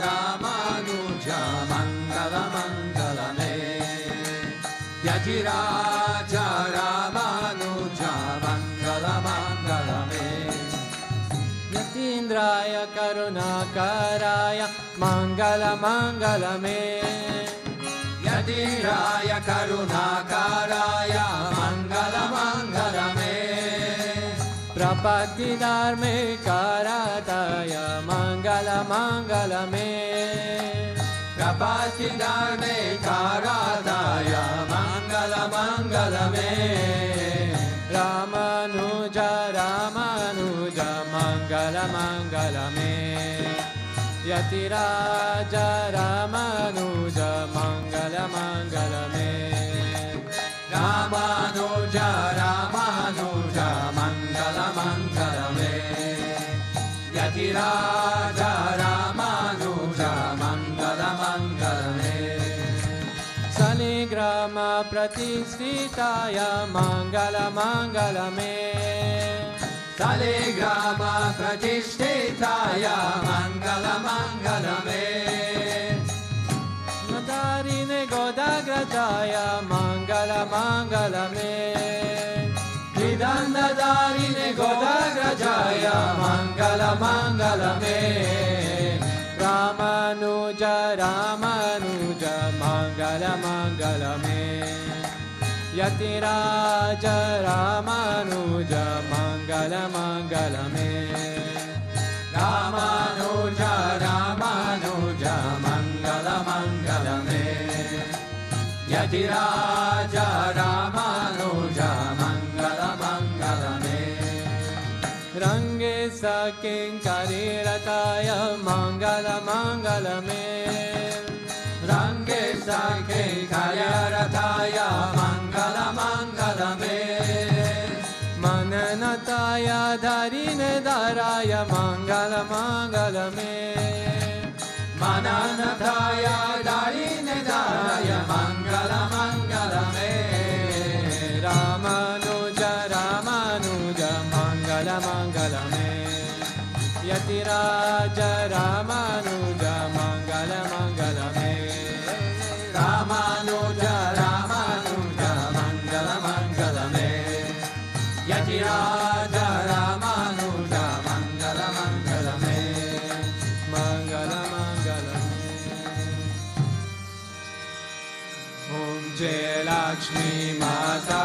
Ramanuja Mangala Mangala Me, Yatiraja Ramanuja Mangala Mangala Me, Yatindraya Karunakaraya Mangala Mangala Me, Yatiraya Karunakaraya Mangala Mangala Me, Prapatti Dharme Karataya Mangala Mangala Me, Prapatti Dharme Karataya Mangala Mangala Me, Ramanuja Mangala Mangala Me, Yatiraja Ramanuja Mangala Mangala Me, Ramanuja Mangala Mangala Me, Yatiraja Ramanuja Mangala Mangala Me, Saligrama Pratisthitaya Mangala Mangala Me, Saligrama Pratishtitaya Mangala Mangala Me, Nadarine Godagrajaya Mangala Mangala Me, Nidandadarine Godagrajaya Mangala Mangala Me, Ramanuja Mangala Mangala Me, Yatiraja Ramanuja Mangala Mangala Me, Ramanuja Mangala Mangala Me, Yatiraja Ramanuja Mangala Mangala Me, Range Sakin Karirataya Mangala Mangala Me, Range Sakhe Kayarataya Mangala Mangala Me, Mananataya Dharine Dharaya Mangala Mangala Me, Mananataya Dharine Dharaya Mangala Mangala Me, Ramanuja Mangala Mangala Me, Yatiraja Ramanuja Mangala Mangala Me, Ramanuja Mangala Mangala Me, Yatiraja Ramanuja Mangala Mangala Me, Mangala Mangala Me. Om Jaya Lakshmi Mata,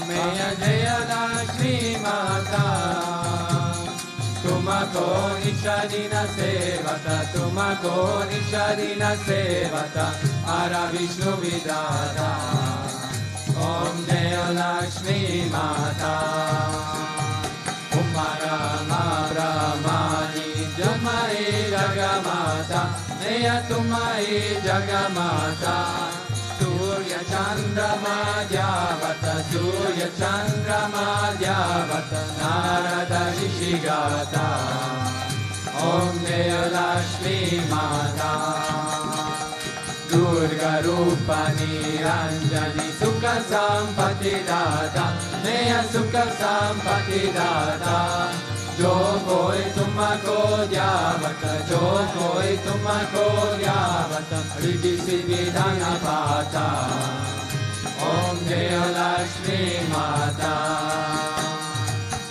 Meya Jaya Lakshmi Mata, Tumako Nishadina Sevata, Tumako Nishadina Sevata, Ara Vishnu Vidata. Om Jaya Lakshmi Mata, Umarama Brahmani Jamai Jagamata, Neya Tumai Jagamata, Surya Chandrama Jyavata, Surya Chandrama Jyavata, Narada Rishigata. Om Jaya Lakshmi Mata, Durga Rupani Ranjani Sukha Sampati Data Neya Sukha Sampati Data जो कोई तुमको ध्यावत जो कोई तुमको ध्यावत रिद्धि सिद्धि धन पाता ओम जय लक्ष्मी माता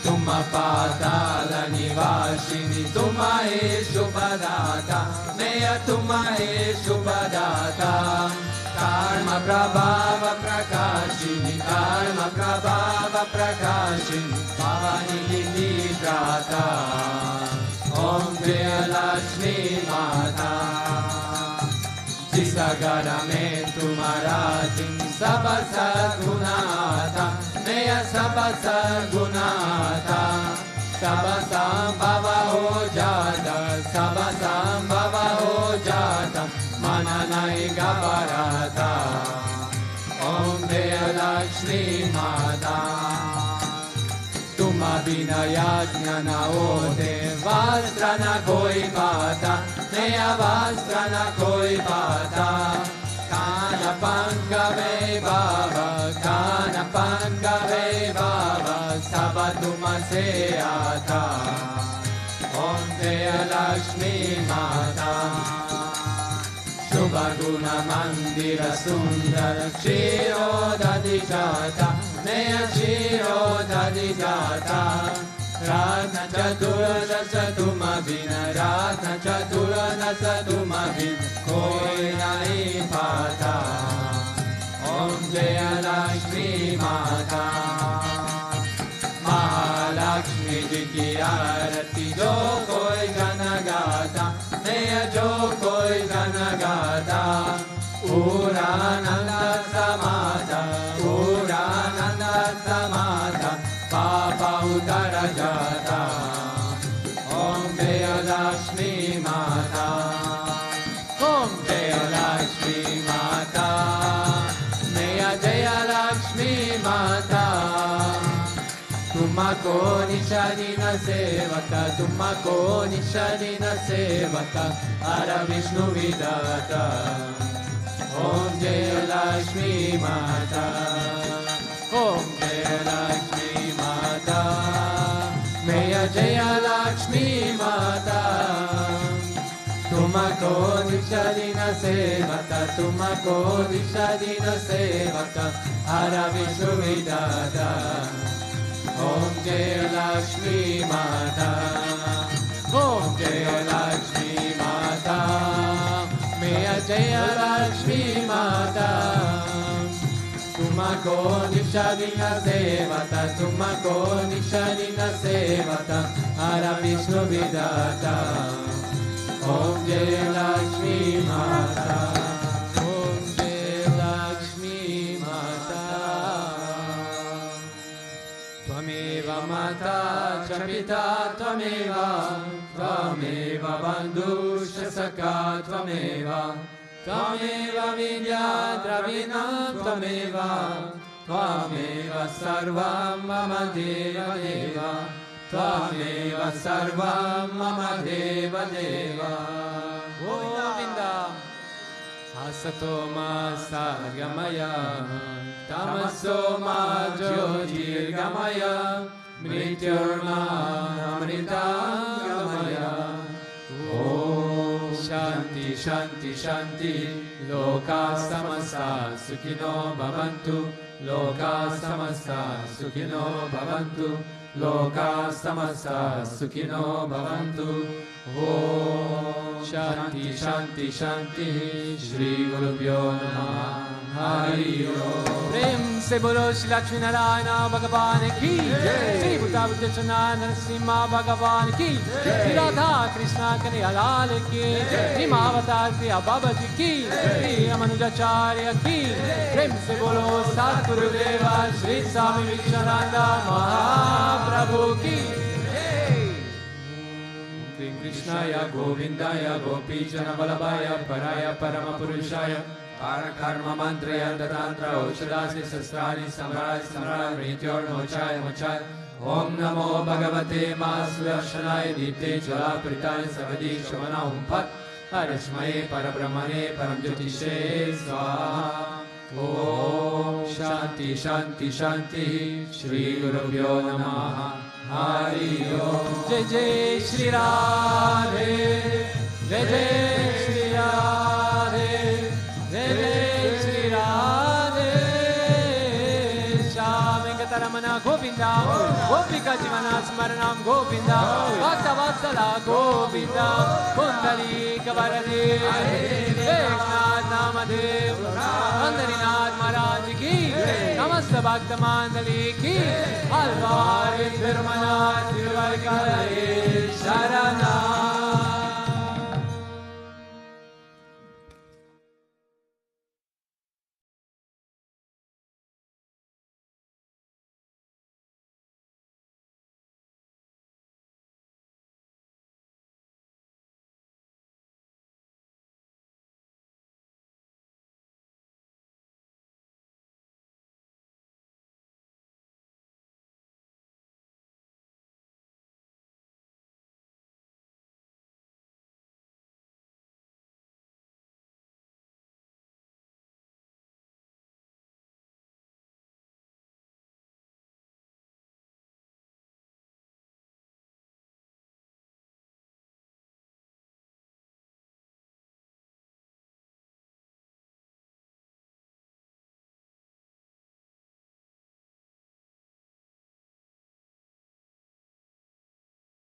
तुम पाताल निवासिनी तुम हे शुभदाता मैं तुम हे शुभदाता कर्म प्रभाव प्रकाशिनी कर्म प्रभाव प्रकाशिनी पावनी निधि प्राता ओम जय लक्ष्मी माता जिस घर में तुम्हारा दिन सब सगुनाता मैं सब सगुनाता सब संभव हो जाता सब संभव हो जाता मन नहीं घबराता ओम जय लक्ष्मी माता तुम बिना यज्ञ न होते वस्त्र न कोई पाता नया वस्त्र न कोई पाता कान पंकवे बाबा कान पंकवे बाबा सब तुम से आता ओम जय लक्ष्मी माता शुभ गुण मंदिर सुंदर क्षीरोदधि जाता नय क्षीरोदधि जाता रत्न चतुर्दश तुम बिन रत्न चतुर्दश तुम बिन कोई नहीं पाता ओम जय लक्ष्मी माता महालक्ष्मी जी की आरती जो कोई गण गाता नय जो कोई गण गाता पूरानंद समाता पूरानंद समाता पापा उतर जाता ओम जय लक्ष्मी माता ओम जय लक्ष्मी माता नय जय लक्ष्मी माता तुमको निशादीन सेवका तुमको निशादीन सेवका हर विष्णु विदाता ओम जय लक्ष्मी माता ओम जय लक्ष्मी माता मैं जय लक्ष्मी माता तुमको निशादीन सेवका तुमको निशादीन सेवका हर विष्णु विदाता ओम जय लक्ष्मी माता ओम जय लक्ष्मी माता मैं जय लक्ष्मी माता तुमको निशादीन सेवता तुमको निशादीन सेवता हर विष्णु विदाता ओम जय लक्ष्मी माता ओम जय लक्ष्मी माता त्वमेव माता च पिता त्वमेव त्वमेव बन्धुश्च सखा त्वमेव त्वमेव विद्या द्रविणं त्वमेव त्वमेव सर्वं मम देव देव त्वमेव सर्वं मम देव देव गोविन्द असतो मा सर्गमय तमसो मा ज्योतिर्गमय मृत्युर्मामृताङ्गमय ॐ शान्ति शान्ति शान्ति लोका समस्ता सुखिनो भवन्तु लोका समस्ता सुखिनो भवन्तु लोका समस्ता सुखिनो भवन्तु ॐ शान्ति शान्ति शान्ति श्री गुरुभ्यो नमः हरि ओम प्रेम से बोलो श्री लक्ष्मी नारायण भगवान की श्री भूतावृतचनाथ नरसिम्हा भगवान की श्री राधा कृष्णा कन्हैया लाल की श्री महावतार श्री बाबा जी की श्री रमनुजाचार्य की प्रेम से बोलो सद्गुरुदेव श्री स्वामी विश्वनाथ महाप्रभु की कृष्णाय गोविंदाय गोपीजन वल्लभाय पराय परम पुरुषाय पारकर्म मंत्रय तंत्र औषधासि शस्त्राणि सम्राट सम्राट मृत्योर्मोचाय मोचाय ओम नमो भगवते मा सुदर्शनाय दीप्ते ज्वलाप्रिताय सवदी शमना फट Parasmai Parabrahmane Paramjyotishe Swaha. Om Shanti Shanti Shanti Shri Gurubhyo Namaha Hari Om. Jai Jai Shri Radhe, Jai Jai Shri Radhe, Jai Jai Shri Radhe. Shyam Venkataramana Govinda, Gopika Jivana Smaranam Govinda, Bhakta Vatsala Govinda, Kundalika Varade, Eknath Namadev, Pandarinath Maharaj ki, Namasta Bhakta Mandali ki, Alvar Virmanath Virvarkalaye Sharanam.